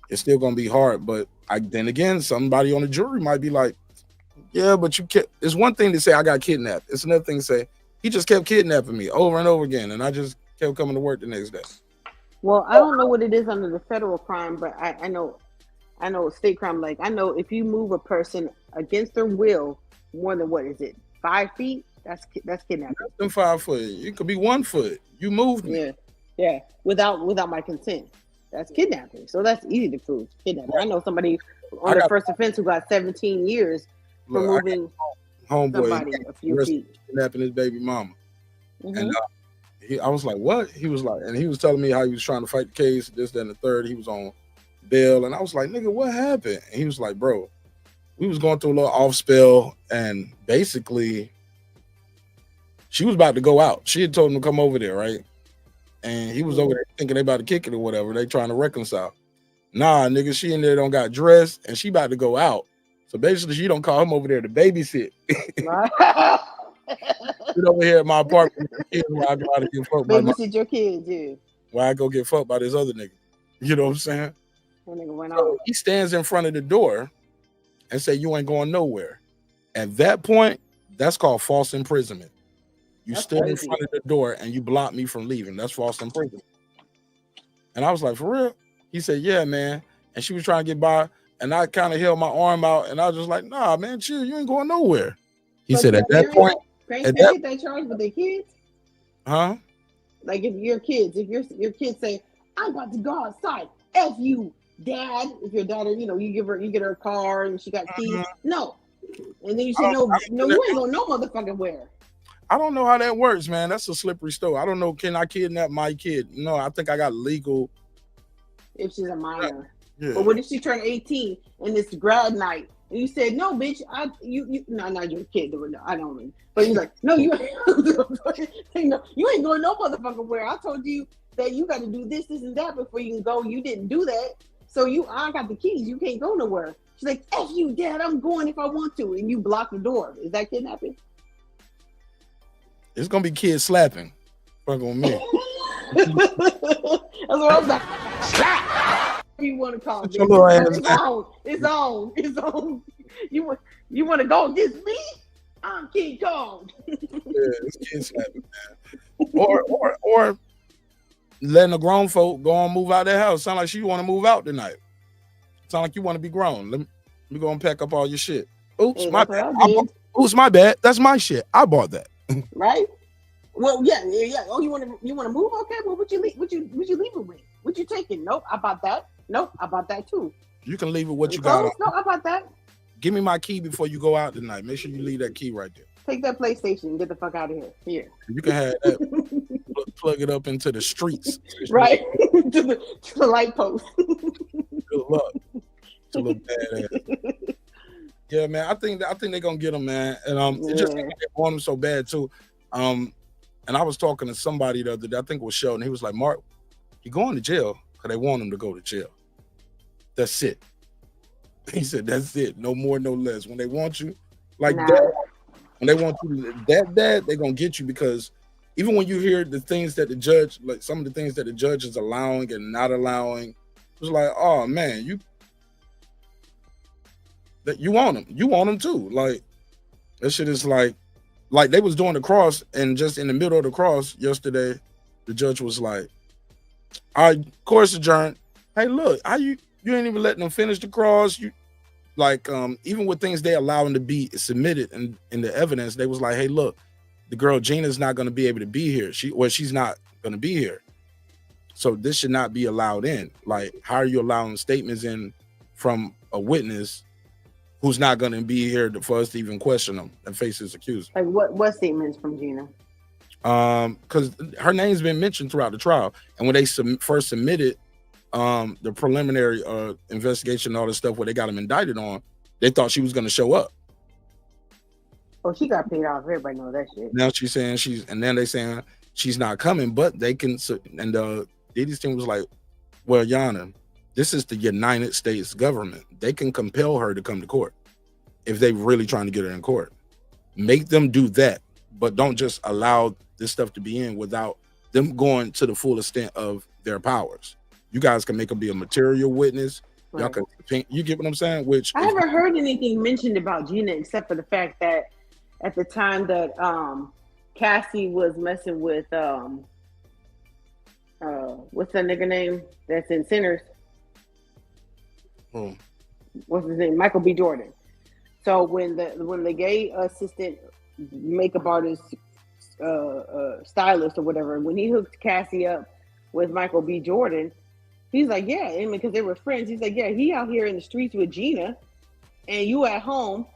[SPEAKER 1] it's still going to be hard. But then again, somebody on the jury might be like, yeah, but you can't. It's one thing to say I got kidnapped. It's another thing to say he just kept kidnapping me over and over again, and I just kept coming to work the next day.
[SPEAKER 2] Well, I don't know what it is under the federal crime, but I know state crime. Like I know if you move a person against their will more than 5 feet, that's kidnapping.
[SPEAKER 1] Less than 5 foot. It could be 1 foot. You moved me.
[SPEAKER 2] Yeah. Without my consent, that's kidnapping. So that's easy to prove. Kidnapping. I know somebody on the first offense who got 17 years. For moving
[SPEAKER 1] homeboy
[SPEAKER 2] a few feet,
[SPEAKER 1] kidnapping his baby mama, and I was like, "What?" He was like, and he was telling me how he was trying to fight the case, this, that, and the third. He was on bail, and I was like, "Nigga, what happened?" And he was like, "Bro, we was going through a little off spell, and basically, she was about to go out. She had told him to come over there, right? And he was over there thinking they about to kick it or whatever. They trying to reconcile. Nah, nigga, she in there don't got dressed, and she about to go out." So basically, she don't call him over there to babysit. Get over here at my apartment while I go out and get fucked by
[SPEAKER 2] your kids, yeah.
[SPEAKER 1] While I go get fucked by this other nigga. You know what I'm saying?
[SPEAKER 2] That nigga went
[SPEAKER 1] so he stands in front of the door and say, "You ain't going nowhere." At that point, that's called false imprisonment. You stood in front of the door and you blocked me from leaving. That's false imprisonment. And I was like, "For real?" He said, "Yeah, man." And she was trying to get by. And I kind of held my arm out, and I was just like, "Nah, man, chill. You ain't going nowhere." He said, "At that point,
[SPEAKER 2] get that charge with their kids,
[SPEAKER 1] huh?
[SPEAKER 2] Like if your kids say, I'm about to go outside. F you, dad. If your daughter, you get her a car and she got keys. No, and then you say, no, you ain't going no motherfucking where."
[SPEAKER 1] I don't know how that works, man. That's a slippery slope. I don't know. Can I kidnap my kid? No, I think I got legal.
[SPEAKER 2] If she's a minor.
[SPEAKER 1] Yeah.
[SPEAKER 2] But what if she turned 18 and it's grad night and you said, "No, bitch, no, not your kid." I don't mean, but he's like, "No, you ain't going no motherfucking where. I told you that you got to do this, and that before you can go. You didn't do that, so I got the keys. You can't go nowhere." She's like, "F you, dad. I'm going if I want to," and you block the door. Is that kidnapping?
[SPEAKER 1] It's gonna be kids slapping. Fucking with me.
[SPEAKER 2] That's what I was like. Slap. You want to call it? It's on. You want to go against me? I'm King Kong.
[SPEAKER 1] Yeah, it's kids slapping, man. Or letting a grown folk go and move out their house. Sound like you want to move out tonight. Sound like you want to be grown. Let me go and pack up all your shit. Oops, my bad. Oops, my bad. That's my shit. I bought that.
[SPEAKER 2] Right? Well, yeah. Oh, you want to move? Okay. Well, what you leave it with? What you taking? Nope, I bought that. Nope, I bought that too.
[SPEAKER 1] You can leave it what you got.
[SPEAKER 2] No, I bought that.
[SPEAKER 1] Give me my key before you go out tonight. Make sure you leave that key right there.
[SPEAKER 2] Take that PlayStation and get the fuck out of here. Here.
[SPEAKER 1] You can have that. Plug it up into the streets.
[SPEAKER 2] Right. to the light post.
[SPEAKER 1] Good luck. To look badass. Yeah, man. I think they're gonna get him, man. And it just they want him so bad too. And I was talking to somebody the other day, I think it was Sheldon. He was like, Mark, you're going to jail because they want him to go to jail. That's it. He said, that's it. No more, no less. When they want you like that, when they want you that bad, they're going to get you, because even when you hear the things that the judge, like some of the things that the judge is allowing and not allowing, it's like, oh man, you want him. You want him too. Like, that shit is like they was doing the cross, and just in the middle of the cross yesterday, the judge was like, all right, course adjourned. Hey, look, how you ain't even letting them finish the cross. You like, even with things they allow them to be submitted in the evidence, they was like, hey, look, the girl Gina's not going to be able to be here. She's not going to be here. So this should not be allowed in. Like, how are you allowing statements in from a witness who's not going to be here for us to even question them and face his accuser?
[SPEAKER 2] Like what statements from Gina?
[SPEAKER 1] Because her name's been mentioned throughout the trial, and when they first submitted the preliminary investigation and all this stuff where they got him indicted on, they thought she was going to show up.
[SPEAKER 2] Oh, she got paid off. Everybody knows that shit.
[SPEAKER 1] Now she's saying then they saying she's not coming, but they can. And Diddy's team was like, well, Yana, this is the United States government. They can compel her to come to court if they really trying to get her in court. Make them do that, but don't just allow this stuff to be in without them going to the full extent of their powers. You guys can make them be a material witness. Right. Y'all can, you get what I'm saying? Which
[SPEAKER 2] I haven't heard anything mentioned about Gina except for the fact that at the time that Cassie was messing with what's that nigga name that's in Sinners? What's his name? Michael B. Jordan. So when the gay assistant makeup artist stylist or whatever, when he hooked Cassie up with Michael B. Jordan, he's like, yeah, and because they were friends, he's like, yeah, he out here in the streets with Gina and you at home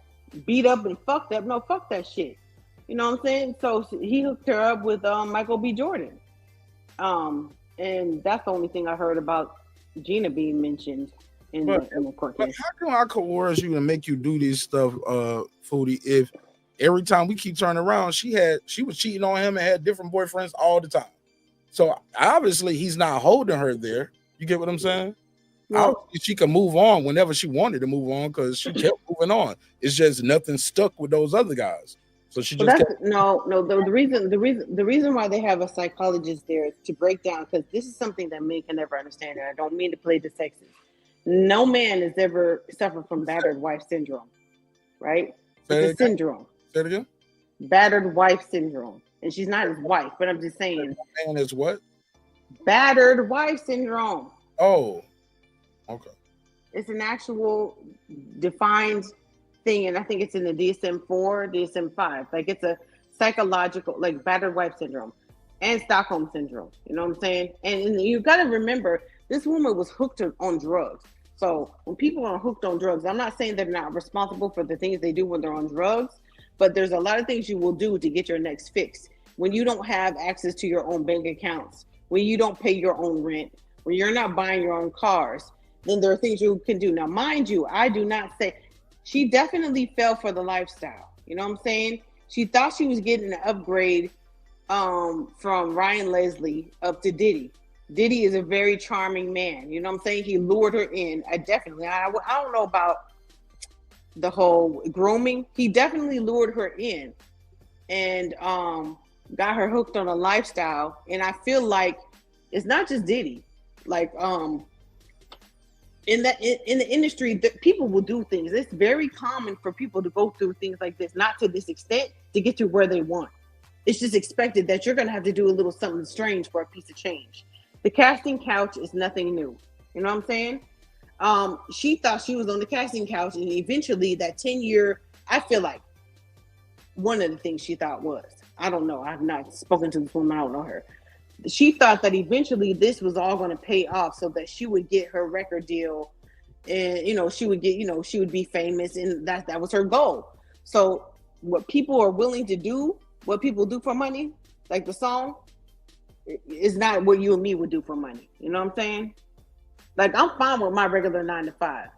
[SPEAKER 2] beat up and fucked up. No, fuck that shit. You know what I'm saying? So he hooked her up with Michael B. Jordan. And that's the only thing I heard about Gina being mentioned in the court case.
[SPEAKER 1] How can I coerce you and make you do this stuff, Foodie, if every time we keep turning around, she was cheating on him and had different boyfriends all the time? So obviously he's not holding her there. You get what I'm saying? Well, she can move on whenever she wanted to move on because she kept moving on. It's just nothing stuck with those other guys. So she just kept...
[SPEAKER 2] The reason why they have a psychologist there is to break down, because this is something that men can never understand, and I don't mean to play the sexist. No man has ever suffered from battered wife syndrome, right? It's a syndrome.
[SPEAKER 1] Say it again?
[SPEAKER 2] Battered wife syndrome. And she's not his wife, but I'm just saying.
[SPEAKER 1] Man is what?
[SPEAKER 2] Battered wife syndrome.
[SPEAKER 1] Oh, okay.
[SPEAKER 2] It's an actual defined thing, and I think it's in the DSM-4, DSM-5. Like, it's a psychological, like, battered wife syndrome and Stockholm syndrome. You know what I'm saying? And you got to remember, this woman was hooked on drugs. So when people are hooked on drugs, I'm not saying they're not responsible for the things they do when they're on drugs, but there's a lot of things you will do to get your next fix. When you don't have access to your own bank accounts, when you don't pay your own rent, when you're not buying your own cars, then there are things you can do. Now, mind you, I do not say, she definitely fell for the lifestyle. You know what I'm saying? She thought she was getting an upgrade from Ryan Leslie up to Diddy. Diddy is a very charming man. You know what I'm saying? He lured her in. I don't know about the whole grooming. He definitely lured her in. And got her hooked on a lifestyle, and I feel like it's not just Diddy. Like in the industry, people will do things. It's very common for people to go through things like this, not to this extent, to get to where they want. It's just expected that you're gonna have to do a little something strange for a piece of change. The casting couch is nothing new. You know what I'm saying? She thought she was on the casting couch, and eventually that 10-year, I feel like one of the things she thought was, I don't know, I've not spoken to this woman, I don't know her. She thought that eventually this was all going to pay off so that she would get her record deal, and she would get, she would be famous, and that was her goal. So what people are willing to do, what people do for money, like the song, is not what you and me would do for money. You know what I'm saying? Like, I'm fine with my regular 9 to 5.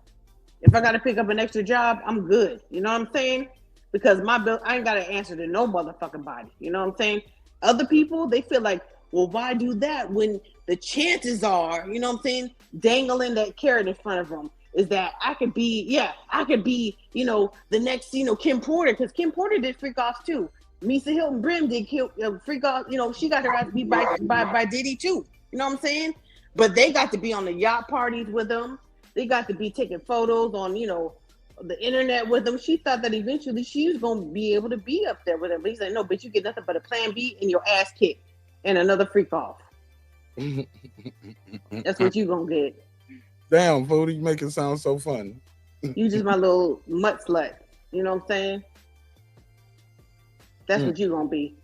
[SPEAKER 2] If I got to pick up an extra job, I'm good. You know what I'm saying? Because my bill, I ain't got to answer to no motherfucking body. You know what I'm saying? Other people, they feel like, well, why do that when the chances are, you know what I'm saying, dangling that carrot in front of them is that I could be, the next, Kim Porter, because Kim Porter did freak offs too. Misa Hilton Brim did freak off, she got her ass beat by Diddy too. You know what I'm saying? But they got to be on the yacht parties with them. They got to be taking photos on, the internet with them. She thought that eventually she was going to be able to be up there with him. But he's like, no, bitch, you get nothing but a plan B and your ass kicked and another freak off. That's what you going to get.
[SPEAKER 1] Damn, fool, you make it sound so funny.
[SPEAKER 2] You just my little mutt slut. You know what I'm saying? That's what you going to be.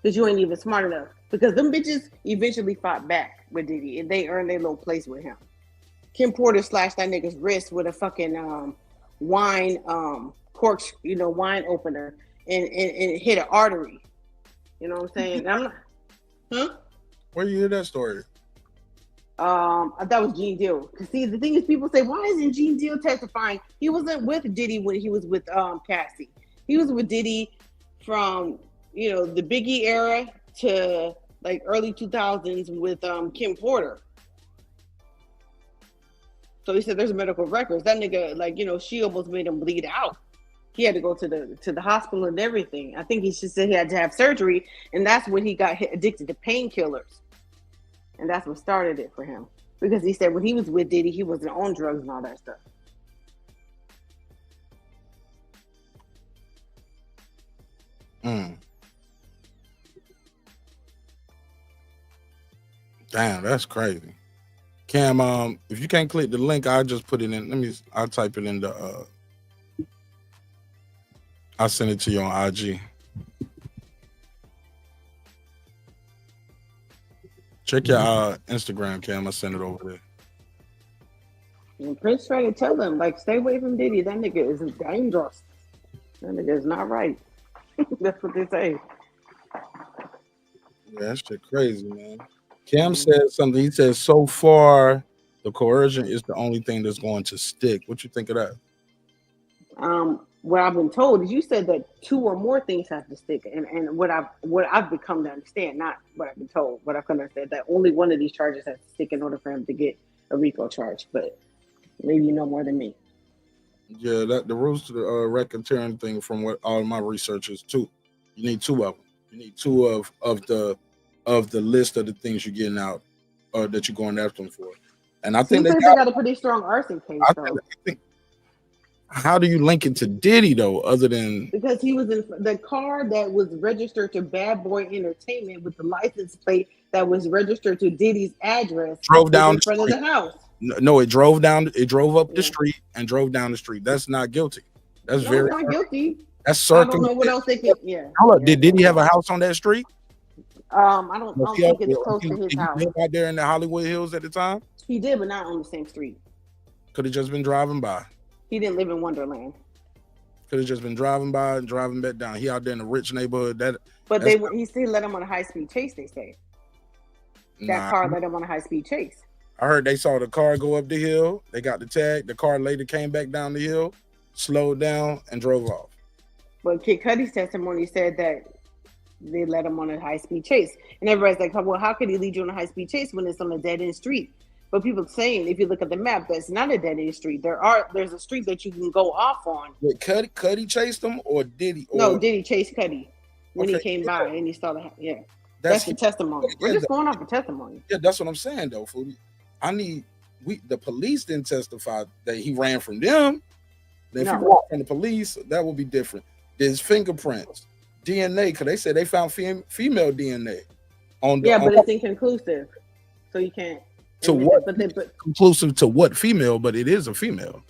[SPEAKER 2] Because you ain't even smart enough. Because them bitches eventually fought back with Diddy and they earned their little place with him. Kim Porter slashed that nigga's wrist with a fucking wine cork, wine opener and hit an artery. You know what I'm saying? I'm not, huh?
[SPEAKER 1] Where you hear that story?
[SPEAKER 2] That was Gene Deal. Cause see, the thing is, people say, why isn't Gene Deal testifying? He wasn't with Diddy when he was with Cassie. He was with Diddy from the Biggie era to like early 2000s with Kim Porter. So he said there's medical records. That nigga, she almost made him bleed out. He had to go to the hospital and everything. I think he just said he had to have surgery, and that's when he got addicted to painkillers. And that's what started it for him. Because he said when he was with Diddy, he wasn't on drugs and all that stuff.
[SPEAKER 1] Damn, that's crazy. Cam, if you can't click the link, I'll just put it in. I'll type it in the I'll send it to you on IG. Check your Instagram, Cam. I'll send it over there.
[SPEAKER 2] And Prince tried to tell him, stay away from Diddy. That nigga is dangerous. That nigga is not right. That's what they say.
[SPEAKER 1] Yeah, that shit crazy, man. Cam said something. He said, so far, the coercion is the only thing that's going to stick. What you think of that?
[SPEAKER 2] What I've been told is you said that 2 or more things have to stick. And what I've become to understand, not what I've been told, what I've come to understand, that only one of these charges has to stick in order for him to get a RICO charge. But maybe you know more than me.
[SPEAKER 1] Yeah, that the rules to the racketeering thing from what all my research is 2. You need 2 of them. You need 2 of the list of the things you're getting out or that you're going after them for. And I think
[SPEAKER 2] they got a pretty strong arson case, though.
[SPEAKER 1] How do you link it to Diddy, though, other than...
[SPEAKER 2] Because he was in the car that was registered to Bad Boy Entertainment with the license plate that was registered to Diddy's address.
[SPEAKER 1] Drove down
[SPEAKER 2] in front of the house.
[SPEAKER 1] No, it drove up the street and drove down the street. That's not guilty. That's very...
[SPEAKER 2] not guilty.
[SPEAKER 1] That's circumstantial.
[SPEAKER 2] I don't know what else they could... Yeah.
[SPEAKER 1] Hold up, did Diddy have a house on that street?
[SPEAKER 2] I don't think it's close to his house.
[SPEAKER 1] He lived out there in the Hollywood Hills at the time?
[SPEAKER 2] He did, but not on the same street.
[SPEAKER 1] Could have just been driving by.
[SPEAKER 2] He didn't live in Wonderland.
[SPEAKER 1] Could have just been driving by and driving back down. He out there in a rich neighborhood.
[SPEAKER 2] He still let him on a high-speed chase, they say. That car let him on a high-speed chase.
[SPEAKER 1] I heard they saw the car go up the hill. They got the tag. The car later came back down the hill, slowed down, and drove off.
[SPEAKER 2] But Kid Cudi's testimony said that they let him on a high-speed chase. And everybody's like, well, how could he lead you on a high-speed chase when it's on a dead-end street? But people saying, if you look at the map, that's not a dead-end street. There's a street that you can go off on.
[SPEAKER 1] Wait, Cudi chased him, or Diddy?
[SPEAKER 2] No, Diddy chased Cudi. when he came by and he saw the That's the testimony. We're just going off the testimony.
[SPEAKER 1] Yeah, that's what I'm saying though, Foodie. The police didn't testify that he ran from them. If he ran from the police, that would be different. There's fingerprints, DNA, because they said they found female DNA on the.
[SPEAKER 2] But it's inconclusive, so you can't.
[SPEAKER 1] To what? Conclusive to what female? But it is a female.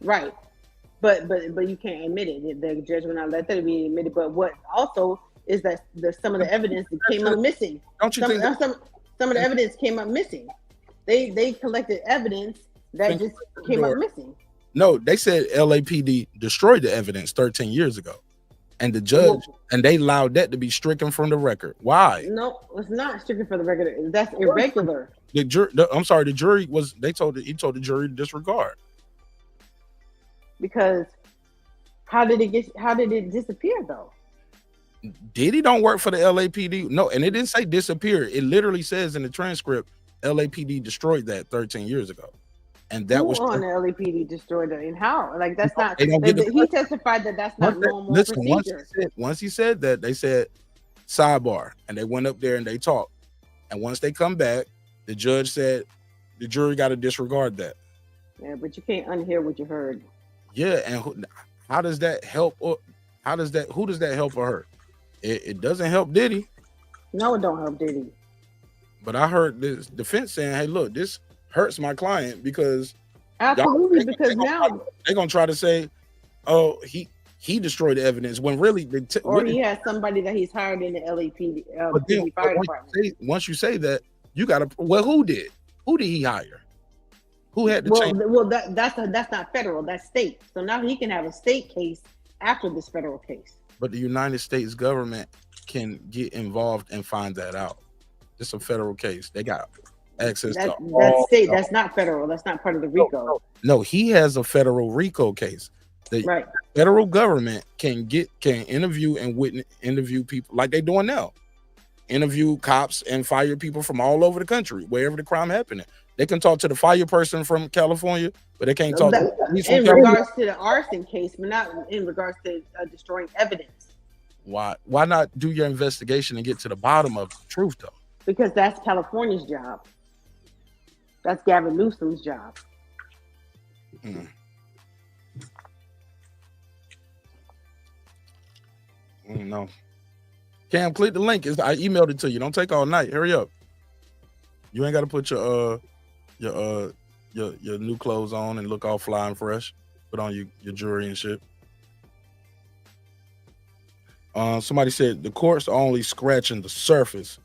[SPEAKER 2] Right, but you can't admit it. The judge will not let that be admitted. But what also is that some of the evidence that came up missing.
[SPEAKER 1] Don't you think
[SPEAKER 2] some of the evidence came up missing? They collected evidence that just came up missing.
[SPEAKER 1] No, they said LAPD destroyed the evidence 13 years ago, and the judge and they allowed that to be stricken from the record. Why?
[SPEAKER 2] No, it's not stricken from the record. That's irregular.
[SPEAKER 1] The jury was. He told the jury to disregard.
[SPEAKER 2] Because how did it disappear though?
[SPEAKER 1] Diddy don't work for the LAPD. No, and it didn't say disappear. It literally says in the transcript, LAPD destroyed that 13 years ago. And that was
[SPEAKER 2] on the LAPD destroyed it. And how? Like that's not. He testified that that's not normal procedure.
[SPEAKER 1] Once he said that, they said sidebar, and they went up there and they talked. And once they come back, the judge said the jury got to disregard that.
[SPEAKER 2] Yeah, but you can't unhear what you heard.
[SPEAKER 1] Yeah, and how does that help? Who does that help or hurt? It doesn't help Diddy.
[SPEAKER 2] No, it don't help Diddy.
[SPEAKER 1] But I heard this defense saying, "Hey, look, this hurts my client because
[SPEAKER 2] absolutely because now
[SPEAKER 1] they're gonna try to say, oh, he destroyed the evidence when really
[SPEAKER 2] he has somebody that he's hired in the LAPD fire department."
[SPEAKER 1] Once you say that, you gotta who did he hire? Who had to change?
[SPEAKER 2] Well, that's not federal, that's state. So now he can have a state case after this federal case.
[SPEAKER 1] But the United States government can get involved and find that out. It's a federal case. They got access to
[SPEAKER 2] that's state. That's not federal. That's not part of the RICO.
[SPEAKER 1] No, he has a federal RICO case. The federal government can interview and interview people like they're doing now. Interview cops and fire people from all over the country, wherever the crime happened. They can talk to the fire person from California, but they can't talk to the police from
[SPEAKER 2] California. Regards to the arson case, but not in regards to destroying evidence.
[SPEAKER 1] Why not do your investigation and get to the bottom of the truth, though?
[SPEAKER 2] Because that's California's job. That's Gavin Newsom's job.
[SPEAKER 1] No. Cam, click the link. I emailed it to you. Don't take all night. Hurry up. You ain't got to put your new clothes on and look all fly and fresh. Put on your jewelry and shit. Somebody said the court's only scratching the surface.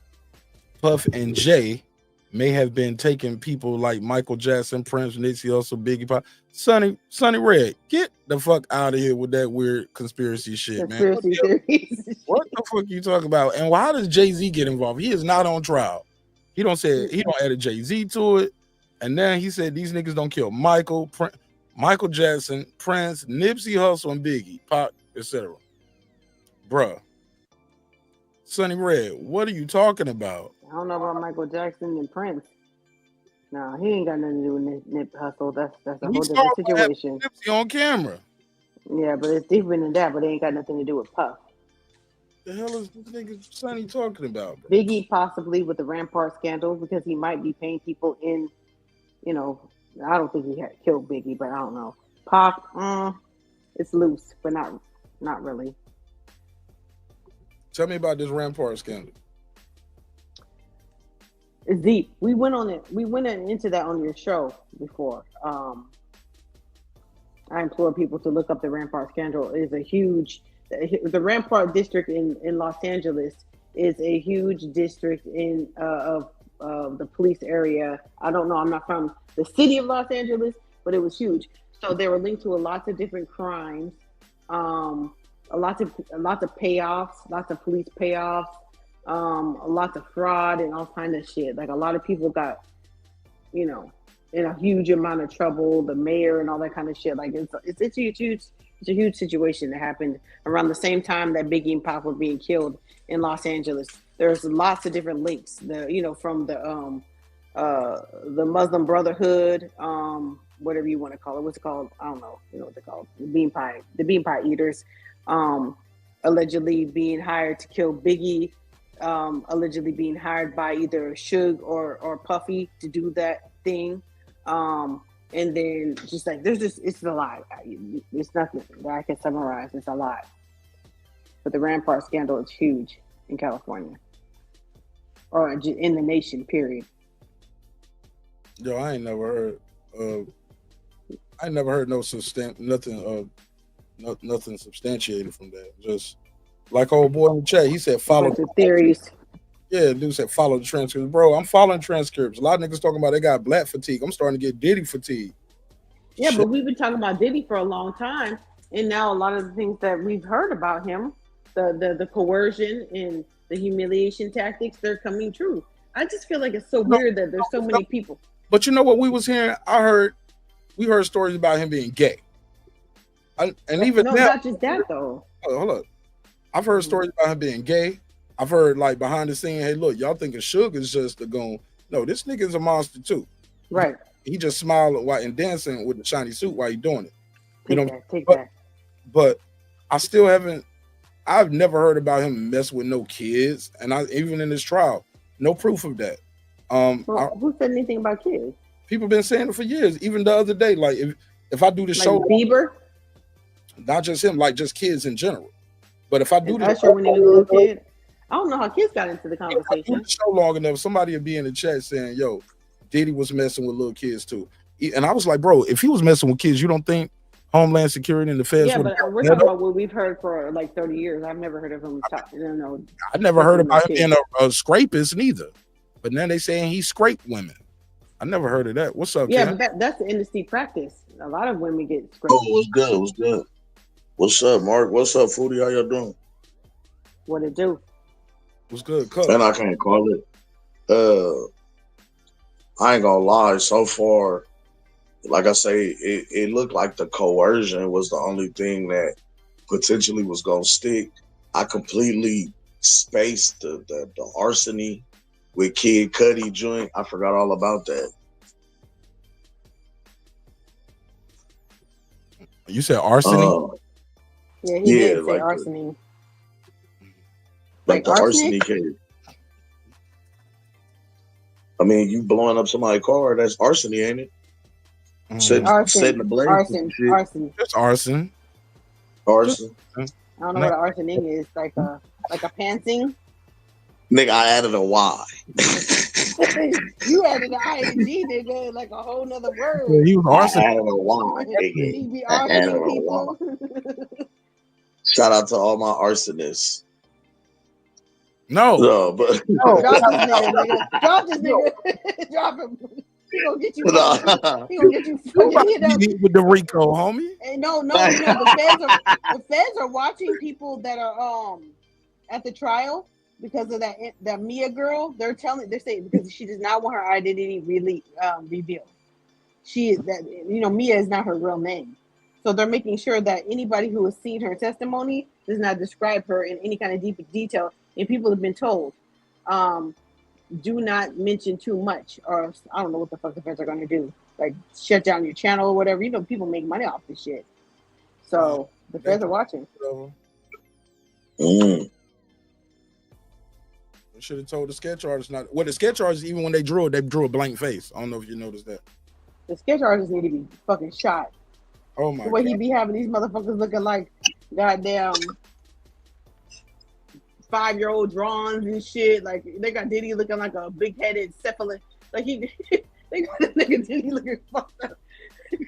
[SPEAKER 1] Puff and Jay may have been taking people like Michael Jackson, Prince, Nipsey Hussle, Biggie Pop, Sonny Red. Get the fuck out of here with that weird conspiracy shit, man. What the fuck you talking about? And why does Jay-Z get involved? He is not on trial. He don't add Jay-Z to it. And then he said these niggas don't kill Michael Jackson, Prince, Nipsey Hussle, and Biggie, Pop, etc. Bruh. Sonny Red, what are you talking about?
[SPEAKER 2] I don't know about Michael Jackson and Prince. No, he ain't got nothing to do with Nip Hussle. That's a whole different situation.
[SPEAKER 1] Nipsey on camera.
[SPEAKER 2] Yeah, but it's different than that. But it ain't got nothing to do with Puff.
[SPEAKER 1] The hell is this nigga Sonny talking about? Bro?
[SPEAKER 2] Biggie possibly with the Rampart scandal because he might be paying people in. I don't think he had killed Biggie, but I don't know. Pop, it's loose, but not really.
[SPEAKER 1] Tell me about this Rampart scandal.
[SPEAKER 2] It's deep. We went into that on your show before. I implore people to look up the Rampart scandal. It is a huge. The Rampart district in Los Angeles is a huge district of the police area. I don't know. I'm not from the city of Los Angeles, but it was huge. So they were linked to lots of different crimes. Lots of payoffs, lots of police payoffs, lots of fraud and all kind of shit. Like a lot of people got, in a huge amount of trouble. The mayor and all that kind of shit. Like it's a huge situation that happened around the same time that Biggie and Pop were being killed in Los Angeles. There's lots of different links. From the Muslim Brotherhood, whatever you want to call it. What's it called? I don't know. You know what they're called? The bean pie eaters. allegedly being hired to kill Biggie, allegedly being hired by either Suge or Puffy to do that thing. And then just like it's a lot. It's nothing that I can summarize. It's a lot. But the Rampart scandal is huge in California, or in the nation. Period.
[SPEAKER 1] Yo, I ain't never heard nothing substantiated from that. Just like old boy in the chat, he said follow
[SPEAKER 2] the theories.
[SPEAKER 1] Yeah, dude said follow the transcripts. Bro, I'm following transcripts. A lot of niggas talking about they got black fatigue. I'm starting to get Diddy fatigue.
[SPEAKER 2] Yeah, but we've been talking about Diddy for a long time, and now a lot of the things that we've heard about him, the coercion and the humiliation tactics, they're coming true. I just feel like it's so weird that there's so many people.
[SPEAKER 1] But you know what we was hearing? We heard stories about him being gay. Even now,
[SPEAKER 2] not just that though.
[SPEAKER 1] Hold up. I've heard stories about him being gay. I've heard like behind the scene, hey, look, y'all thinking Suge is just no, this nigga is a monster too.
[SPEAKER 2] Right.
[SPEAKER 1] He just smiled while and dancing with the shiny suit while he doing it.
[SPEAKER 2] Take that.
[SPEAKER 1] But I've never heard about him mess with no kids. And even in this trial, no proof of that.
[SPEAKER 2] Who said anything about kids?
[SPEAKER 1] People been saying it for years. Even the other day, like if I do the show,
[SPEAKER 2] Bieber,
[SPEAKER 1] not just him, like just kids in general. But if I do
[SPEAKER 2] the show when he was a little kid, I don't know how kids got into the conversation.
[SPEAKER 1] If I do the show long enough, somebody would be in the chat saying, "Yo, Diddy was messing with little kids too." And I was like, "Bro, if he was messing with kids, you don't think Homeland Security and the feds?"
[SPEAKER 2] Yeah, but we're talking about what we've heard for like 30 years. I've never heard of him talk.
[SPEAKER 1] I never heard about him being a scrapist neither. But now they saying he scraped women. I never heard of that. What's up?
[SPEAKER 2] Yeah,
[SPEAKER 1] Ken?
[SPEAKER 2] but that's the industry practice. A lot of women get scraped.
[SPEAKER 3] Oh, what's good? What's good? What's up, Mark? What's up, Foodie? How y'all doing?
[SPEAKER 2] What it do?
[SPEAKER 1] What's good?
[SPEAKER 3] Man, I can't call it. I ain't gonna lie. So far, like I say, it looked like the coercion was the only thing that potentially was gonna stick. I completely spaced the arsony with Kid Cudi joint. I forgot all about that.
[SPEAKER 1] You said arsony?
[SPEAKER 2] Yeah, he did say arsony.
[SPEAKER 3] Like the arsony case. I mean, you blowing up somebody's car, that's arsony, ain't it? Setting the blaze.
[SPEAKER 2] Arson.
[SPEAKER 1] That's arson.
[SPEAKER 3] Arson.
[SPEAKER 2] I don't know what an arsoning is. Like a pantsing.
[SPEAKER 3] Nigga, I added a Y.
[SPEAKER 2] You added an ING, nigga, like a whole nother word.
[SPEAKER 1] Yeah, he was arson.
[SPEAKER 3] I added a Y, nigga.
[SPEAKER 2] He be arsoning people.
[SPEAKER 3] Shout out to all my arsonists.
[SPEAKER 1] No,
[SPEAKER 3] but
[SPEAKER 2] drop this nigga. Drop this nigga. Drop him. He gonna get you. He gonna get you
[SPEAKER 1] with the RICO, homie.
[SPEAKER 2] And no. The feds are watching people that are at the trial because of that Mia girl. They're saying because she does not want her identity really revealed. She is that Mia is not her real name. So they're making sure that anybody who has seen her testimony does not describe her in any kind of deep detail. And people have been told, do not mention too much, or I don't know what the fuck the feds are going to do. Like shut down your channel or whatever. People make money off this shit. So the feds are watching.
[SPEAKER 1] We should have told the sketch artist not. Well, the sketch artists, even when they drew a blank face. I don't know if you noticed that.
[SPEAKER 2] The sketch artists need to be fucking shot.
[SPEAKER 1] Oh my God.
[SPEAKER 2] The way he be having these motherfuckers looking like goddamn 5-year-old drawings and shit. Like they got Diddy looking like a big-headed cephalon. Like they got that nigga Diddy looking fucked up,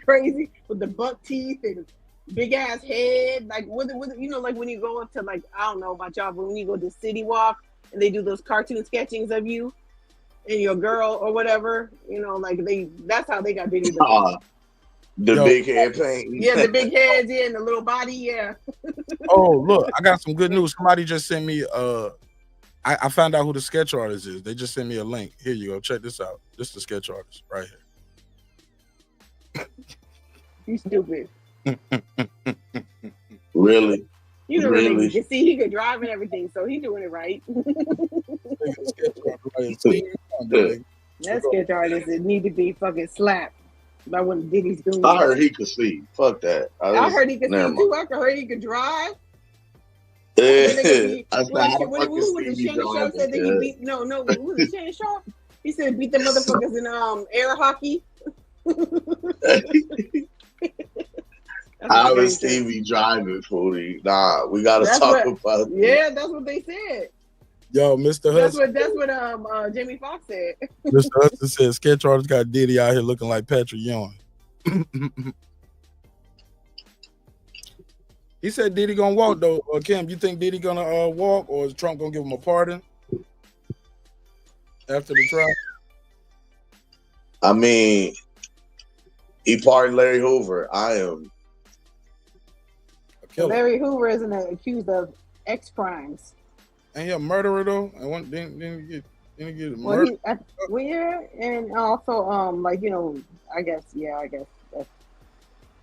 [SPEAKER 2] crazy with the buck teeth and big ass head. Like with like when you go up to like I don't know about y'all, but when you go to City Walk and they do those cartoon sketchings of you and your girl or whatever, like that's how they got Diddy looking.
[SPEAKER 3] The big head paint.
[SPEAKER 2] Yeah, the big heads, and the little body, yeah.
[SPEAKER 1] Oh, look, I got some good news. Somebody just sent me I found out who the sketch artist is. They just sent me a link. Here you go. Check this out. This is the sketch artist right here.
[SPEAKER 2] You stupid.
[SPEAKER 3] Really?
[SPEAKER 2] You know really? You see, he could drive and everything, so he doing it right. That sketch artist need to be fucking slapped. By what Diddy's doing.
[SPEAKER 3] I heard he could see. Fuck that.
[SPEAKER 2] I heard he could see too. I heard he could drive.
[SPEAKER 3] Who
[SPEAKER 2] was it? Shannon Sharp said that he beat. No, who was it? Shannon Sharp. He said beat the motherfuckers in air hockey.
[SPEAKER 3] How is Stevie driving, Foodie? Nah, we gotta talk about that.
[SPEAKER 2] Yeah, that's what they said.
[SPEAKER 1] Yo, Mr. Hudson.
[SPEAKER 2] That's what Jamie Foxx said.
[SPEAKER 1] Mr. Hudson said sketch artist got Diddy out here looking like Patrick Ewing. He said Diddy gonna walk though. Kim, you think Diddy gonna walk, or is Trump gonna give him a pardon after the trial?
[SPEAKER 3] I mean, he pardoned Larry Hoover.
[SPEAKER 2] Larry Hoover isn't accused of X crimes.
[SPEAKER 1] Ain't he a murderer though? And didn't he get murdered?
[SPEAKER 2] And also I guess that's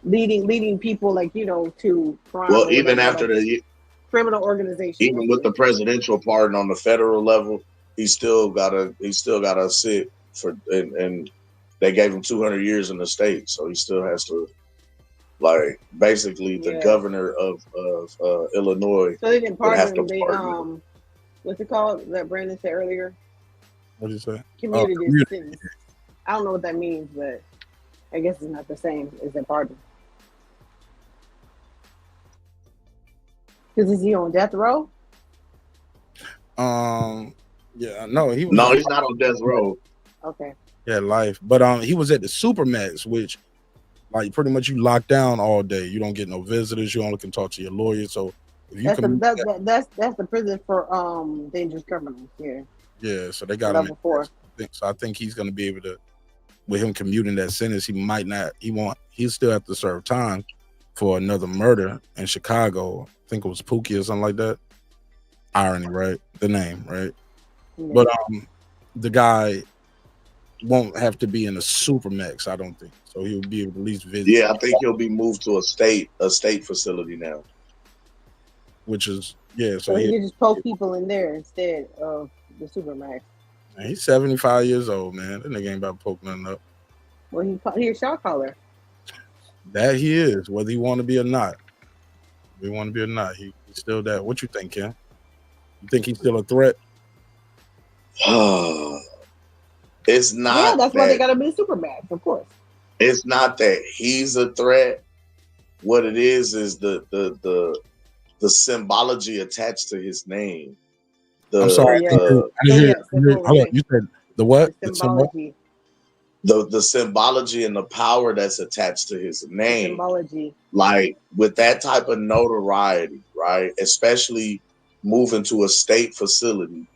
[SPEAKER 2] leading people to crime.
[SPEAKER 3] Well, even after the
[SPEAKER 2] criminal organization,
[SPEAKER 3] even with the presidential pardon on the federal level, he still gotta sit for and they gave him 200 years in the state, so he still has to. Like basically, the governor of Illinois.
[SPEAKER 2] So they didn't pardon him. What's it called that Brandon said earlier?
[SPEAKER 1] What did you say?
[SPEAKER 2] Community sentence. I don't know what that means, but I guess it's not the same as a pardon. Because is he on death row?
[SPEAKER 1] Yeah, no, he was.
[SPEAKER 3] No, he's not on death row.
[SPEAKER 2] Okay.
[SPEAKER 1] Yeah, life, but he was at the Supermax, which. Like pretty much you locked down all day. You don't get no visitors. You only can talk to your lawyer. So if you
[SPEAKER 2] that's the prison for dangerous criminals. Yeah.
[SPEAKER 1] Yeah. So they got
[SPEAKER 2] level
[SPEAKER 1] him
[SPEAKER 2] 4.
[SPEAKER 1] So I think he's going to be able to, with him commuting that sentence, he'll still have to serve time for another murder in Chicago. I think it was Pookie or something like that. Irony, right? The name, right? Yeah. But the guy won't have to be in a Supermax, I don't think. So he'll be able to at least visit.
[SPEAKER 3] Yeah, I think he'll be moved to a state facility now.
[SPEAKER 1] Which is
[SPEAKER 2] so he can just poke people in there instead of the Supermax.
[SPEAKER 1] Man, he's 75 years old, man. That nigga ain't about to poke nothing up.
[SPEAKER 2] Well, he's a shot caller.
[SPEAKER 1] That he is, whether he want to be or not. If he want to be or not, he's still that. What you think, Ken? You think he's still a threat?
[SPEAKER 3] It's not.
[SPEAKER 2] Yeah, that's why they got to be Supermax, of course.
[SPEAKER 3] It's not that he's a threat. What it is the symbology attached to his name.
[SPEAKER 1] I'm sorry. Hold on. You said the what?
[SPEAKER 2] The symbology.
[SPEAKER 3] The symbology and the power that's attached to his name.
[SPEAKER 2] Symbology.
[SPEAKER 3] Like with that type of notoriety, right? Especially moving to a state facility.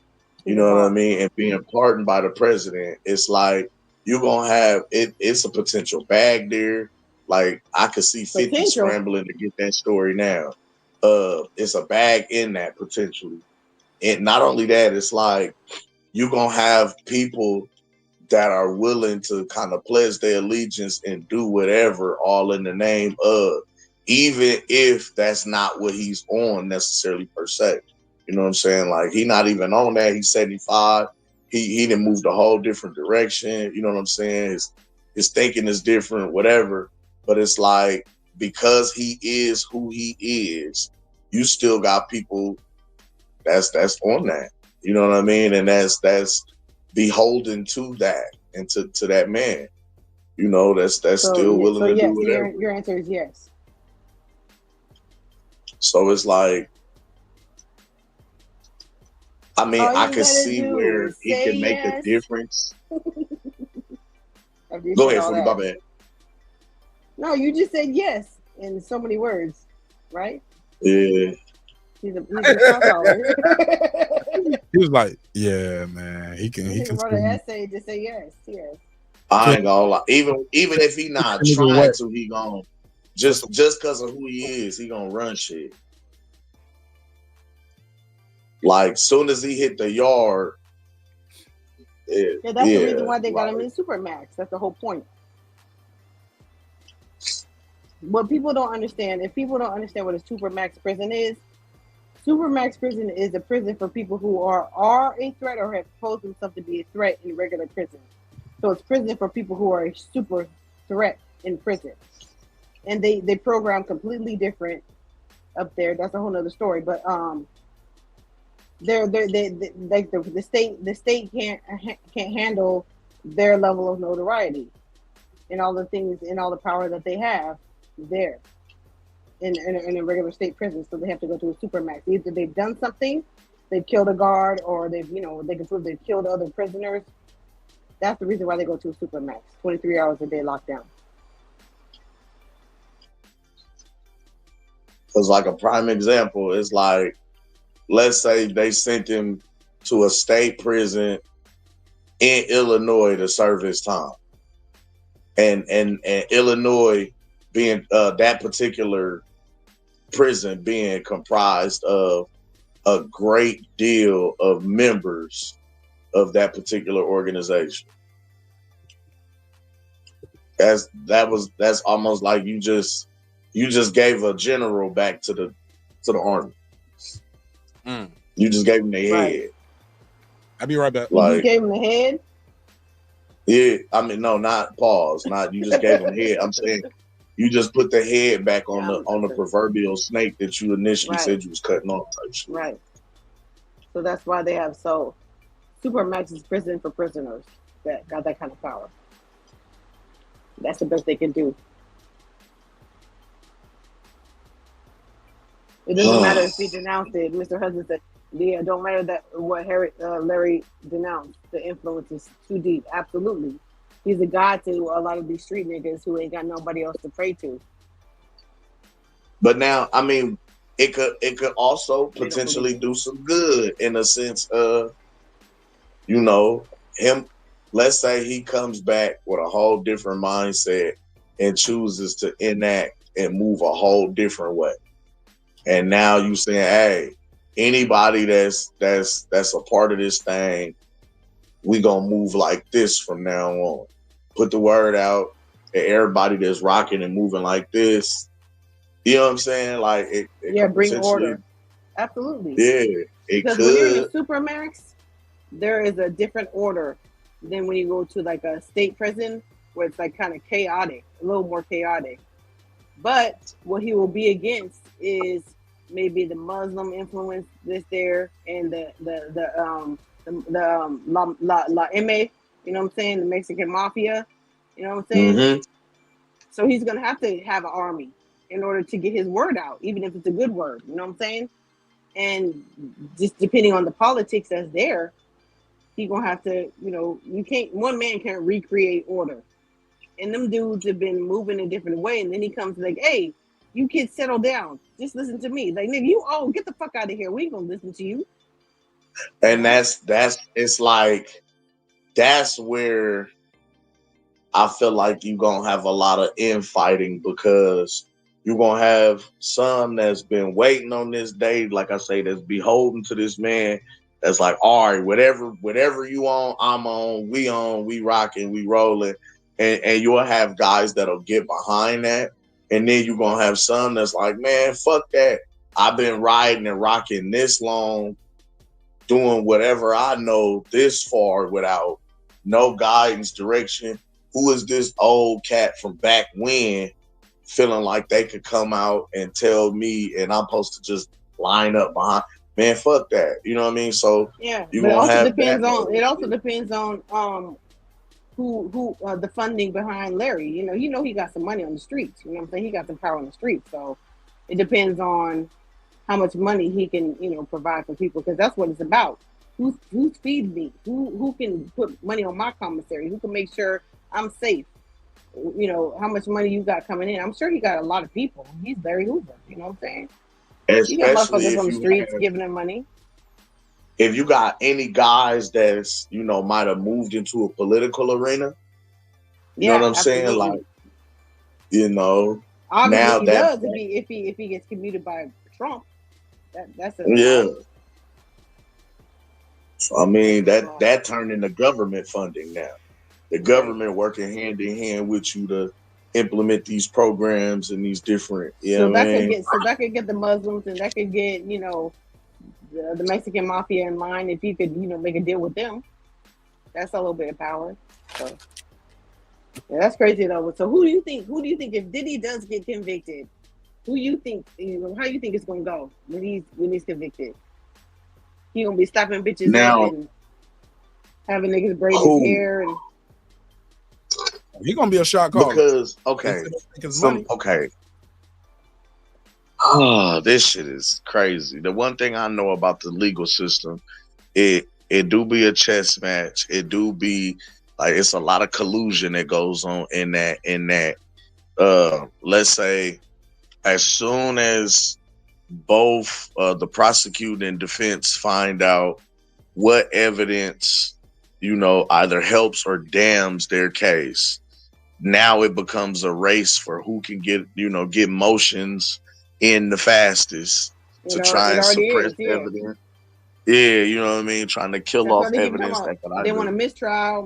[SPEAKER 3] You know what I mean? And being pardoned by the president, it's like you're gonna have it. It's a potential bag there. Like I could see 50 scrambling to get that story now. It's a bag in that potentially. And not only that, it's like you're gonna have people that are willing to kind of pledge their allegiance and do whatever, all in the name of, even if that's not what he's on necessarily per se. You know what I'm saying? Like he's not even on that. He's 75. He done moved a whole different direction. You know what I'm saying? His thinking is different, whatever. But it's like because he is who he is, you still got people that's on that. You know what I mean? And that's beholden to that and to that man. You know, that's still willing to do whatever.
[SPEAKER 2] Your answer is yes.
[SPEAKER 3] So it's like, I mean, I could see where he can make a difference. Go ahead, Fully, my bad.
[SPEAKER 2] No, you just said yes in so many words, right?
[SPEAKER 3] Yeah.
[SPEAKER 2] He's a caller.
[SPEAKER 1] He was like, "Yeah, man, he can." He can
[SPEAKER 2] wrote an essay to say yes. Yes.
[SPEAKER 3] I ain't gonna lie. Even if he not trying to, he gonna just because of who he is, he gonna run shit. Like soon as he hit the yard,
[SPEAKER 2] that's the reason why they got him in Supermax. That's the whole point. What people don't understand, if people don't understand what a Supermax prison is a prison for people who are a threat or have posed themselves to be a threat in regular prison. So it's prison for people who are a super threat in prison. And they program completely different up there. That's a whole nother story. But they like the state can't handle their level of notoriety and all the things and all the power that they have there in a regular state prison. So they have to go to a supermax. Either they've done something, they've killed a guard, or they've they can prove they've killed other prisoners. That's the reason why they go to a supermax, 23 hours a day lockdown.
[SPEAKER 3] Because like a prime example is like, let's say they sent him to a state prison in Illinois to serve his time. And Illinois being that particular prison being comprised of a great deal of members of that particular organization. That's almost like you just gave a general back to the army. You just gave him the head.
[SPEAKER 1] I'll be right back.
[SPEAKER 2] You just gave him the head?
[SPEAKER 3] Yeah, I mean, no, not pause. Not you just gave him head. I'm saying you just put the head back on the proverbial snake that you initially said you was cutting off.
[SPEAKER 2] Right. So that's why they have Supermax is prison for prisoners that got that kind of power. That's the best they can do. It doesn't matter if he denounced it. Mr. Hudson said, yeah, it don't matter that what Larry denounced. The influence is too deep. Absolutely. He's a god to a lot of these street niggas who ain't got nobody else to pray to.
[SPEAKER 3] But now, I mean, it could also potentially do some good in a sense of, him. Let's say he comes back with a whole different mindset and chooses to enact and move a whole different way. And now you saying, hey, anybody that's a part of this thing, we gonna move like this from now on. Put the word out, and everybody that's rocking and moving like this, you know what I'm saying? Like it
[SPEAKER 2] bring order. Absolutely.
[SPEAKER 3] Yeah,
[SPEAKER 2] because when you're in a supermax, there is a different order than when you go to like a state prison where it's like kind of chaotic, a little more chaotic. But what he will be against is maybe the Muslim influence that's there and the la M.A., you know what I'm saying? The Mexican mafia, you know what I'm saying?
[SPEAKER 3] Mm-hmm.
[SPEAKER 2] So he's going to have an army in order to get his word out, even if it's a good word, you know what I'm saying? And just depending on the politics that's there, he's going to have to, one man can't recreate order. And them dudes have been moving a different way. And then he comes like, hey, you kids settle down. Just listen to me. Like, nigga, get the fuck out of here. We ain't going to listen to you.
[SPEAKER 3] And it's like, that's where I feel like you're going to have a lot of infighting, because you're going to have some that's been waiting on this day, like I say, that's beholden to this man. That's like, all right, whatever you on, I'm on, we rocking, we rolling. And you'll have guys that'll get behind that. And then you're going to have some that's like, man, fuck that. I've been riding and rocking this long, doing whatever I know this far without no guidance, direction. Who is this old cat from back when feeling like they could come out and tell me and I'm supposed to just line up behind? Man, fuck that. You know what I mean? So
[SPEAKER 2] yeah,
[SPEAKER 3] you're going to have
[SPEAKER 2] it also depends on who the funding behind Larry. He got some money on the streets. You know what I'm saying? He got some power on the streets. So it depends on how much money he can, provide for people, because that's what it's about. Who's feeding me? Who can put money on my commissary? Who can make sure I'm safe? How much money you got coming in? I'm sure he got a lot of people. He's Larry Hoover. You know what I'm saying? You got motherfuckers on the streets giving him money.
[SPEAKER 3] If you got any guys that's, might have moved into a political arena, you know what I'm saying? Like,
[SPEAKER 2] obviously
[SPEAKER 3] now
[SPEAKER 2] he
[SPEAKER 3] that
[SPEAKER 2] does if he gets commuted by Trump. That's a
[SPEAKER 3] yeah. So I mean that turned into government funding now. The government working hand in hand with you to implement these programs and these different.
[SPEAKER 2] So that could get the Muslims, and that could get the Mexican mafia in line. If you could make a deal with them, that's a little bit of power. So yeah, that's crazy though. So who do you think if Diddy does get convicted, Who you think? How you think it's gonna go when he's convicted? He gonna be stopping bitches
[SPEAKER 3] Now,
[SPEAKER 2] up and having niggas braid his
[SPEAKER 3] who?
[SPEAKER 2] hair and
[SPEAKER 1] He gonna be a shot caller.
[SPEAKER 3] Because okay, this shit is crazy. The one thing I know about the legal system, it do be a chess match. It do be like it's a lot of collusion that goes on in that. Let's say as soon as both the prosecuting and defense find out what evidence, either helps or damns their case, now it becomes a race for who can get motions in the fastest to try and suppress evidence. Yeah, you know what I mean? Trying to kill off evidence that could
[SPEAKER 2] they want a mistrial.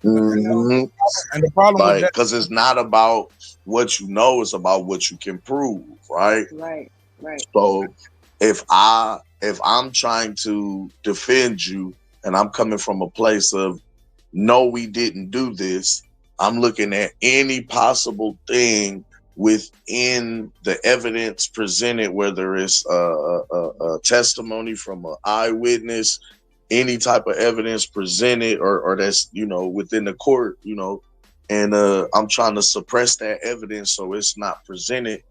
[SPEAKER 3] Mm-hmm.
[SPEAKER 1] And the problem with that,
[SPEAKER 3] because it's not about what you know, it's about what you can prove, right?
[SPEAKER 2] Right.
[SPEAKER 3] So if I'm trying to defend you and I'm coming from a place of no, we didn't do this, I'm looking at any possible thing within the evidence presented, whether it's a testimony from an eyewitness, any type of evidence presented or that's, within the court, and I'm trying to suppress that evidence so it's not presented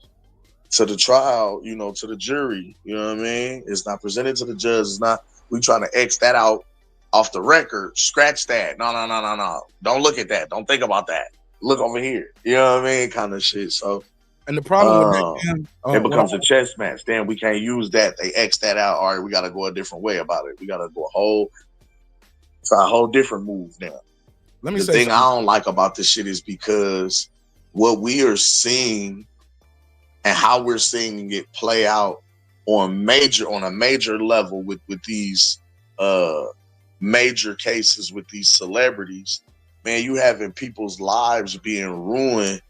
[SPEAKER 3] to the trial, to the jury, you know what I mean? It's not presented to the judge. It's not, we trying to X that out off the record, scratch that. No. Don't look at that. Don't think about that. Look over here. You know what I mean? Kind of shit. So,
[SPEAKER 1] and the problem with that,
[SPEAKER 3] it becomes a chess match. Then we can't use that. They X that out. All right, we got to go a different way about it. We got to go a whole different move now.
[SPEAKER 1] Let me
[SPEAKER 3] the
[SPEAKER 1] say
[SPEAKER 3] thing
[SPEAKER 1] something.
[SPEAKER 3] I don't like about this shit is because what we are seeing and how we're seeing it play out on a major level with these major cases with these celebrities, man, you having people's lives being ruined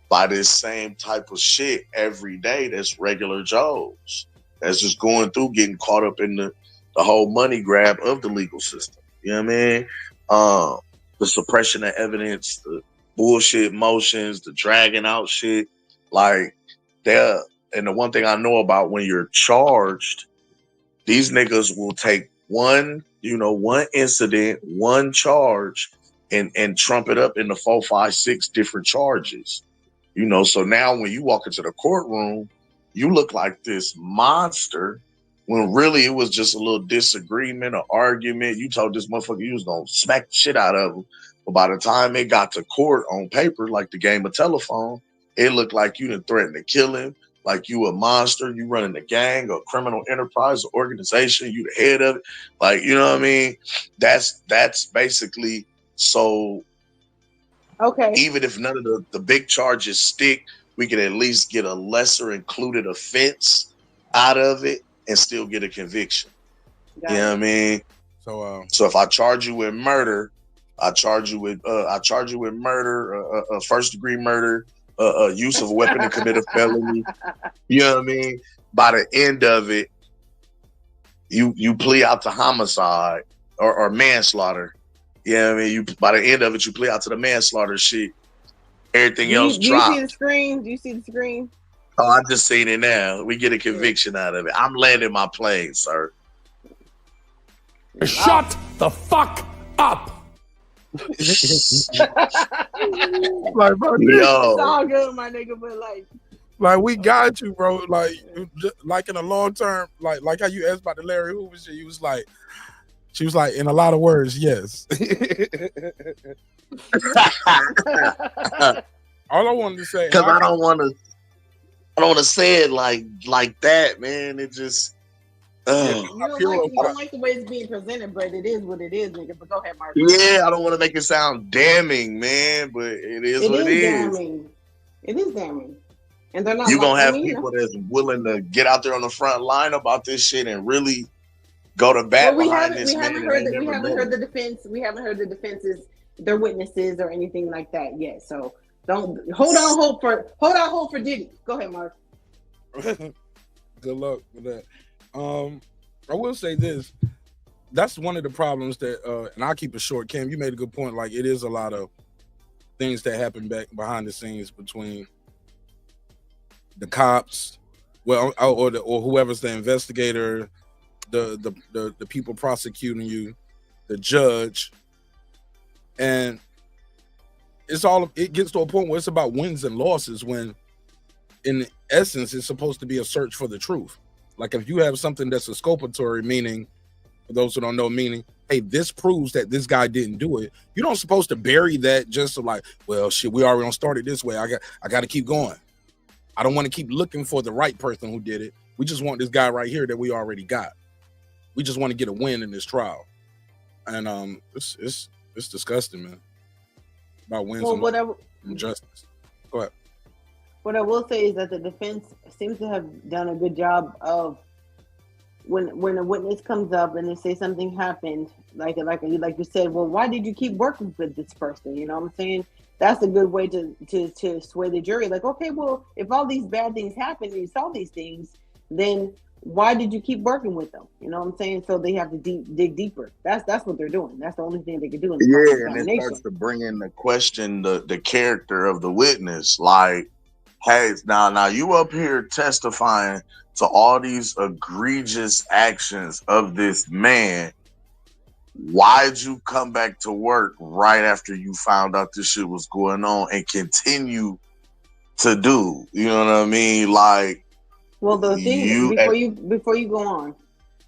[SPEAKER 3] by this same type of shit every day. That's regular Joes. That's just going through, getting caught up in the whole money grab of the legal system. You know what I mean? The suppression of evidence, the bullshit motions, the dragging out shit. Like, and the one thing I know about when you're charged, these niggas will take one incident, one charge, and trump it up into 4, 5, 6 different charges. So now when you walk into the courtroom, you look like this monster when really it was just a little disagreement or argument. You told this motherfucker you was gonna smack the shit out of him. But by the time it got to court on paper, like the game of telephone, it looked like you done threatened to kill him, like you a monster, you running a gang or criminal enterprise or organization, you the head of it. Like, you know what I mean? That's basically, so
[SPEAKER 2] okay.
[SPEAKER 3] Even if none of the big charges stick, we can at least get a lesser included offense out of it and still get a conviction. You know what I mean? So if I charge you with murder, I charge you with murder, first degree murder, use of a weapon to commit a felony. You know what I mean? By the end of it, you plea out to homicide or manslaughter. You know what I mean? By the end of it, you plea out to the manslaughter shit. Everything else dropped.
[SPEAKER 2] Do you see the screen? Do you see the screen?
[SPEAKER 3] Oh, I just seen it now. We get a conviction out of it. I'm landing my plane, sir.
[SPEAKER 1] Shut the fuck up. Like, bro,
[SPEAKER 2] It's all good, my nigga, but
[SPEAKER 1] like we got you, bro. Like in a long term, like how you asked about the Larry Hoover shit, she was like, in a lot of words, yes. All I wanted to say,
[SPEAKER 3] because I don't want to say it like that, man. It just.
[SPEAKER 2] You don't like the way it's being presented, but it is what it is, nigga. But go ahead, Mark.
[SPEAKER 3] Yeah, I don't want to make it sound damning, man, but it is what it is.
[SPEAKER 2] Damning. It is damning. And they're not.
[SPEAKER 3] You're going to have people that's willing to get out there on the front line about this shit and really go to bat behind this.
[SPEAKER 2] We haven't heard the defense. We haven't heard the defenses, their witnesses, or anything like that yet. So don't hold on hope for Diddy. Go ahead, Mark.
[SPEAKER 1] Good luck with that. I will say this. That's one of the problems that, and I'll keep it short. Cam, you made a good point. Like, it is a lot of things that happen back behind the scenes between the cops, well, or whoever's the investigator, the people prosecuting you, the judge, and it gets to a point where it's about wins and losses, when in essence it's supposed to be a search for the truth. Like if you have something that's exculpatory, meaning, for those who don't know meaning, hey, this proves that this guy didn't do it, you don't supposed to bury that just to like, well, shit, we already started this way, I got to keep going. I don't want to keep looking for the right person who did it. We just want this guy right here that we already got. We just want to get a win in this trial. And it's disgusting, man. About wins and justice. Go ahead.
[SPEAKER 2] What I will say is that the defense seems to have done a good job of when a witness comes up and they say something happened, like you said, well, why did you keep working with this person? You know what I'm saying? That's a good way to sway the jury. Like, okay, well, if all these bad things happened and you saw these things, then why did you keep working with them? You know what I'm saying? So they have to dig deeper. That's what they're doing. That's the only thing they can do.
[SPEAKER 3] And it starts to bring in the question, the character of the witness. Like, hey, now you up here testifying to all these egregious actions of this man. Why'd you come back to work right after you found out this shit was going on and continue to do? You know what I mean? Like,
[SPEAKER 2] well, the thing before you go on,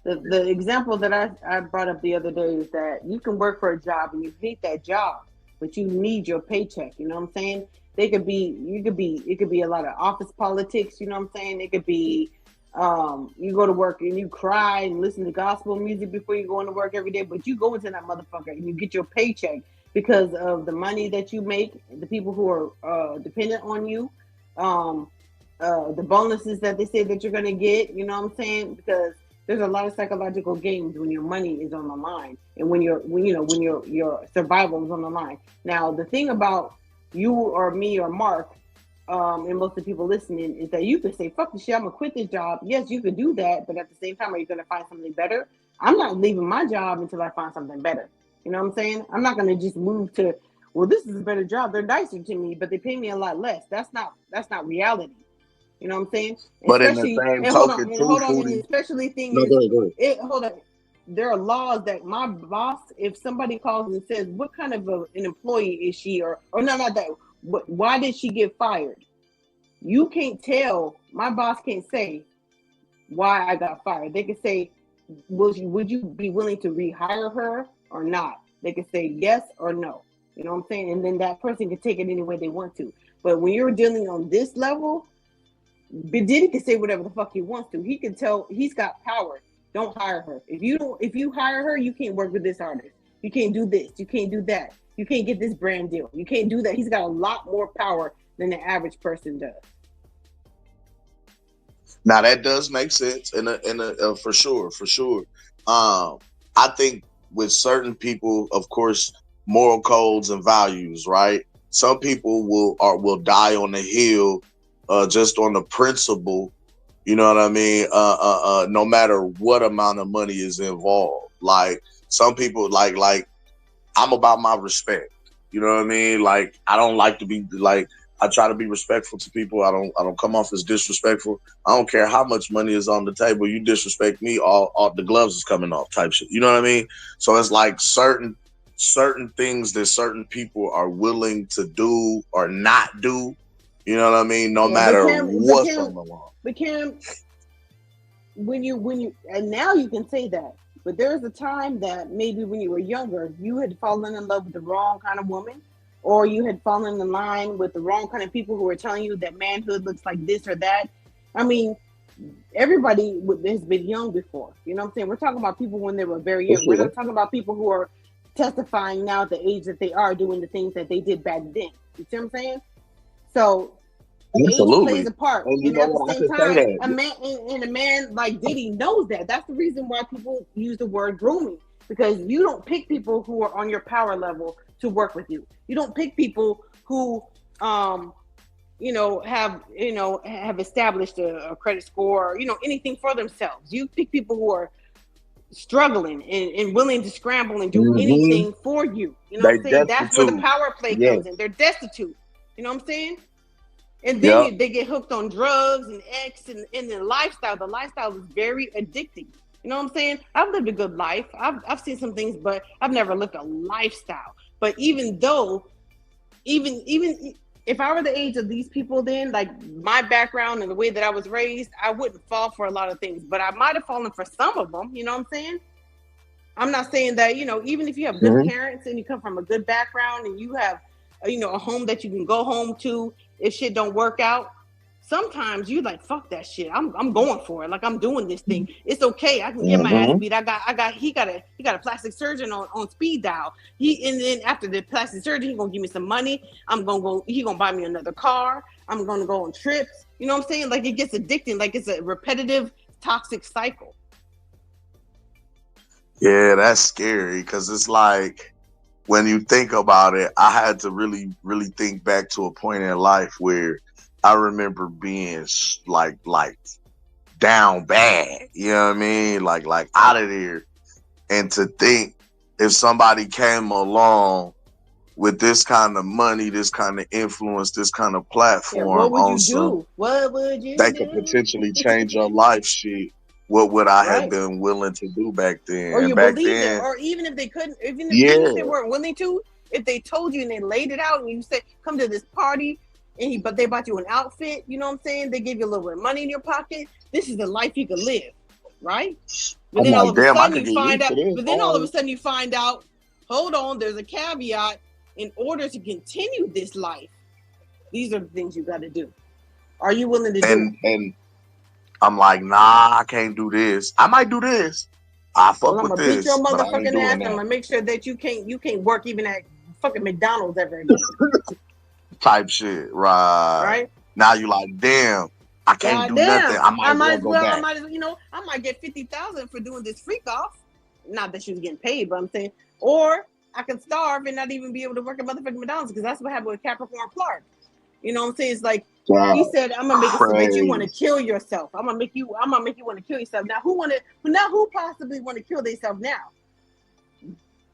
[SPEAKER 2] the example that I brought up the other day is that you can work for a job and you hate that job, but you need your paycheck. You know what I'm saying? It could be a lot of office politics. You know what I'm saying? It could be you go to work and you cry and listen to gospel music before you go into work every day, but you go into that motherfucker and you get your paycheck because of the money that you make, the people who are dependent on you, the bonuses that they say that you're gonna get. You know what I'm saying? Because there's a lot of psychological games when your money is on the line and when your survival is on the line. Now, the thing about you or me or Mark, and most of the people listening, is that you could say, fuck this shit, I'm gonna quit this job. Yes, you could do that, but at the same time, are you gonna find something better? I'm not leaving my job until I find something better. You know what I'm saying? I'm not gonna just move to, well, this is a better job. They're nicer to me, but they pay me a lot less. That's not reality. You know what I'm saying?
[SPEAKER 3] But especially, in the same token,
[SPEAKER 2] hold on, and especially thing is, hold on. There are laws that my boss, if somebody calls and says, what kind of an employee is she, or no, not that, but why did she get fired? You can't tell, my boss can't say why I got fired. They could say, would you be willing to rehire her or not? They could say yes or no. You know what I'm saying? And then that person can take it any way they want to. But when you're dealing on this level, Diddy can say whatever the fuck he wants to. He can tell, he's got power. Don't hire her. If you hire her, you can't work with this artist. You can't do this. You can't do that. You can't get this brand deal. You can't do that. He's got a lot more power than the average person does.
[SPEAKER 3] Now that does make sense, and for sure. I think with certain people, of course, moral codes and values, right? Some people will die on the hill, just on the principle. You know what I mean? No matter what amount of money is involved. Like some people, like I'm about my respect. You know what I mean? Like I don't like to be like, I try to be respectful to people. I don't come off as disrespectful. I don't care how much money is on the table. You disrespect me, all the gloves is coming off type shit. You know what I mean? So it's like certain things that certain people are willing to do or not do. You know what I mean? No matter what's on the law.
[SPEAKER 2] But Cam, when you and now you can say that, but there was a time that maybe when you were younger, you had fallen in love with the wrong kind of woman, or you had fallen in line with the wrong kind of people who were telling you that manhood looks like this or that. I mean, everybody has been young before. You know what I'm saying? We're talking about people when they were very young. We're not talking about people who are testifying now at the age that they are, doing the things that they did back then. You see what I'm saying? So age plays a part. And at the same time, a man like Diddy knows that. That's the reason why people use the word grooming, because you don't pick people who are on your power level to work with you. You don't pick people who have established a credit score, or, anything for themselves. You pick people who are struggling and willing to scramble and do anything for you. You know what I'm saying? That's where the power play comes in. They're destitute. You know what I'm saying? And then they get hooked on drugs and X and the lifestyle. The lifestyle is very addicting. You know what I'm saying? I've lived a good life. I've seen some things, but I've never lived a lifestyle. But even if I were the age of these people, then like my background and the way that I was raised, I wouldn't fall for a lot of things, but I might have fallen for some of them. You know what I'm saying? I'm not saying that, you know, even if you have good parents and you come from a good background and you have, you know, a home that you can go home to if shit don't work out. Sometimes you like, fuck that shit. I'm going for it. Like, I'm doing this thing. It's okay. I can get my ass beat. He got a plastic surgeon on speed dial. And then after the plastic surgeon, he gonna give me some money. He gonna buy me another car. I'm gonna go on trips. You know what I'm saying? Like, it gets addicting. Like, it's a repetitive, toxic cycle.
[SPEAKER 3] Yeah, that's scary because it's like, when you think about it, I had to really, really think back to a point in life where I remember being like down bad, you know what I mean? Like out of there. And to think if somebody came along with this kind of money, this kind of influence, this kind of platform,
[SPEAKER 2] what would you do? What would you
[SPEAKER 3] they
[SPEAKER 2] do?
[SPEAKER 3] could potentially change your life shit. What would I have been willing to do back then?
[SPEAKER 2] Or you
[SPEAKER 3] back
[SPEAKER 2] believe
[SPEAKER 3] then,
[SPEAKER 2] it, or even if they couldn't, even if they weren't willing to, if they told you and they laid it out and you said, come to this party, but they bought you an outfit, you know what I'm saying? They gave you a little bit of money in your pocket. This is the life you could live, right? But then all of a sudden you find out, hold on, there's a caveat. In order to continue this life, these are the things you got to do. Are you willing to do it? And
[SPEAKER 3] I'm like, nah, I can't do this. I might do this. I fuck with this. I'm gonna beat your
[SPEAKER 2] motherfucking ass. I'm gonna make sure that you can't work even at fucking McDonald's ever again.
[SPEAKER 3] Type shit, right? Now you like, damn, I can't do nothing. I might as well.
[SPEAKER 2] I might get $50,000 for doing this freak off. Not that she was getting paid, but I'm saying, or I can starve and not even be able to work at motherfucking McDonald's, because that's what happened with Capricorn Clark. You know what I'm saying? It's like, he said, I'm gonna make it so that you want to kill yourself. I'm gonna make you want to kill yourself. Now who possibly want to kill themselves now?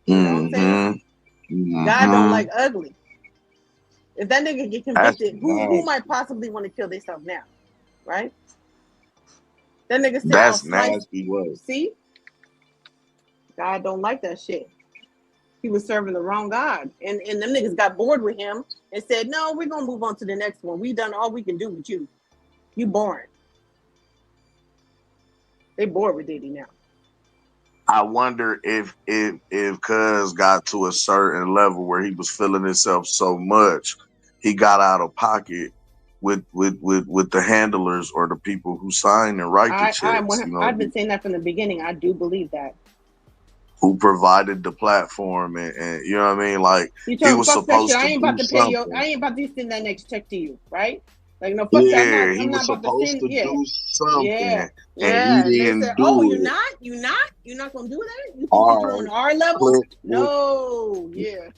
[SPEAKER 2] You know what I'm saying? God don't like ugly. If that nigga get convicted, who might possibly want to kill themselves now? Right? That nigga said,
[SPEAKER 3] that's nasty word.
[SPEAKER 2] See? God don't like that shit. He was serving the wrong God. And them niggas got bored with him and said, no, we're going to move on to the next one. We done all we can do with you. You boring. They bored with Diddy now.
[SPEAKER 3] I wonder if Cuz got to a certain level where he was feeling himself so much, he got out of pocket with the handlers or the people who sign and write the checks.
[SPEAKER 2] I've been saying that from the beginning. I do believe that.
[SPEAKER 3] Who provided the platform and you know what I mean? Like, he was supposed to.
[SPEAKER 2] I ain't about to pay you. I ain't about to send that next check to you, right? Like, no, fuck that.
[SPEAKER 3] He was supposed to do something.
[SPEAKER 2] Yeah.
[SPEAKER 3] And he didn't do
[SPEAKER 2] it. You're not gonna do that? You think you're on our level? No, yeah.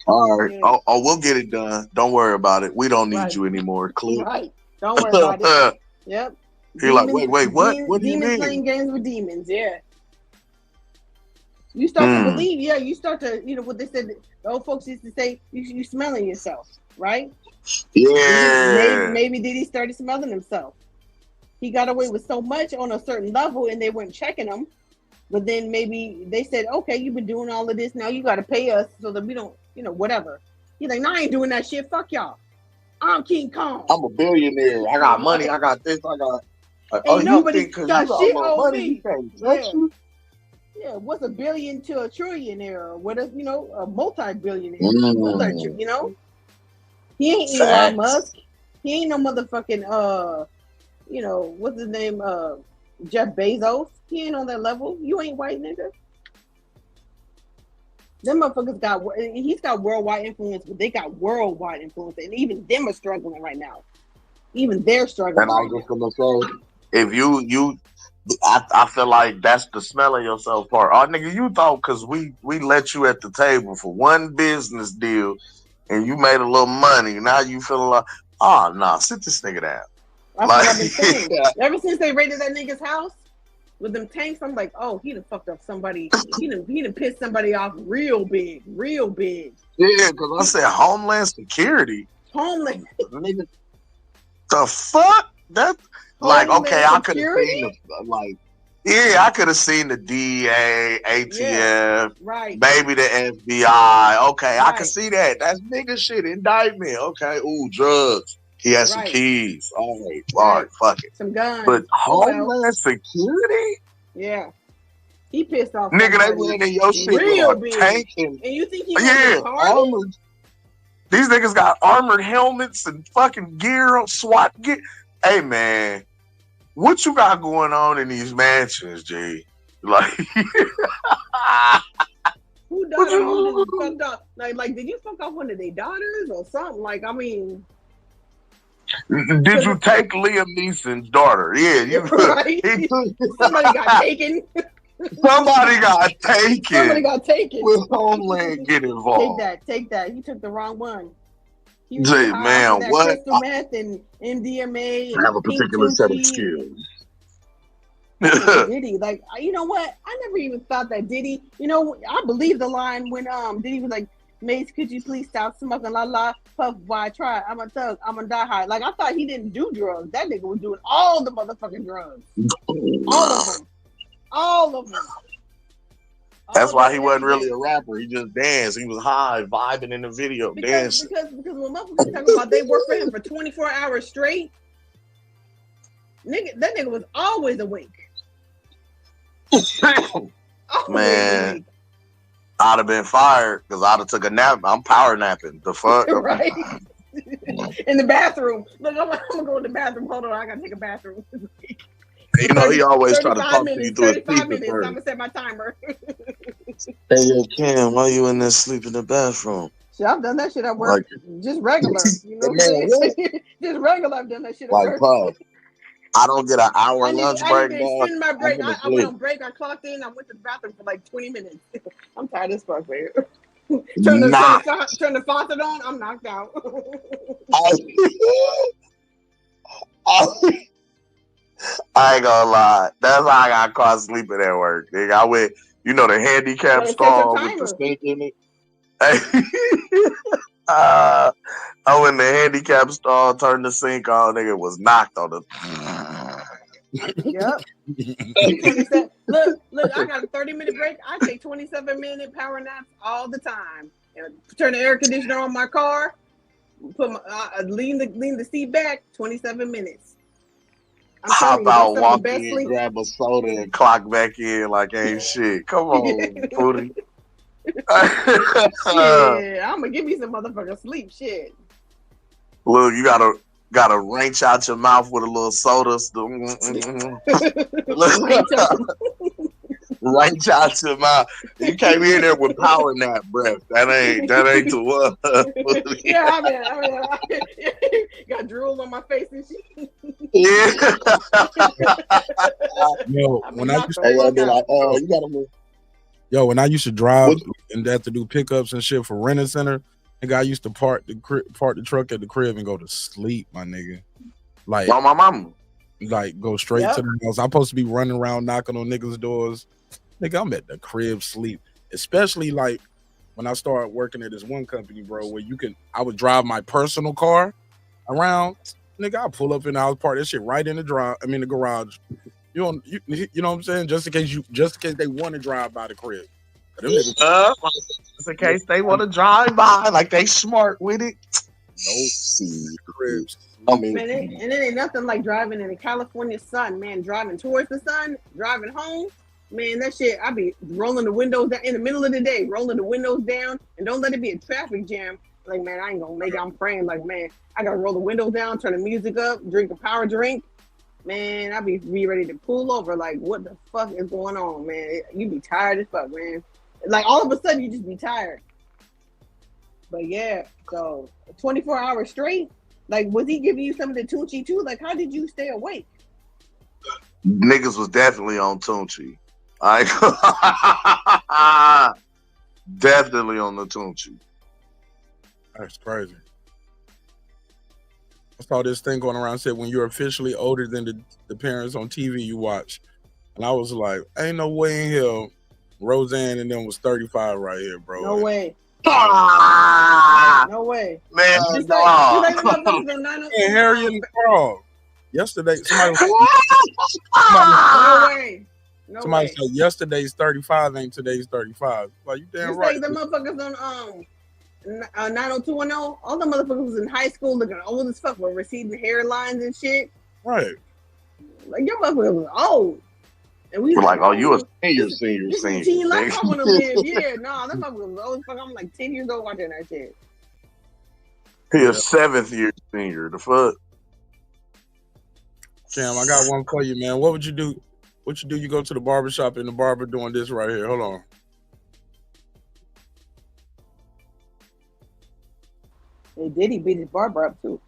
[SPEAKER 3] All right. Yeah. Oh, we'll get it done. Don't worry about it. We don't need you anymore. Click.
[SPEAKER 2] Right. Don't worry about it. Yep.
[SPEAKER 3] You're like, wait, what? What do you mean?
[SPEAKER 2] Demons playing games with demons, yeah. You start to believe, you start to, what they said, the old folks used to say, you smelling yourself, right?
[SPEAKER 3] Yeah.
[SPEAKER 2] Maybe Diddy started smelling himself. He got away with so much on a certain level and they weren't checking him. But then maybe they said, okay, you've been doing all of this. Now you got to pay us so that we don't, whatever. He's like, no, I ain't doing that shit. Fuck y'all. I'm King Kong.
[SPEAKER 3] I'm a billionaire. I got money. I got this. I got.
[SPEAKER 2] Like, nobody got shit on
[SPEAKER 3] money,
[SPEAKER 2] me.
[SPEAKER 3] You can't touch you.
[SPEAKER 2] Yeah, what's a billion to a trillionaire, or what is, a multi-billionaire? He ain't Elon Musk. He ain't no motherfucking what's his name? Jeff Bezos. He ain't on that level. You ain't white nigga. Them motherfuckers he's got worldwide influence, but they got worldwide influence, and even them are struggling right now. Even they're struggling.
[SPEAKER 3] And I was just gonna say, if I feel like that's the smelling yourself part. Oh, nigga, you thought because we let you at the table for one business deal and you made a little money. Now you feeling like, oh, nah, sit this nigga down.
[SPEAKER 2] That's what I've been saying. Ever since they raided that nigga's house with them tanks, I'm like, oh, he done fucked up somebody. he done pissed somebody off real big.
[SPEAKER 3] Yeah, because I said Homeland Security.
[SPEAKER 2] Homeland.
[SPEAKER 3] The fuck? That like okay, I could have
[SPEAKER 2] security?
[SPEAKER 3] seen the like. Yeah, I could have seen the DA, ATF,
[SPEAKER 2] Right.
[SPEAKER 3] maybe the FBI. Okay, I
[SPEAKER 2] Right.
[SPEAKER 3] could see that. That's nigga shit. Indictment. Okay. Ooh, drugs. He has some
[SPEAKER 2] Right.
[SPEAKER 3] keys. All right, fuck it.
[SPEAKER 2] Some guns.
[SPEAKER 3] But
[SPEAKER 2] Oh, well.
[SPEAKER 3] Homeland Security?
[SPEAKER 2] Yeah. He pissed off.
[SPEAKER 3] Nigga, they
[SPEAKER 2] somebody
[SPEAKER 3] ran in your shit
[SPEAKER 2] real
[SPEAKER 3] with a
[SPEAKER 2] big.
[SPEAKER 3] tank and
[SPEAKER 2] you think he
[SPEAKER 3] yeah,
[SPEAKER 2] was
[SPEAKER 3] armored. These niggas got armored helmets and fucking gear on SWAT gear. Hey man, what you got going on in these mansions, G? Like
[SPEAKER 2] who died? Who did fucked up? Like, did you fuck off one of their daughters or something? Like, I mean,
[SPEAKER 3] did you take Liam Neeson's daughter? Yeah, you.
[SPEAKER 2] Right? Somebody got taken.
[SPEAKER 3] Somebody got taken.
[SPEAKER 2] Somebody got taken.
[SPEAKER 3] With Homeland get involved.
[SPEAKER 2] Take that. He took the wrong one. He
[SPEAKER 3] was man,
[SPEAKER 2] that
[SPEAKER 3] what?
[SPEAKER 2] Crystal meth and MDMA.
[SPEAKER 3] I have a particular set of skills.
[SPEAKER 2] Diddy, like, you know what? I never even thought that Diddy. You know, I believe the line when Diddy was like, "Mace, could you please stop smoking? La la, puff, why I try? I'm a thug. I'm gonna die high." Like, I thought he didn't do drugs. That nigga was doing all the motherfucking drugs. All of them.
[SPEAKER 3] That's why he wasn't really a rapper. He just danced. He was high, vibing in the video, dancing.
[SPEAKER 2] Because when motherfuckers talking about they work for him for 24 hours straight, that nigga was always awake.
[SPEAKER 3] Man, I'd have been fired because I'd have took a nap. I'm power napping. The fuck?
[SPEAKER 2] Right. In the bathroom. Look, I'm gonna go in the bathroom. Hold on, I gotta take a bathroom.
[SPEAKER 3] You know, he always try to talk to you through his
[SPEAKER 2] 35 minutes.
[SPEAKER 3] first.
[SPEAKER 2] I'm gonna set my timer.
[SPEAKER 3] Hey, yo, Cam, why you in there sleep in the bathroom?
[SPEAKER 2] Shit, I've done that shit at work. Just regular. You know what I'm saying? Just regular. I've done that shit at work.
[SPEAKER 3] Pause. I don't get an hour lunch break.
[SPEAKER 2] I didn't my break. I went on break. I clocked in. I went to the bathroom for like 20 minutes. I'm tired as fuck, man. Turn the faucet on. I'm knocked out.
[SPEAKER 3] I ain't gonna lie. That's how I got caught sleeping at work. Nigga, I went, you know, the handicap stall with the sink in it. I went in the handicap stall, turned the sink on. Nigga was knocked on the.
[SPEAKER 2] Yep. Look, I got a 30-minute break. I take 27-minute power naps all the time. Turn the air conditioner on my car. Put my lean the seat back. 27 minutes.
[SPEAKER 3] Hop out, walk in, grab a soda, and clock back in like ain't shit. Come on, booty.
[SPEAKER 2] Shit, I'm gonna give me some motherfucking sleep. Shit.
[SPEAKER 3] Look, you gotta wrench out your mouth with a little soda. Wrench out your mouth. You came in there with power nap breath. That ain't the one.
[SPEAKER 2] Yeah, I mean, got drool on my face and shit.
[SPEAKER 3] Yeah.
[SPEAKER 1] Yo, when I used to,
[SPEAKER 3] be like, oh, you gotta move.
[SPEAKER 1] Yo, when I used to drive and have to do pickups and shit for Rental Center, nigga, I used to park the truck at the crib and go to sleep, my nigga. Like,
[SPEAKER 3] my mama.
[SPEAKER 1] Like, go straight to the house. I'm supposed to be running around knocking on niggas' doors. Nigga, I'm at the crib sleep. Especially like when I started working at this one company, bro, where I would drive my personal car around. Nigga, I'll pull up in the house, park that shit right in the garage. You know what I'm saying? Just in case they want to drive by the crib.
[SPEAKER 3] Just in case they want to drive by, like they smart with it.
[SPEAKER 1] Cribs.
[SPEAKER 2] Man, and it ain't nothing like driving in the California sun, man. Driving towards the sun, driving home, man. That shit, I be rolling the windows down in the middle of the day, rolling the windows down, and don't let it be a traffic jam. Like, man, I ain't gonna make it. I'm praying, like, man, I gotta roll the windows down, turn the music up, drink a power drink. Man, I be ready to pull over. Like, what the fuck is going on, man? You be tired as fuck, man. Like, all of a sudden, you just be tired. But yeah, so 24 hours straight. Like, was he giving you some of the Tunchi too? Like, how did you stay awake?
[SPEAKER 3] Niggas was definitely on Tunchi. Definitely on the Tunchi.
[SPEAKER 1] That's crazy. I saw this thing going around, said when you're officially older than the parents on TV you watch. And I was like, ain't no way in hell Roseanne and them was 35 right here, bro.
[SPEAKER 2] No way. No way.
[SPEAKER 3] Man,
[SPEAKER 2] Just
[SPEAKER 3] no.
[SPEAKER 2] like the motherfuckers on 90210.
[SPEAKER 1] Hey, Harry and the Frog. Yesterday, somebody
[SPEAKER 2] No way. No
[SPEAKER 1] somebody
[SPEAKER 2] way.
[SPEAKER 1] said yesterday's 35 ain't today's 35. Like, you damn
[SPEAKER 2] Just
[SPEAKER 1] right.
[SPEAKER 2] like the motherfuckers on 90210. All the motherfuckers was in high school looking old as fuck with receding hairlines and shit.
[SPEAKER 1] Right.
[SPEAKER 2] Like, your motherfuckers was old. And we
[SPEAKER 3] We're like, oh, you a
[SPEAKER 2] This
[SPEAKER 3] senior.
[SPEAKER 2] is teen life I want to live. Yeah, no, that motherfucker was old as fuck. I'm like 10 years old watching that shit.
[SPEAKER 3] He a 7th year senior. The fuck?
[SPEAKER 1] Cam, I got one for you, man. What would you do? What you do? You go to the barbershop and the barber doing this right here. Hold on.
[SPEAKER 2] Hey, Diddy beat his barber up too.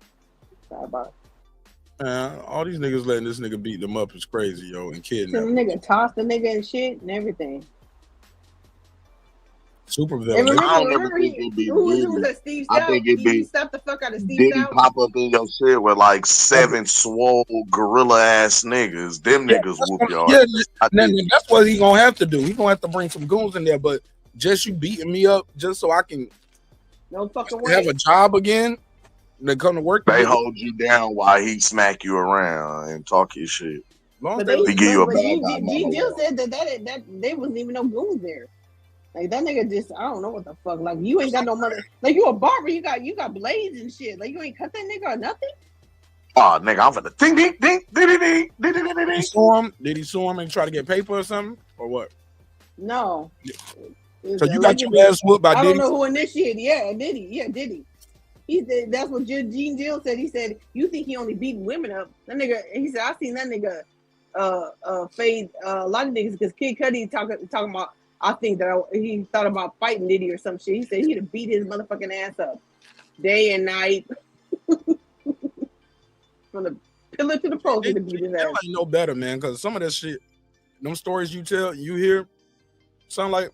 [SPEAKER 1] Man, all these niggas letting this nigga beat them up is crazy, yo, and
[SPEAKER 2] The
[SPEAKER 1] kidnap.
[SPEAKER 2] nigga tossed the nigga and shit and everything.
[SPEAKER 1] Super
[SPEAKER 2] And
[SPEAKER 1] villain.
[SPEAKER 2] remember who was that? Steve
[SPEAKER 3] I
[SPEAKER 2] Stout?
[SPEAKER 3] think it
[SPEAKER 2] He
[SPEAKER 3] be
[SPEAKER 2] slapped the fuck out of Steve
[SPEAKER 3] Diddy
[SPEAKER 2] Stout.
[SPEAKER 3] pop up in your shit with like 7 swole gorilla ass niggas. Them niggas whoop y'all.
[SPEAKER 1] Yeah, that's what he gonna have to do. He gonna have to bring some goons in there. But just you beating me up just so I can
[SPEAKER 2] No fucking way.
[SPEAKER 1] have a job again, they come to work.
[SPEAKER 3] They hold you down while he smack you around and talk your shit.
[SPEAKER 2] But
[SPEAKER 3] He give you a bad
[SPEAKER 2] G Jill said that there wasn't even no goons there. Like that nigga just, I don't know what the fuck. Like you ain't got no mother. Like you a barber, you got blades and shit. Like you ain't cut that nigga or nothing.
[SPEAKER 3] Oh, nigga, I'm finna ding ding ding ding ding ding ding ding
[SPEAKER 1] Did he sue him? Did he sue him and try to get paper or something, or what?
[SPEAKER 2] No.
[SPEAKER 1] So you got your ass whooped by
[SPEAKER 2] I
[SPEAKER 1] Diddy?
[SPEAKER 2] don't know who initiated. Yeah, Diddy. Yeah, Diddy. He said that's what Gene Jill said. He said you think he only beating women up? That nigga. He said I seen that nigga fade a lot of niggas because Kid Cudi talking about. I think that he thought about fighting Diddy or some shit. He said he'd have beat his motherfucking ass up day and night. From the pillar to the post, he'd have beat his ass.
[SPEAKER 1] Ain't no better, man, because some of that shit, them stories you tell, you hear, sound like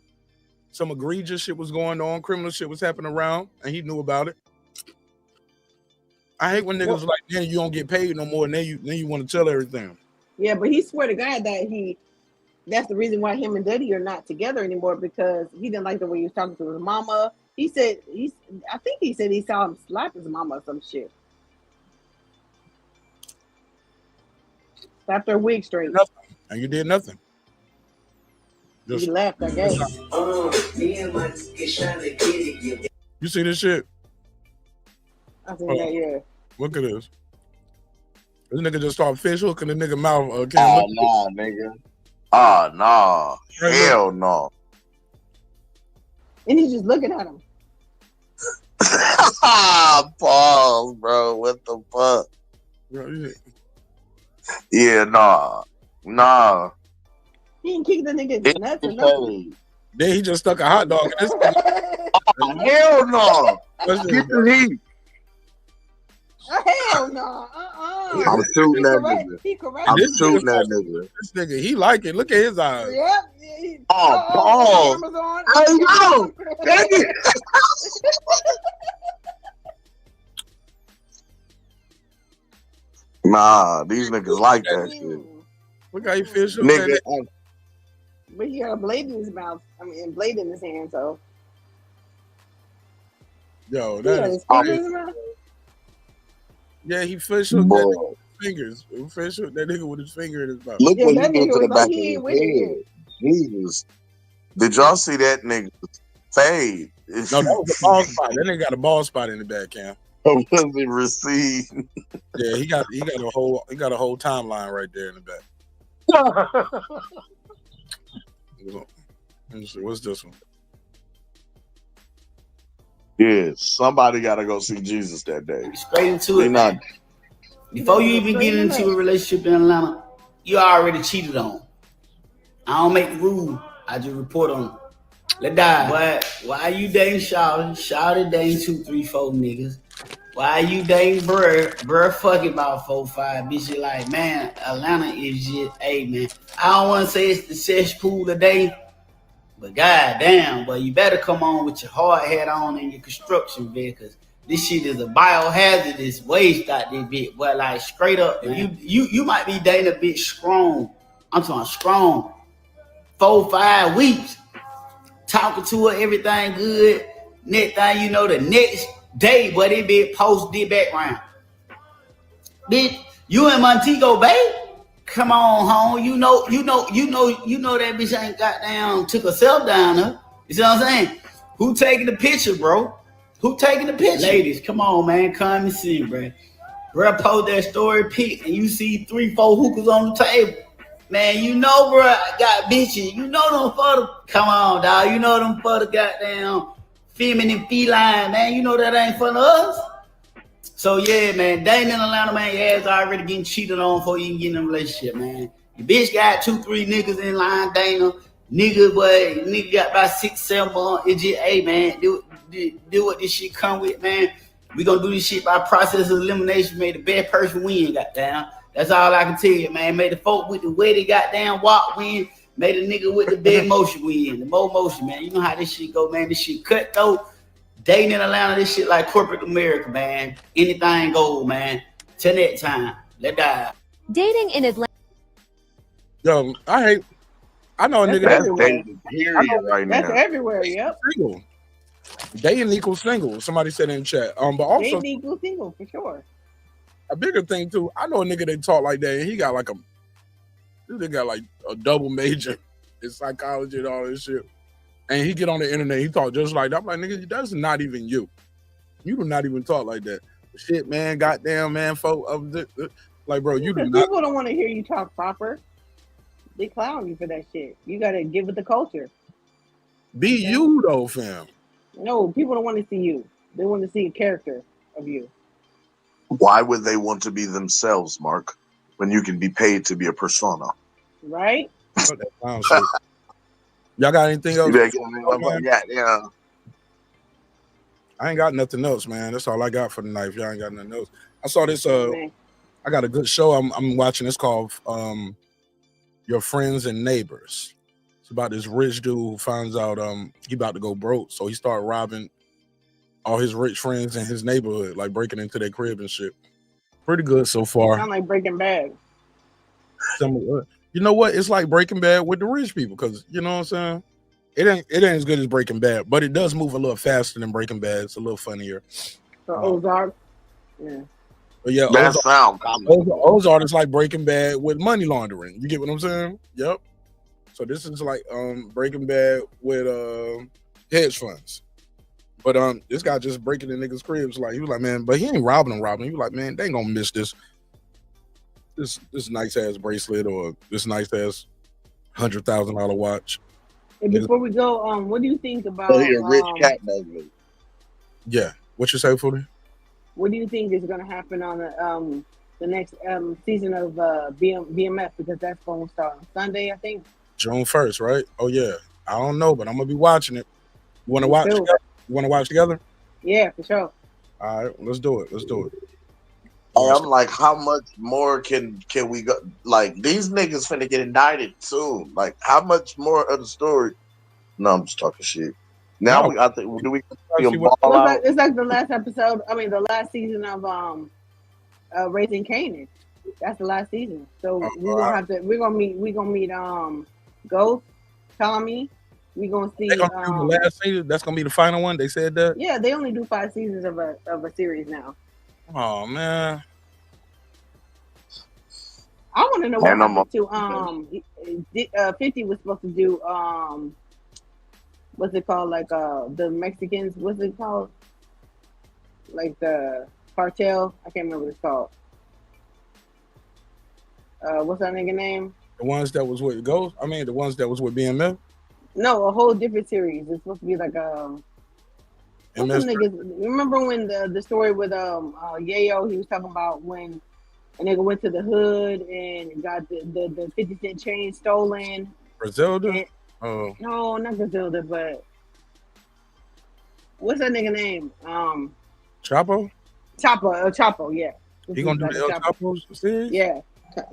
[SPEAKER 1] some egregious shit was going on, criminal shit was happening around, and he knew about it. I hate when niggas like, man, you don't get paid no more, and then you want to tell everything.
[SPEAKER 2] Yeah, but he swear to God that that's the reason why him and Diddy are not together anymore, because he didn't like the way he was talking to his mama. He said I think he said he saw him slap his mama or some shit. Slapped her wig straight.
[SPEAKER 1] Nothing. And you did nothing.
[SPEAKER 2] He left, I guess.
[SPEAKER 1] You see this shit?
[SPEAKER 2] I think that, yeah.
[SPEAKER 1] Look at this. This nigga just started fish hooking the nigga mouth.
[SPEAKER 3] Oh, nah, nigga. Oh, nah. Hell no.
[SPEAKER 2] And he's just looking at him.
[SPEAKER 3] Balls, bro. What the fuck? Yeah, nah. Nah.
[SPEAKER 2] He didn't kick the nigga nuts or nothing.
[SPEAKER 1] Then he just stuck a hot dog in this.
[SPEAKER 3] Oh, hell no. Get the heat.
[SPEAKER 2] Hell no.
[SPEAKER 3] I'm shooting that nigga. I'm shooting that nigga.
[SPEAKER 1] This nigga, he like it. Look at his eyes.
[SPEAKER 2] Yep.
[SPEAKER 3] Oh, balls. Hey, yo. Nah, these niggas like that shit.
[SPEAKER 1] Look how he fish hook
[SPEAKER 3] Nigga.
[SPEAKER 2] But he got a blade in his mouth. I mean, a blade in his hand, so.
[SPEAKER 1] Yo,
[SPEAKER 2] He
[SPEAKER 1] that
[SPEAKER 2] got
[SPEAKER 1] is.
[SPEAKER 2] his finger in his mouth?
[SPEAKER 1] Yeah, he fish hooked that nigga with his fingers. He fish hooked that nigga with his finger in his mouth.
[SPEAKER 3] Look what
[SPEAKER 2] that
[SPEAKER 3] he did
[SPEAKER 2] nigga
[SPEAKER 3] to the
[SPEAKER 2] was
[SPEAKER 3] back
[SPEAKER 2] like,
[SPEAKER 3] of
[SPEAKER 2] he
[SPEAKER 3] his
[SPEAKER 2] ain't with it.
[SPEAKER 3] head. Jesus. Did y'all see that nigga fade?
[SPEAKER 1] No, that was a ball spot. That nigga got a ball spot in the back, Cam.
[SPEAKER 3] Was it receive?
[SPEAKER 1] Yeah, he got a whole timeline right there in the back. Let me see, what's this one?
[SPEAKER 3] Yeah, somebody got to go see Jesus that day.
[SPEAKER 4] Straight into it. Before you even get into a relationship in Atlanta, you already cheated on. I don't make the rule. I just report on them. Let die. But why you dating Shawty? Shawty dating 2, 3, 4 niggas. Why you dating Bruh? Bruh fucking about 4, 5 bitches. Like, man, Atlanta is just, hey, man. I don't want to say it's the cesspool today, but goddamn, but you better come on with your hard hat on and your construction vehicle, because this shit is a biohazardous waste out there, bitch. But like straight up, man. You might be dating a bitch strong. I'm talking strong. 4, 5 weeks. Talking to her, everything good. Next thing you know, the next day, but it be posted background. Bitch, you in Montego Bay? Come on home. You know that bitch ain't goddamn took herself down there. You see what I'm saying? Who taking the picture, bro? Who taking the picture? Ladies, come on, man. Come and see, bro. Bro, post that story pic and you see 3-4 hookahs on the table. Man, you know, bro, I got bitches. You know them for the... Come on, dog. You know them for the goddamn feminine feline, man. You know that ain't for us. So, yeah, man, dating in Atlanta, man, your ass already getting cheated on before you can get in a relationship, man. Your bitch got 2-3 niggas in line dating her. Nigga got about 6-7 months. It's just, hey, man, do what this shit come with, man. We gonna do this shit by process of elimination. May the best person win, goddamn. That's all I can tell you, man. May the folk with the wetty goddamn walk win. May the nigga with the big motion win. The more motion, man. You know how this shit go, man. This shit cutthroat. Dating in Atlanta, this shit like corporate America, man. Anything goes, man. Till that time. Let's die.
[SPEAKER 8] Dating in Atlanta.
[SPEAKER 1] Yo, I know a nigga
[SPEAKER 3] that's dating period right now.
[SPEAKER 2] That's everywhere, yep.
[SPEAKER 1] Single. Dating equals single. Somebody said in chat. But also
[SPEAKER 2] dating equals single for sure.
[SPEAKER 1] A bigger thing too. I know a nigga that talk like that. And he got like a double major in psychology and all this shit. And he get on the internet. He talk just like that. I'm like, nigga, that's not even you. You do not even talk like that. Shit, man. Goddamn, man. Folk of the like, bro. You do not.
[SPEAKER 2] People don't want to hear you talk proper. They clown you for that shit. You gotta give it the culture.
[SPEAKER 1] Be you though, fam.
[SPEAKER 2] No, people don't want to see you. They want to see a character of you.
[SPEAKER 3] Why would they want to be themselves, Mark, when you can be paid to be a persona?
[SPEAKER 2] Right?
[SPEAKER 1] Y'all got anything else?
[SPEAKER 3] Yeah.
[SPEAKER 1] I ain't got nothing else, man. That's all I got for the night. Y'all ain't got nothing else. I saw this. I got a good show. I'm watching. It's called Your Friends and Neighbors. It's about this rich dude who finds out he about to go broke, so he started robbing all his rich friends in his neighborhood, like breaking into their crib and shit. Pretty good so far.
[SPEAKER 2] Sound like Breaking Bad.
[SPEAKER 1] You know what? It's like Breaking Bad with the rich people, because you know what I'm saying. It ain't as good as Breaking Bad, but it does move a little faster than Breaking Bad. It's a little funnier.
[SPEAKER 2] So Ozark, yeah.
[SPEAKER 1] But yeah, Ozark is like Breaking Bad with money laundering. You get what I'm saying? Yep. So this is like Breaking Bad with hedge funds. But this guy just breaking the niggas' cribs. Like he was like, man, but he ain't robbing. He was like, man, they ain't gonna miss this nice ass bracelet or this nice ass $100,000 watch.
[SPEAKER 2] And before we go, what do you think about?
[SPEAKER 3] He a rich cat movie.
[SPEAKER 1] Yeah. What you say, Footy?
[SPEAKER 2] What do you think is gonna happen on the next season of BMF, because that's going to start on Sunday, I think.
[SPEAKER 1] June 1st, right? Oh yeah. I don't know, but I'm gonna be watching it. You wanna watch together? You wanna watch together?
[SPEAKER 2] Yeah, for sure.
[SPEAKER 1] All right, let's do it.
[SPEAKER 3] I'm like, how much more can we go? Like, these niggas finna get indicted soon. Like, how much more of the story? No, I'm just talking shit. Now I think do we
[SPEAKER 2] it's like the last episode. I mean, the last season of Raising Kanan. That's the last season. So we're gonna meet Ghost, Tommy. We're gonna see
[SPEAKER 1] the last season. That's gonna be the final one. They said that.
[SPEAKER 2] Yeah, they only do 5 seasons of a series now.
[SPEAKER 1] Oh man,
[SPEAKER 2] I want to know what happened to 50 was supposed to do what's it called, like the Mexicans, what's it called, like the cartel, I can't remember what it's called. What's that nigga name?
[SPEAKER 1] The ones that was with Ghost. I mean, the ones that was with BMF.
[SPEAKER 2] No, a whole different series. It's supposed to be like niggas, remember when the story with Yayo, he was talking about when a nigga went to the hood and got the 50 cent chain stolen.
[SPEAKER 1] Griselda?
[SPEAKER 2] No, not Griselda, but what's that nigga name?
[SPEAKER 1] Chapo?
[SPEAKER 2] Chapo, yeah.
[SPEAKER 1] He gonna do the El Chapo series?
[SPEAKER 2] Yeah,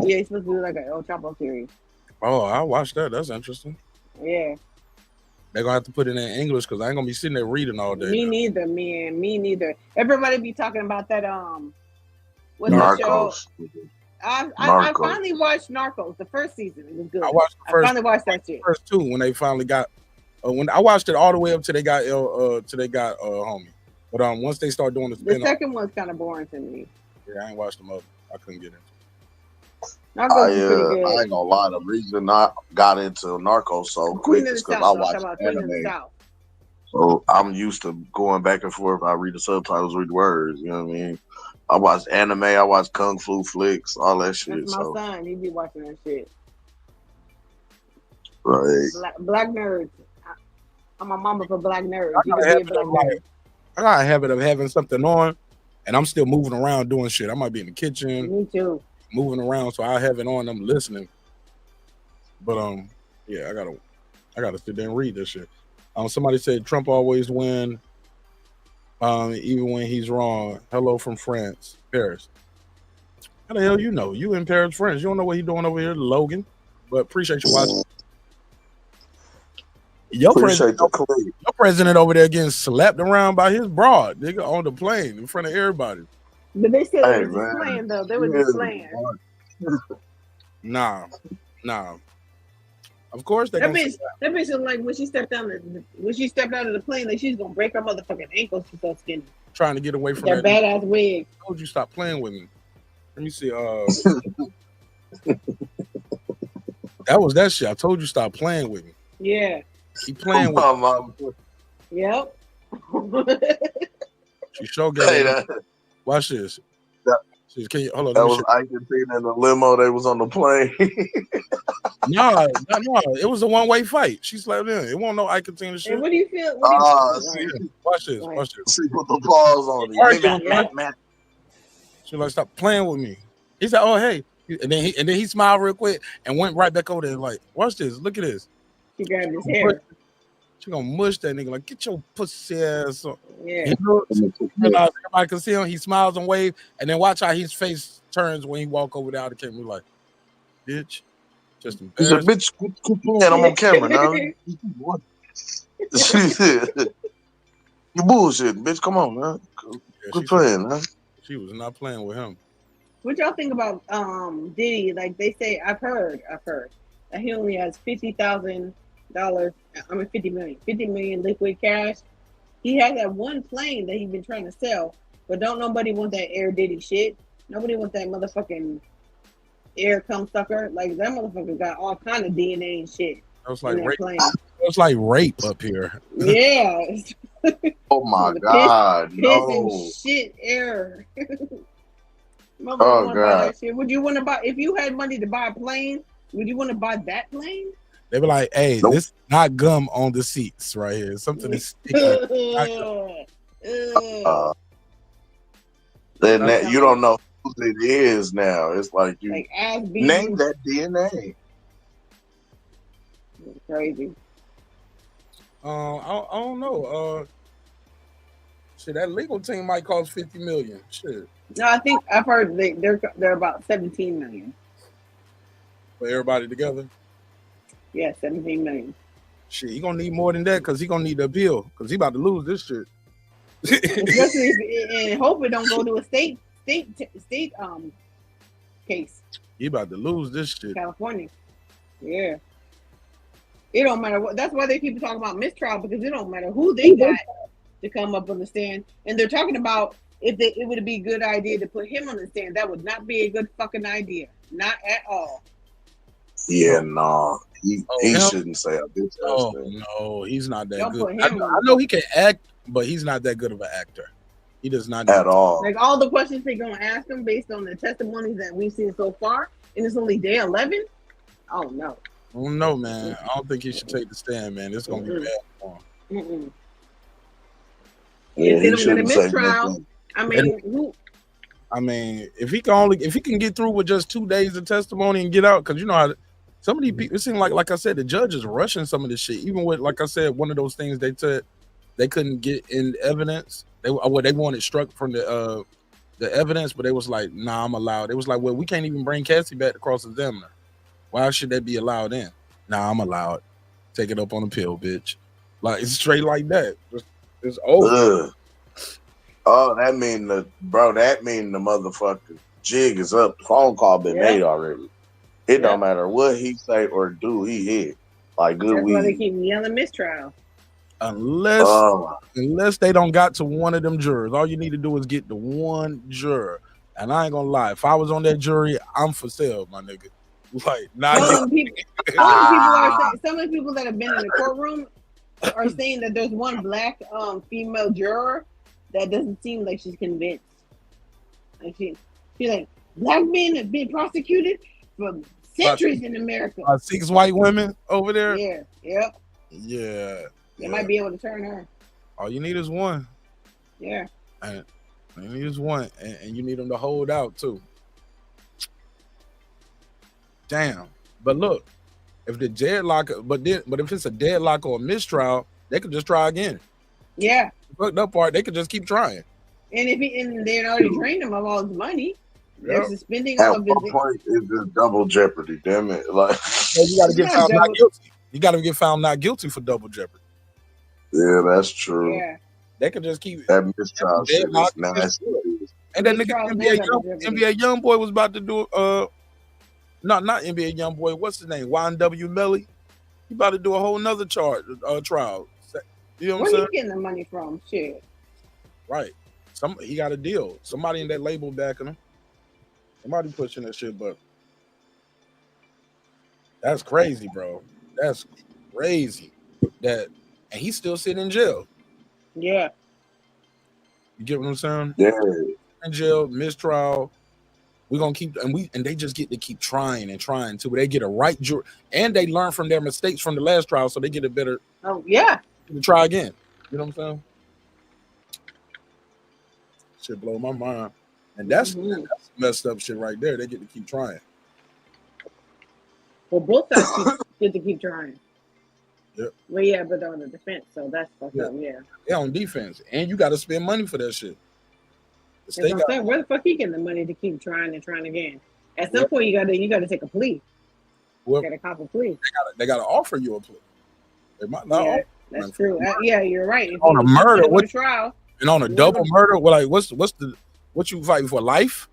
[SPEAKER 2] he's supposed to do like an El Chapo series.
[SPEAKER 1] Oh, I'll watch that. That's interesting.
[SPEAKER 2] Yeah.
[SPEAKER 1] They're gonna have to put it in English because I ain't gonna be sitting there reading all day.
[SPEAKER 2] Me neither, man. Me neither. Everybody be talking about that. What's
[SPEAKER 3] Narcos.
[SPEAKER 2] the show? I finally watched Narcos. The first season, it was good.
[SPEAKER 1] I watched the first.
[SPEAKER 2] I finally watched that shit.
[SPEAKER 1] First 2 when they finally got When I watched it all the way up till they got homie. But once they start doing the
[SPEAKER 2] The
[SPEAKER 1] spin-off,
[SPEAKER 2] second one's kind of boring to me.
[SPEAKER 1] yeah, I ain't watched them up. I couldn't get into it.
[SPEAKER 2] Narcos is pretty good.
[SPEAKER 3] I ain't gonna lie. The reason I got into Narcos so quick is because I watched anime. So I'm used to going back and forth. I read the subtitles, read the words. You know what I mean? I watch anime. I watch kung fu flicks, all that shit.
[SPEAKER 2] That's my son. He be watching that shit.
[SPEAKER 3] Right.
[SPEAKER 2] Black nerds. I'm a mama for black nerds.
[SPEAKER 1] I got a habit of having something on, and I'm still moving around doing shit. I might be in the kitchen.
[SPEAKER 2] Me too.
[SPEAKER 1] Moving around, so I have it on. I'm listening. But yeah, I gotta sit there and read this shit. Somebody said Trump always win, even when he's wrong. Hello from France, Paris. How the hell you know? You in Paris, France? You don't know what he's doing over here, Logan. But appreciate you watching. Your president over there getting slapped around by his broad, nigga, on the plane in front of everybody.
[SPEAKER 2] But they said they were just playing, though. They were just playing.
[SPEAKER 1] Nah. Of course they.
[SPEAKER 2] That bitch was like when she stepped out of the plane, like she's gonna break her motherfucking ankles. She's so skinny.
[SPEAKER 1] Trying to get away from
[SPEAKER 2] that badass wig.
[SPEAKER 1] I told you stop playing with me. Let me see. That was that shit. I told you stop playing with me.
[SPEAKER 2] Yeah.
[SPEAKER 1] Keep playing with me.
[SPEAKER 2] Yep.
[SPEAKER 1] She showed that. Watch this. Can you, hold on,
[SPEAKER 3] that was Ike and Tina in the limo. They was on the plane.
[SPEAKER 1] No, it was a one-way fight. She slapped in. It wasn't no Ike and Tina shit.
[SPEAKER 2] And what do you feel?
[SPEAKER 1] Watch this.
[SPEAKER 3] She put the paws on it.
[SPEAKER 1] She like, stop playing with me. He said, "Oh hey," and then he smiled real quick and went right back over there. Like, watch this. Look at this.
[SPEAKER 2] She grabbed his hair.
[SPEAKER 1] She gonna mush that nigga like, get your pussy ass on.
[SPEAKER 2] Yeah.
[SPEAKER 1] He realized everybody can see him. He smiles and waves, and then watch how his face turns when he walk over there. The camera like, bitch, just embarrassed.
[SPEAKER 3] He said, bitch, quit playing. I'm on camera now. You bullshit, bitch. Come on, man. Quit playing, man.
[SPEAKER 1] She was not playing with him.
[SPEAKER 2] What y'all think about Diddy? Like they say, I've heard that he only has $50,000. I mean, 50 million liquid cash. He has that one plane that he's been trying to sell, but don't nobody want that Air Diddy shit. Nobody wants that motherfucking air cum sucker. Like that motherfucker got all kind of DNA and shit.
[SPEAKER 1] That was like rape. It was like rape up here.
[SPEAKER 2] Yeah.
[SPEAKER 3] Oh my God!
[SPEAKER 2] Piss
[SPEAKER 3] No.
[SPEAKER 2] and shit air.
[SPEAKER 3] Oh God!
[SPEAKER 2] Would you want to buy if you had money to buy a plane? Would you want to buy that plane?
[SPEAKER 1] They were like, "Hey, this is not gum on the seats right here. Something is sticky."
[SPEAKER 3] Then that, you don't know who it is now. It's like you name that DNA.
[SPEAKER 2] It's crazy.
[SPEAKER 1] I don't know. Shit, that legal team might cost 50 million. Shit.
[SPEAKER 2] No, I think I've heard they're about 17 million.
[SPEAKER 1] For everybody together?
[SPEAKER 2] Yeah, 17 million.
[SPEAKER 1] Shit, he gonna need more than that because he gonna need the appeal because he about to lose this shit.
[SPEAKER 2] Especially and hope it don't go to a state case.
[SPEAKER 1] He about to lose this shit.
[SPEAKER 2] California. Yeah. It don't matter what. That's why they keep talking about mistrial because it don't matter who they got to come up on the stand. And they're talking about it would be a good idea to put him on the stand. That would not be a good fucking idea. Not at all.
[SPEAKER 3] Yeah, no. He shouldn't say a bitch ass thing.
[SPEAKER 1] No, he's not that
[SPEAKER 2] Don't
[SPEAKER 1] good.
[SPEAKER 2] put him
[SPEAKER 1] I know he can act, but he's not that good of an actor. He does not
[SPEAKER 3] at all.
[SPEAKER 2] Like all the questions they're gonna ask him based on the testimonies that we've seen so far, and it's only day 11. Oh no.
[SPEAKER 1] I don't know, man. I don't think he should take the stand, man. It's gonna be bad for him.
[SPEAKER 3] Yeah,
[SPEAKER 2] if they don't get a mistrial,
[SPEAKER 1] I mean, if he can get through with just 2 days of testimony and get out, because you know how some of these people, it seems like I said, the judge is rushing some of this shit. Even with, like I said, one of those things they said they couldn't get in evidence. They wanted struck from the evidence, but they was like, nah, I'm allowed. It was like, well, we can't even bring Cassie back to cross-examine her. Why should that be allowed in? Nah, I'm allowed. Take it up on the pill, bitch. Like, it's straight like that. It's over.
[SPEAKER 3] Oh, that mean the motherfucking jig is up. The phone call been made already. It don't matter what he say or do, he hit. Like good
[SPEAKER 2] That's
[SPEAKER 3] weed.
[SPEAKER 2] why they keep yelling mistrial.
[SPEAKER 1] Unless they don't got to one of them jurors. All you need to do is get to one juror. And I ain't gonna lie, if I was on that jury, I'm for sale, my nigga. Like,
[SPEAKER 2] Some of the people are saying, some of the people that have been in the courtroom are saying that there's one black female juror that doesn't seem like she's convinced. Like she's like, black men have been prosecuted for centuries in America.
[SPEAKER 1] 6 white women over there.
[SPEAKER 2] Yeah, yep.
[SPEAKER 1] Yeah.
[SPEAKER 2] They might be able to turn her.
[SPEAKER 1] All you need is one.
[SPEAKER 2] Yeah.
[SPEAKER 1] And you need is one, and you need them to hold out too. Damn. But look, if the deadlock, but if it's a deadlock or a mistrial, they could just try again.
[SPEAKER 2] Yeah.
[SPEAKER 1] The fucked up part, they could just keep trying.
[SPEAKER 2] And if they'd already drained him of all his money, they're suspending
[SPEAKER 3] At
[SPEAKER 2] all of his.
[SPEAKER 3] one point, it's just double jeopardy. Damn it! Like
[SPEAKER 1] you got to get found not guilty. You got to get found not guilty for double jeopardy.
[SPEAKER 3] Yeah, that's true.
[SPEAKER 2] Yeah.
[SPEAKER 1] They could just keep
[SPEAKER 3] that mistrial shit is nasty.
[SPEAKER 1] And that nigga NBA Youngboy was about to do not NBA Youngboy. What's his name? YNW Melly. He about to do a whole nother trial. You know what I'm saying?
[SPEAKER 2] Where he getting the money from? Shit.
[SPEAKER 1] Right. He got a deal. Somebody in that label backing him. Somebody pushing that shit, but that's crazy, bro. That's crazy. And he's still sitting in jail.
[SPEAKER 2] Yeah.
[SPEAKER 1] You get what I'm saying?
[SPEAKER 3] Yeah.
[SPEAKER 1] In jail, mistrial. We're gonna keep and they just get to keep trying and trying till they get a right jury, and they learn from their mistakes from the last trial, so they get a better.
[SPEAKER 2] Oh yeah.
[SPEAKER 1] To try again. You know what I'm saying? Shit blow my mind, and that's messed up shit right there. They get to keep trying.
[SPEAKER 2] Well, both sides get to keep trying.
[SPEAKER 1] Yep.
[SPEAKER 2] Well, yeah, but they're on the defense, so that's fucked up. Yeah.
[SPEAKER 1] They're on defense, and you got to spend money for that shit.
[SPEAKER 2] That's what I'm saying. Where the fuck he getting the money to keep trying and trying again? At some point, you gotta take a plea. You gotta cop a plea.
[SPEAKER 1] They gotta offer you a plea. They might not.
[SPEAKER 2] Yeah, that's true. Yeah, you're right. If
[SPEAKER 1] on a murder,
[SPEAKER 2] what trial?
[SPEAKER 1] And on a double murder, well, like what you fighting for? Life?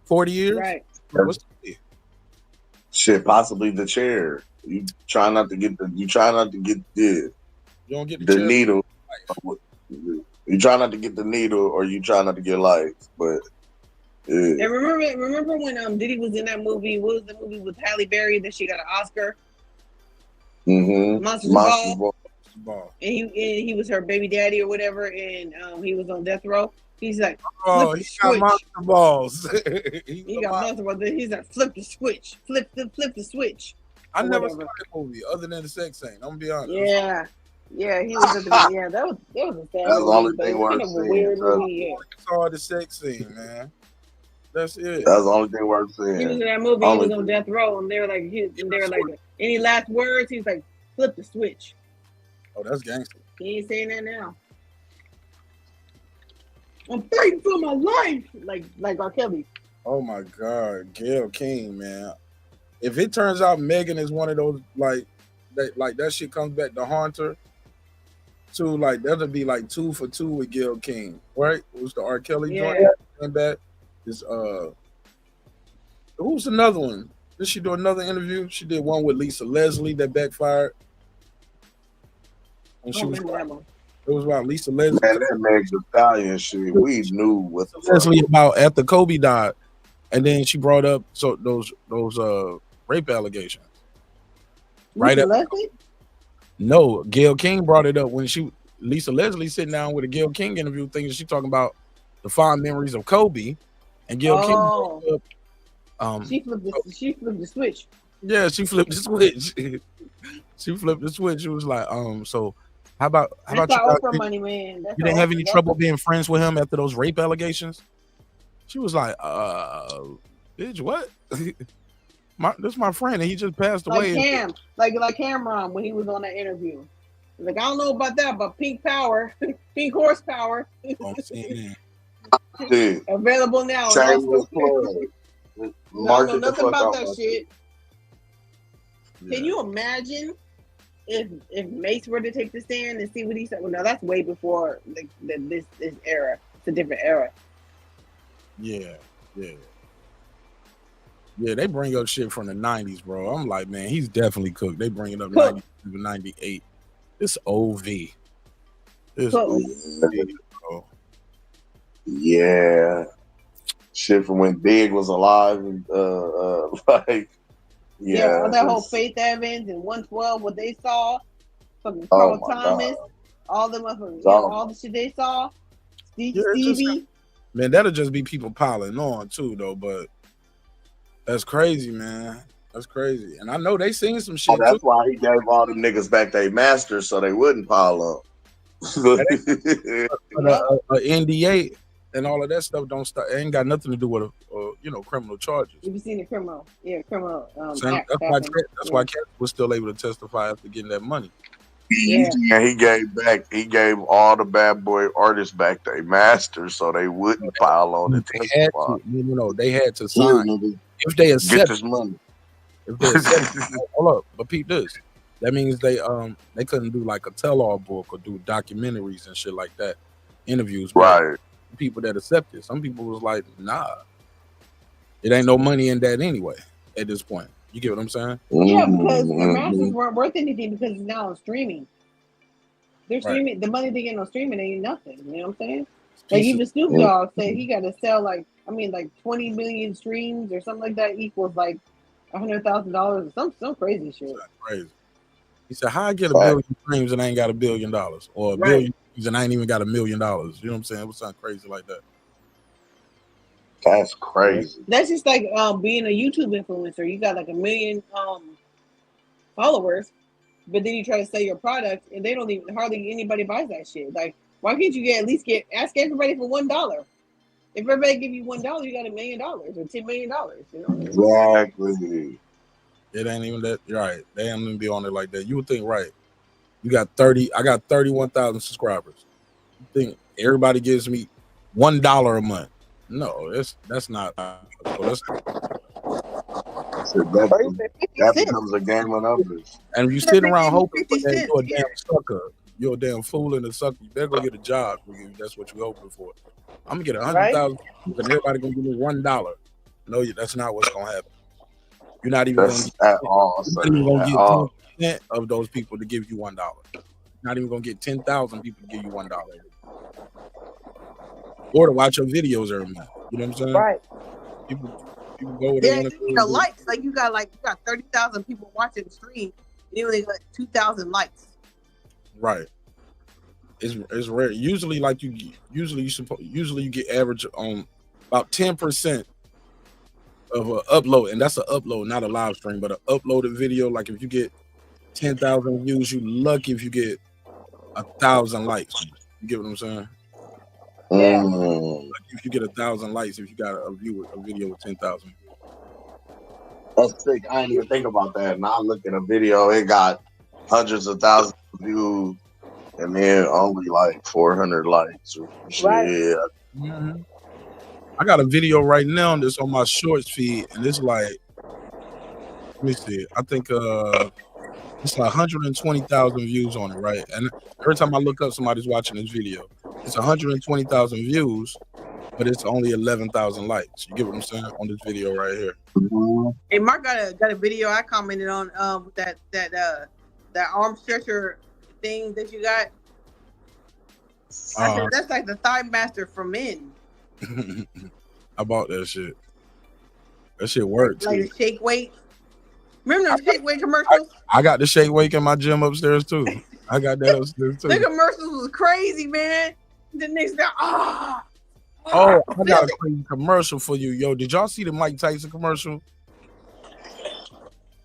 [SPEAKER 1] 40 years?
[SPEAKER 2] Right.
[SPEAKER 1] What's the plea?
[SPEAKER 3] Shit, possibly the chair. You try not to get the. You don't get the needle. You try not to get the needle, or you try not to get life. But yeah.
[SPEAKER 2] And remember when Diddy was in that movie? What was the movie with Halle Berry that she got an Oscar? Monsters Ball. And he was her baby daddy or whatever, and he was on death row. He's like,
[SPEAKER 1] he got monster balls.
[SPEAKER 2] he got monster balls. He's like, flip the switch, flip the switch.
[SPEAKER 1] I never saw that movie other than the sex scene. I'm gonna be honest.
[SPEAKER 2] Yeah, he was. That was a sad.
[SPEAKER 3] That's the only thing worth seeing.
[SPEAKER 2] Yeah.
[SPEAKER 1] Saw the sex scene, man. That's it.
[SPEAKER 3] That's the only thing worth seeing.
[SPEAKER 2] He was in that movie. He was on death row, and they were like, any last words? He's like, flip the switch.
[SPEAKER 1] Oh, that's gangster.
[SPEAKER 2] He ain't saying that now. I'm fighting for my life, like R. Kelly.
[SPEAKER 1] Oh my God, Gayle King, man. If it turns out Megan is one of those like that shit comes back to haunt her, too, like that'll be like 2 for 2 with Gayle King, right? It was the R. Kelly joint came back. Is who's another one? Did she do another interview? She did one with Lisa Leslie that backfired. And she was it was about Lisa Leslie.
[SPEAKER 3] Man, that Meg the Stallion shit. We knew what the
[SPEAKER 1] Leslie about after Kobe died, and then she brought up those rape allegations. Right at no, Gayle King brought it up when Lisa Leslie sitting down with a Gayle King interview, thinking she talking about the fond memories of Kobe, and Gayle King brought up,
[SPEAKER 2] she flipped the switch.
[SPEAKER 1] Yeah, she flipped the switch. She flipped the switch. It was like, so how about you?
[SPEAKER 2] Money, man.
[SPEAKER 1] You didn't have any trouble being friends with him after those rape allegations? She was like, bitch, what? This is my friend, and he just passed away.
[SPEAKER 2] Like Cameron when he was on that interview. Like, I don't know about that, but pink power, pink horsepower. Available now.
[SPEAKER 3] Don't
[SPEAKER 2] know nothing about that shit. Yeah. Can you imagine if Mace were to take the stand and see what he said? Well, no, that's way before this era. It's a different era.
[SPEAKER 1] Yeah. Yeah, they bring up shit from the 90s, bro. I'm like, man, he's definitely cooked. They bring it up 97, 98. It's OV. It's OV, bro.
[SPEAKER 3] Yeah. Shit from when Big was alive and like
[SPEAKER 2] that whole Faith Evans and 112, what they saw, fucking Carl Thomas, all the motherfuckers, all the shit they saw. Stevie.
[SPEAKER 1] Man, that'll just be people piling on too, though. But that's crazy, man. That's crazy. And I know they seen some shit.
[SPEAKER 3] That's why he gave all them niggas back their masters so they wouldn't pile up.
[SPEAKER 1] NDA and all of that stuff don't start. It ain't got nothing to do with criminal charges.
[SPEAKER 2] You've seen the criminal, criminal.
[SPEAKER 1] That's why Cat was still able to testify after getting that money.
[SPEAKER 3] Yeah, he gave all the bad boy artists back their masters so they wouldn't pile on the testify.
[SPEAKER 1] They had to sign if they accept
[SPEAKER 3] get this money.
[SPEAKER 1] If they accept, hold up, but peep this. That means they couldn't do like a tell-all book or do documentaries and shit like that, interviews.
[SPEAKER 3] Right.
[SPEAKER 1] People that accept it. Some people was like, nah, it ain't no money in that anyway. At this point, you get what I'm saying?
[SPEAKER 2] Yeah, because the masters weren't worth anything because it's now on streaming. They're streaming. The money they get on streaming ain't nothing. You know what I'm saying? Like even Snoop Dogg said he got to sell like 20 million streams or something like that equals like $100,000 or some crazy shit.
[SPEAKER 1] That's crazy. He said, "How I get $1 billion streams and I ain't got $1 billion, or $1 billion streams and I ain't even got $1 million?" You know what I'm saying? It would sound crazy like that.
[SPEAKER 3] That's crazy.
[SPEAKER 2] That's just like being a YouTube influencer. You got like 1 million followers, but then you try to sell your product and they don't even hardly anybody buys that shit. Like, why can't you ask everybody for $1? If everybody give you $1, you got $1 million or $10 million. You know?
[SPEAKER 3] Exactly.
[SPEAKER 1] It ain't even that right. They ain't even be on it like that. You would think, right? You got 30. I got 31,000 subscribers. You think everybody gives me $1 a month? No, that's not. That
[SPEAKER 3] becomes a game of numbers.
[SPEAKER 1] And if you sitting around hoping for that, you're a damn sucker. You're a damn fool and a sucker. You better go get a job. That's what you're hoping for. I'm gonna get 100,000, and everybody gonna give me $1. No, that's not what's gonna happen. You're not even gonna get 10% of those people to give you $1. Not even gonna get 10,000 people to give you $1. Or to watch your videos every month. You know what I'm saying?
[SPEAKER 2] Right.
[SPEAKER 1] People go with it.
[SPEAKER 2] The likes, like you got 30,000 people watching the stream, and you only got 2,000 likes.
[SPEAKER 1] Right. It's rare. Usually you get average on about 10% of an upload, and that's an upload, not a live stream, but an uploaded video. Like if you get 10,000 views, you lucky if you get 1,000 likes. You get what I'm saying?
[SPEAKER 2] Yeah.
[SPEAKER 1] Like if you get 1,000 likes, if you got a video with 10,000.
[SPEAKER 3] That's sick. I didn't even think about that. Now I look at a video, it got hundreds of thousands of views, and then only like 400 likes or shit.
[SPEAKER 2] Right.
[SPEAKER 1] Mm-hmm. I got a video right now that's on my shorts feed, and it's like, let me see. I think it's like 120,000 views on it, right? And every time I look up somebody's watching this video, it's 120,000 views, but it's only 11,000 likes. You get what I'm saying on this video right here?
[SPEAKER 3] Mm-hmm.
[SPEAKER 2] Hey, Mark got a video I commented on that arm stretcher thing that you got. I said, that's like the thigh master for men.
[SPEAKER 1] I bought that shit. That shit worked.
[SPEAKER 2] Like the shake weight. Remember those shake weight commercials?
[SPEAKER 1] I got the shake weight in my gym upstairs too. I got that upstairs too.
[SPEAKER 2] The commercials was crazy, man. The next day,
[SPEAKER 1] I got a crazy commercial for you, yo. Did y'all see the Mike Tyson commercial?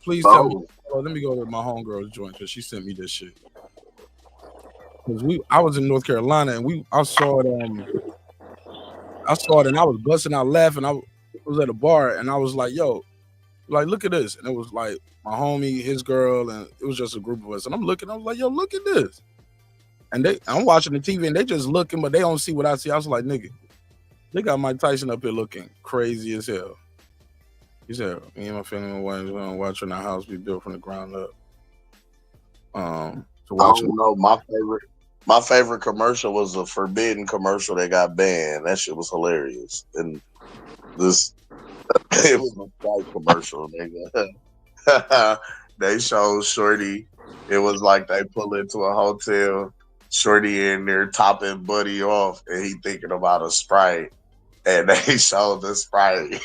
[SPEAKER 1] Please tell me. Oh, let me go to my homegirl's joint because she sent me this shit. Because I was in North Carolina and I saw it and I was busting out laughing. I was at a bar and I was like, yo, like, look at this. And it was like my homie, his girl, and it was just a group of us. And I was like, yo, look at this. And I'm watching the TV and they just looking, but they don't see what I see. I was like, nigga, they got Mike Tyson up here looking crazy as hell. He said, me and my family were watching our house be built from the ground up.
[SPEAKER 3] I don't know. My favorite commercial was a Forbidden commercial that got banned. That shit was hilarious. And this It was a Sprite commercial, nigga. They showed Shorty. It was like they pull into a hotel. Shorty in there topping Buddy off, and he thinking about a Sprite. And they showed the Sprite.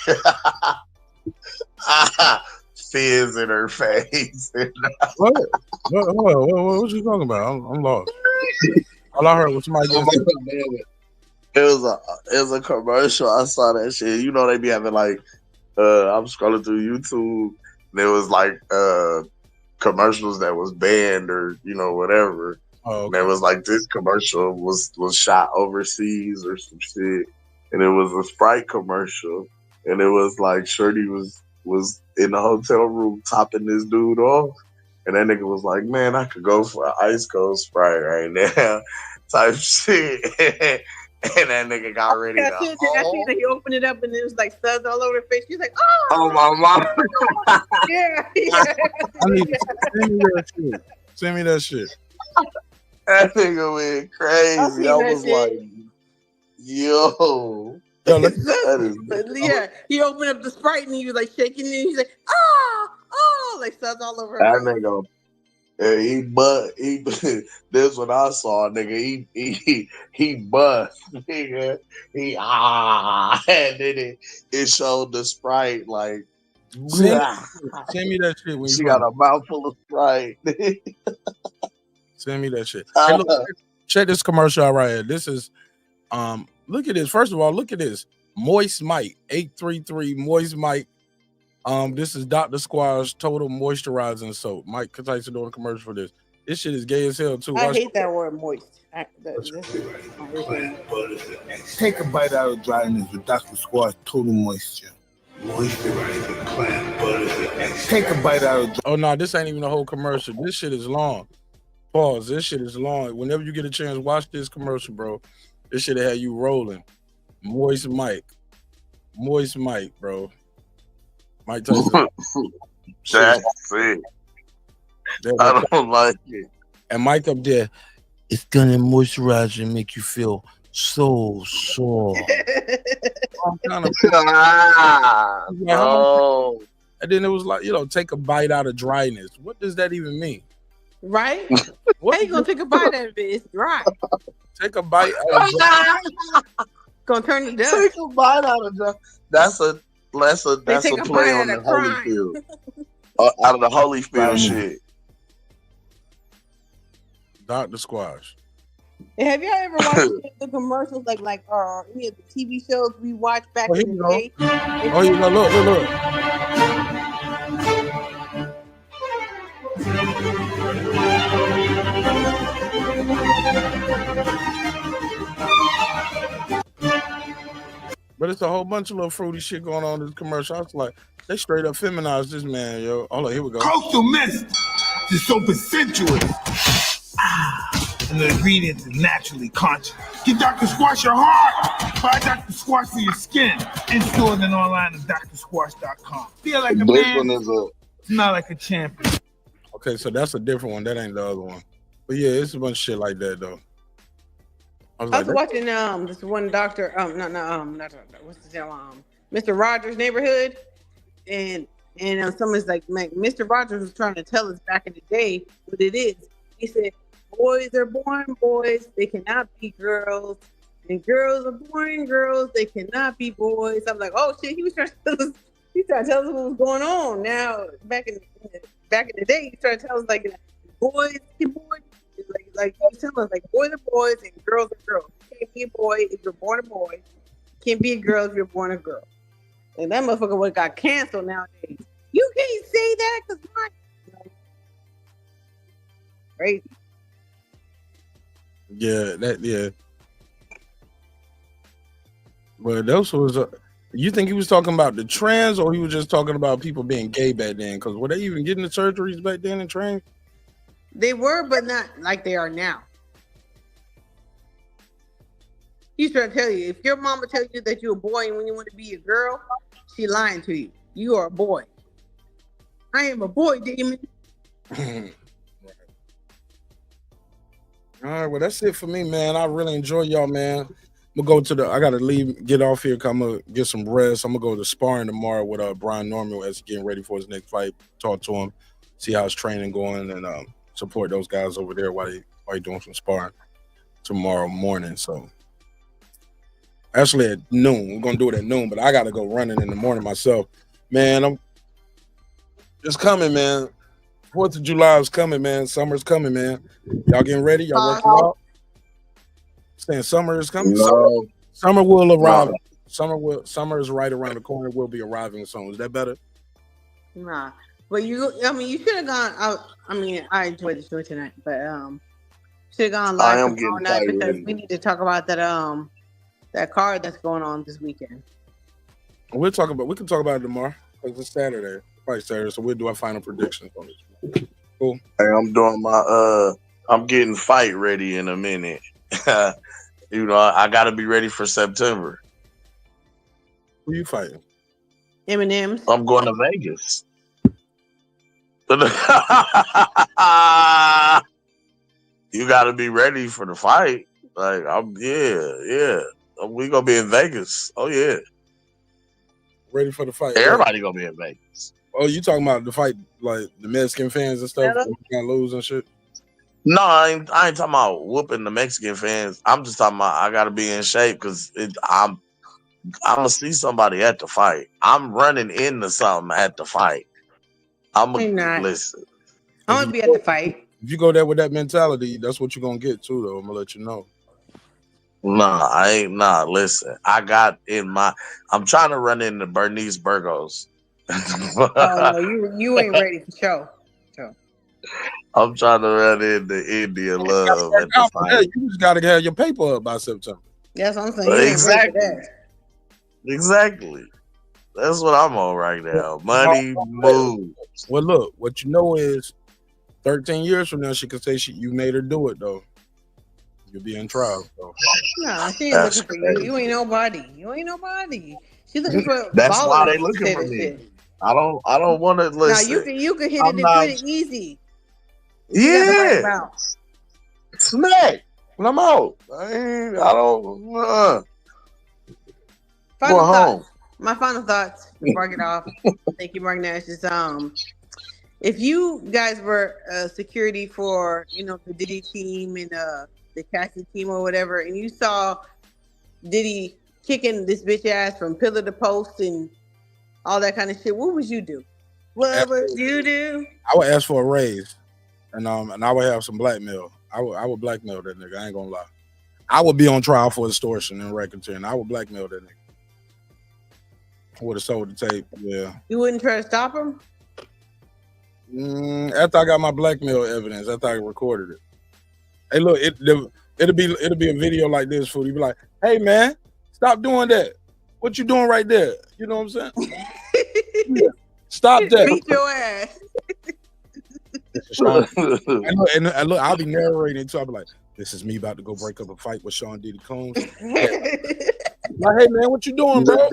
[SPEAKER 3] Fizz in her face.
[SPEAKER 1] What? What you talking about? I'm lost. All I heard was somebody getting
[SPEAKER 3] It was a commercial. I saw that shit. You know they be having like I'm scrolling through YouTube. There was like commercials that was banned or whatever.
[SPEAKER 1] Oh, okay.
[SPEAKER 3] And it was like this commercial was shot overseas or some shit, and it was a Sprite commercial, and it was like Shorty was in the hotel room topping this dude off, and that nigga was like, "Man, I could go for an ice cold Sprite right now," type shit. And that nigga got ready to.
[SPEAKER 2] He opened it up and it was like suds all over the face. She's like,
[SPEAKER 3] "Oh my mom."
[SPEAKER 2] Yeah.
[SPEAKER 1] I need send me that shit. Send me that shit.
[SPEAKER 3] That nigga went crazy. I was like, yo.
[SPEAKER 2] He opened up the Sprite and he was like shaking it. He's like, like suds all over.
[SPEAKER 3] That nigga. He this what I saw, nigga. He bust, nigga. And then it showed the Sprite like.
[SPEAKER 1] Send me that shit. When
[SPEAKER 3] she got a mouthful of Sprite.
[SPEAKER 1] Send me that shit. Hey, look, check this commercial out right here. This is, look at this. First of all, look at this. Moist Mike, 833 Moist Mike. This is Dr. Squash Total Moisturizing Soap. Mike Tyson doing a commercial for this. This shit is gay as hell too.
[SPEAKER 2] I hate that word moist.
[SPEAKER 8] Take a bite out of dryness with Dr. Squash Total Moisture. Moisturizing plant butter. Take a bite out of.
[SPEAKER 1] Oh no, this ain't even a whole commercial. This shit is long. Pause. This shit is long. Whenever you get a chance, watch this commercial, bro. This shit have you rolling. Moist Mike, bro. Mike Tyson.
[SPEAKER 3] That's it. I don't like it.
[SPEAKER 1] And Mike up there, it's gonna moisturize and make you feel so soft.
[SPEAKER 3] No.
[SPEAKER 1] And then it was like, take a bite out of dryness. What does that even mean?
[SPEAKER 2] Right? How you gonna take a bite out of it? It's dry.
[SPEAKER 1] Take a bite out of dryness.
[SPEAKER 2] Gonna turn it down.
[SPEAKER 3] Take a bite out of dryness. That's a play on the Holyfield. Out of the Holyfield shit.
[SPEAKER 1] Dr. Squash.
[SPEAKER 2] Have y'all ever watched the commercials like any of the TV shows we watched back in the day?
[SPEAKER 1] Oh, you go, look. But it's a whole bunch of little fruity shit going on in this commercial. I was like, they straight up feminized this man, yo. Hold on, here we go.
[SPEAKER 8] Coastal Mist. This soap is sensuous. And the ingredients is naturally conscious. Get Dr. Squash your heart. Buy Dr. Squash for your skin. In stores and online at drsquash.com. Feel like a man. Smell like a champion.
[SPEAKER 1] Okay, so that's a different one. That ain't the other one. But yeah, it's a bunch of shit like that though.
[SPEAKER 2] I was watching this one doctor, what's his name? Mr. Rogers' Neighborhood, and someone's like, Mr. Rogers was trying to tell us back in the day what it is. He said, boys are born boys, they cannot be girls, and girls are born girls, they cannot be boys. I'm like, oh shit, he was trying to tell us what was going on. Now back in the day, he tried to tell us like boys can boys. Like you tell us, like boys are boys and girls are girls. You can't be a boy if you're born a boy. You can't be a girl if you're born a girl. And that motherfucker would got canceled nowadays. You can't say that because crazy.
[SPEAKER 1] Yeah. But those was you think he was talking about the trans, or he was just talking about people being gay back then? Because were they even getting the surgeries back then in trans?
[SPEAKER 2] They were, but not like they are now. He's trying to tell you, if your mama tells you that you're a boy and when you want to be a girl, she lying to you. You are a boy. I am a boy, demon.
[SPEAKER 1] All right, well, that's it for me, man. I really enjoy y'all, man. gonna go to I gotta leave, get off here. I'm gonna get some rest. I'm gonna go to sparring tomorrow with Brian Norman as he's getting ready for his next fight. Talk to him, see how his training going, and support those guys over there while he doing some sparring tomorrow morning. So actually at noon, we're gonna do it at noon, but I gotta go running in the morning myself. Man, it's coming, man. 4th of July is coming, man. Summer's coming, man. Y'all getting ready? Y'all working out? Saying summer is coming.
[SPEAKER 3] No.
[SPEAKER 1] Summer will arrive.
[SPEAKER 3] No.
[SPEAKER 1] Summer is right around the corner. We'll be arriving soon. Is that better?
[SPEAKER 2] Nah, but you should have gone out. I mean, I enjoyed the show tonight, but should have gone live tomorrow night because we need to talk about that card that's going on this weekend.
[SPEAKER 1] We can talk about it tomorrow because it's Saturday, probably Saturday. So we'll do our final predictions on this. Cool.
[SPEAKER 3] Hey, I'm doing I'm getting fight ready in a minute. You know, I gotta be ready for September.
[SPEAKER 1] Who you fighting?
[SPEAKER 2] M&M's.
[SPEAKER 3] I'm going to Vegas. You gotta be ready for the fight. Like yeah. We gonna be in Vegas. Oh yeah.
[SPEAKER 1] Ready for the fight.
[SPEAKER 3] Everybody gonna be in Vegas.
[SPEAKER 1] Oh, you talking about the fight, like the Mexican fans and stuff? Gonna lose and shit.
[SPEAKER 3] No, I ain't talking about whooping the Mexican fans. I'm just talking about I gotta be in shape because I'm gonna see somebody at the fight. I'm running into something at the fight. Listen.
[SPEAKER 2] I'm gonna be at the fight.
[SPEAKER 1] If you go there with that mentality, that's what you're gonna get too, though. I'm gonna let you know.
[SPEAKER 3] Nah, I ain't. Nah, listen. I'm trying to run into Bernice Burgos.
[SPEAKER 2] Oh no, you ain't ready for show.
[SPEAKER 3] I'm trying to run into India Love at the fight.
[SPEAKER 1] You just gotta have your paper up by September.
[SPEAKER 2] That's what I'm saying.
[SPEAKER 3] Exactly. That's what I'm on right now. Money moves.
[SPEAKER 1] Well, look, what you know is 13 years from now, she could say you made her do it, though. You'll be in trial. So.
[SPEAKER 2] No, she ain't looking for you. You ain't nobody. She's looking for.
[SPEAKER 3] That's why they looking for me. Shit. I don't want to listen.
[SPEAKER 2] Now you can hit it and quit it easy.
[SPEAKER 3] Yeah. Smack. When I'm out. I don't.
[SPEAKER 2] Final thoughts. My final thoughts before I get off. Thank you, Mark Nash. Is if you guys were security for the Diddy team and the Cassie team or whatever, and you saw Diddy kicking this bitch ass from pillar to post and all that kind of shit, what would you do? What would you do?
[SPEAKER 1] I would ask for a raise, and I would have some blackmail. I would blackmail that nigga. I ain't gonna lie. I would be on trial for extortion and racketeering. I would blackmail that nigga. I would have sold the tape. Yeah.
[SPEAKER 2] You wouldn't try to stop him?
[SPEAKER 1] After I got my blackmail evidence, after I recorded it. Hey, look, it'll be a video like this, fool. You be like, "Hey, man, stop doing that. What you doing right there?" You know what I'm saying? Yeah. Stop that.
[SPEAKER 2] Beat your ass.
[SPEAKER 1] and look, I'll be narrating too. I'll be like, "This is me about to go break up a fight with Sean Diddy Combs." Like, hey man, what you doing, bro?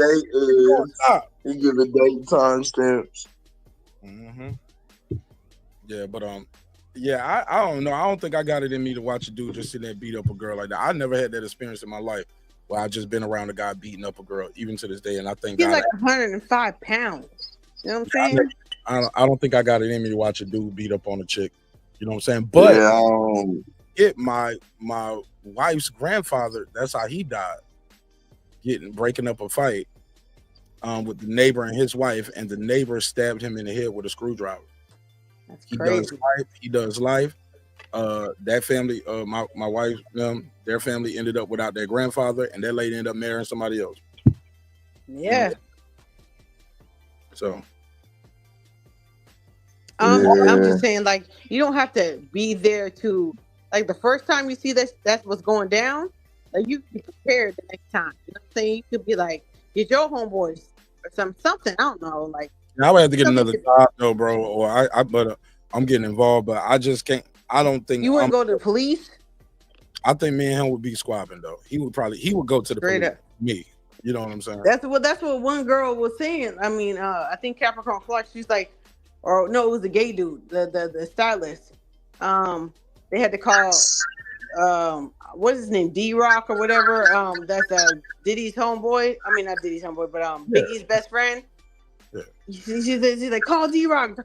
[SPEAKER 3] He give a date timestamps.
[SPEAKER 1] Mm-hmm. Yeah, but yeah, I don't know. I don't think I got it in me to watch a dude just sit there and beat up a girl like that. I never had that experience in my life where I just been around a guy beating up a girl, even to this day. And I think
[SPEAKER 2] he's like 105 pounds. You know what I'm saying?
[SPEAKER 1] I don't think I got it in me to watch a dude beat up on a chick. You know what I'm saying? But my wife's grandfather, that's how he died. Breaking up a fight with the neighbor and his wife, and the neighbor stabbed him in the head with a screwdriver.
[SPEAKER 2] That's crazy.
[SPEAKER 1] He does life. That family, my wife, their family ended up without their grandfather, and that lady ended up marrying somebody else.
[SPEAKER 2] Yeah.
[SPEAKER 1] So
[SPEAKER 2] I'm just saying, like, you don't have to be there to, like, the first time you see that's what's going down. Like, you can be prepared the next time. You know what I'm saying? You could be like, get your homeboys or something. I don't know. Like,
[SPEAKER 1] I would have to get another job though, bro. Or I'm getting involved, but I just can't. I don't think
[SPEAKER 2] you wouldn't go to the police.
[SPEAKER 1] I think me and him would be squabbing though. He would go to the
[SPEAKER 2] Straight
[SPEAKER 1] police.
[SPEAKER 2] Up.
[SPEAKER 1] Me, you know what I'm saying?
[SPEAKER 2] That's what one girl was saying. I mean, I think Capricorn Clark. She's like, or no, it was a gay dude, the stylist. They had to call what's his name, D-Rock or whatever. That's Diddy's homeboy. I mean, not Diddy's homeboy, but Biggie's best friend.
[SPEAKER 1] Yeah.
[SPEAKER 2] She's like, call D-Rock,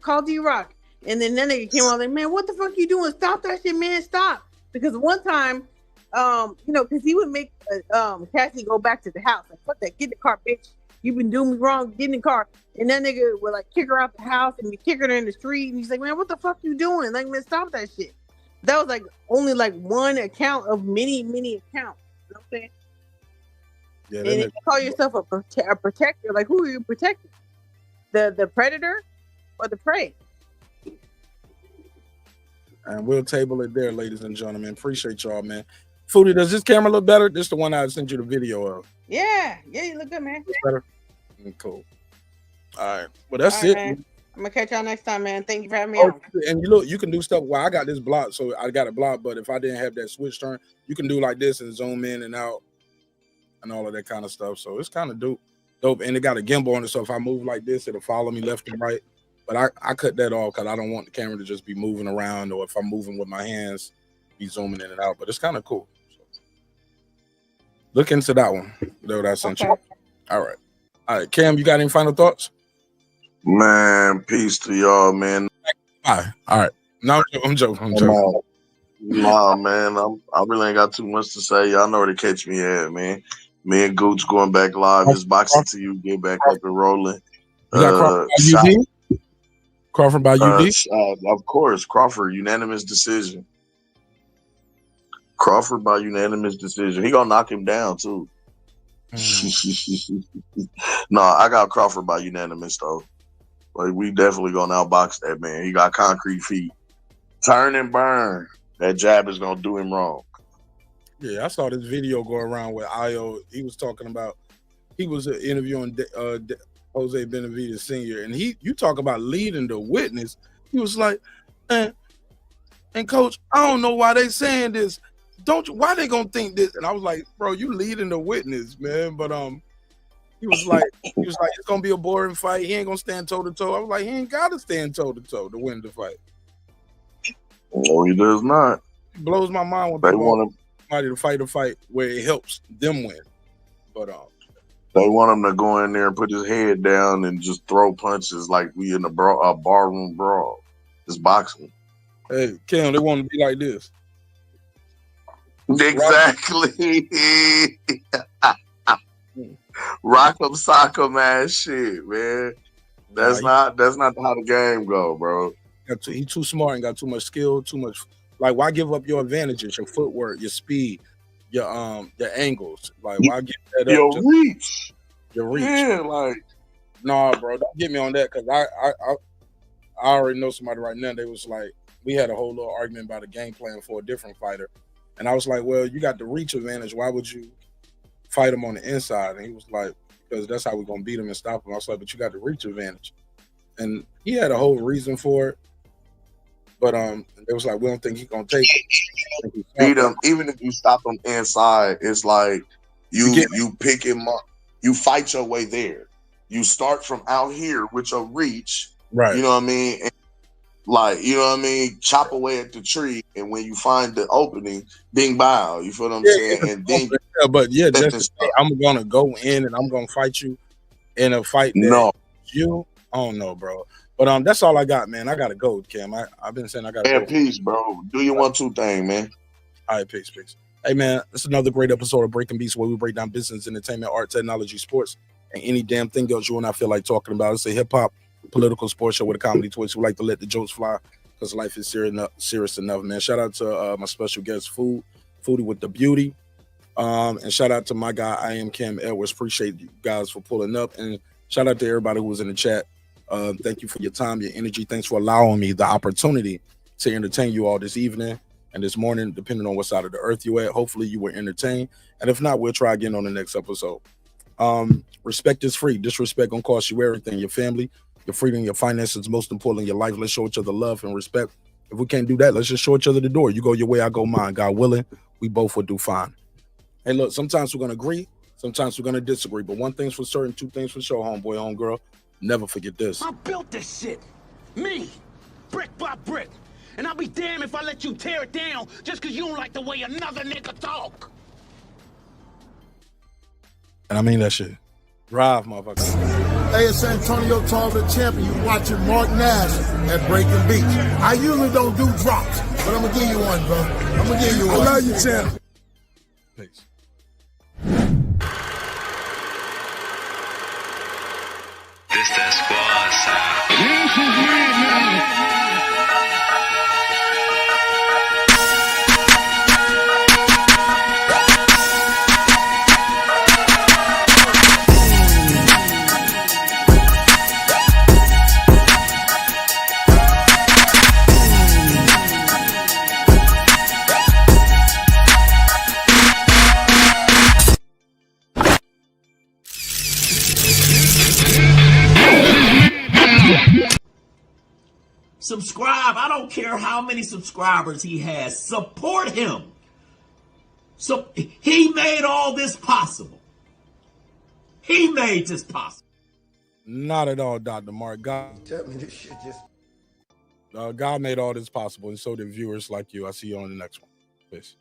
[SPEAKER 2] and then nigga came on like, man, what the fuck you doing? Stop that shit, man, stop. Because one time, because he would make Cassie go back to the house. Like, fuck that, get in the car, bitch. You've been doing me wrong, get in the car. And that nigga would like kick her out the house and be kicking her in the street. And he's like, man, what the fuck you doing? Like, man, stop that shit. That was like only like one account of many, many accounts. You know what I'm saying?
[SPEAKER 1] Yeah,
[SPEAKER 2] and if you call yourself a protector, like who are you protecting? The predator or the prey?
[SPEAKER 1] And we'll table it there, ladies and gentlemen. Appreciate y'all, man. Foodie, does this camera look better? This is the one I sent you the video of.
[SPEAKER 2] Yeah, you look good, man.
[SPEAKER 1] It's better? Cool. All right. Well, that's it.
[SPEAKER 2] Man. I'm gonna catch y'all next time, man. Thank you for having me on.
[SPEAKER 1] And you can do stuff. Well, I got this block, so I got it blocked. But if I didn't have that switch turn, you can do like this and zoom in and out and all of that kind of stuff. So it's kind of dope. And it got a gimbal on it, so if I move like this, it'll follow me left and right. But I cut that off because I don't want the camera to just be moving around, or if I'm moving with my hands, be zooming in and out. But it's kind of cool. So look into that one that I sent you. All right, Cam, you got any final thoughts?
[SPEAKER 3] Man, peace to y'all, man.
[SPEAKER 1] All right. No, I'm joking.
[SPEAKER 3] Nah, man, I really ain't got too much to say. Y'all know where to catch me at, man. Me and Gooch going back live. It's boxing to you. Get back up and rolling.
[SPEAKER 1] Crawford by UD?
[SPEAKER 3] Of course, Crawford, unanimous decision. Crawford by unanimous decision. He gonna knock him down too. No, I got Crawford by unanimous though. Like, we definitely gonna outbox that man. He got concrete feet. Turn and burn. That jab is gonna do him wrong.
[SPEAKER 1] Yeah, I saw this video go around with Io. He was talking about, he was interviewing Jose Benavidez Sr. And you talk about leading the witness. He was like, and coach, I don't know why they saying this. Why they gonna think this? And I was like, bro, you leading the witness, man. But he was like, it's gonna be a boring fight. He ain't gonna stand toe to toe. I was like, he ain't gotta stand toe to toe to win the fight.
[SPEAKER 3] No, he does not.
[SPEAKER 1] It blows my mind when they want somebody to fight a fight where it helps them win. But
[SPEAKER 3] they want him to go in there and put his head down and just throw punches like we in a barroom brawl. It's boxing.
[SPEAKER 1] Hey, Kim, they want to be like this.
[SPEAKER 3] Exactly. Rock'em sock'em ass shit, man. That's not how the game go, bro.
[SPEAKER 1] He too smart and got too much skill, too much. Like, why give up your advantages, your footwork, your speed, your angles? Like, why give that up?
[SPEAKER 3] Your reach.
[SPEAKER 1] Your reach.
[SPEAKER 3] Yeah, like,
[SPEAKER 1] nah, bro, don't get me on that, because I already know somebody right now. They was like, we had a whole little argument about a game plan for a different fighter. And I was like, well, you got the reach advantage. Why would you fight him on the inside? And he was like, because that's how we're going to beat him and stop him. I was like, but you got the reach advantage. And he had a whole reason for it. But it was like, we don't think he's going to take it.
[SPEAKER 3] Beat him. Even if you stop him inside, it's like you pick him up. You fight your way there. You start from out here with your reach.
[SPEAKER 1] Right.
[SPEAKER 3] You know what I mean? And, like, you know what I mean? Chop away at the tree, and when you find the opening, bing bow. You feel what I'm saying? And then
[SPEAKER 1] just I'm gonna go in and I'm gonna fight you in a fight. I don't know, bro. But that's all I got, man. I gotta go, Cam. I've been saying I gotta go.
[SPEAKER 3] Peace, bro. Do your 1-2 thing, man.
[SPEAKER 1] All right, peace. Hey, man, this is another great episode of Breaking Beats, where we break down business, entertainment, art, technology, sports, and any damn thing else you and I feel like talking about. It's a hip hop, political sports show with a comedy twist. We like to let the jokes fly because life is serious enough, man. Shout out to my special guest, Foodie with the Beauty. And shout out to my guy, I am Cam Edwards. Appreciate you guys for pulling up. And shout out to everybody who was in the chat. Thank you for your time, your energy. Thanks for allowing me the opportunity to entertain you all this evening and this morning, depending on what side of the earth you at. Hopefully you were entertained. And if not, we'll try again on the next episode. Respect is free. Disrespect gonna cost you everything. Your family, your freedom, your finances, most important, your life. Let's show each other love and respect. If we can't do that, let's just show each other the door. You go your way, I go mine. God willing, we both will do fine. Hey, look, sometimes we're going to agree. Sometimes we're going to disagree. But one thing's for certain, two things for sure, homeboy, homegirl. Never forget this.
[SPEAKER 10] I built this shit. Me. Brick by brick. And I'll be damned if I let you tear it down just because you don't like the way another nigga talk.
[SPEAKER 1] And I mean that shit. Drive, motherfucker.
[SPEAKER 8] Hey, it's Antonio Tarver, champion. You watching Mark Nash at Breaking Beach. I usually don't do drops, but I'm gonna give you one, bro. I'm gonna give you one. I love you, champ.
[SPEAKER 1] Peace.
[SPEAKER 14] This that squad side.
[SPEAKER 8] This is me, man.
[SPEAKER 23] Subscribe. I don't care how many subscribers he has. Support him. So he made all this possible. He made this possible.
[SPEAKER 1] Not at all, Dr. Mark. God,
[SPEAKER 24] Tell me this shit just.
[SPEAKER 1] God made all this possible, and so did viewers like you. I'll see you on the next one. Peace.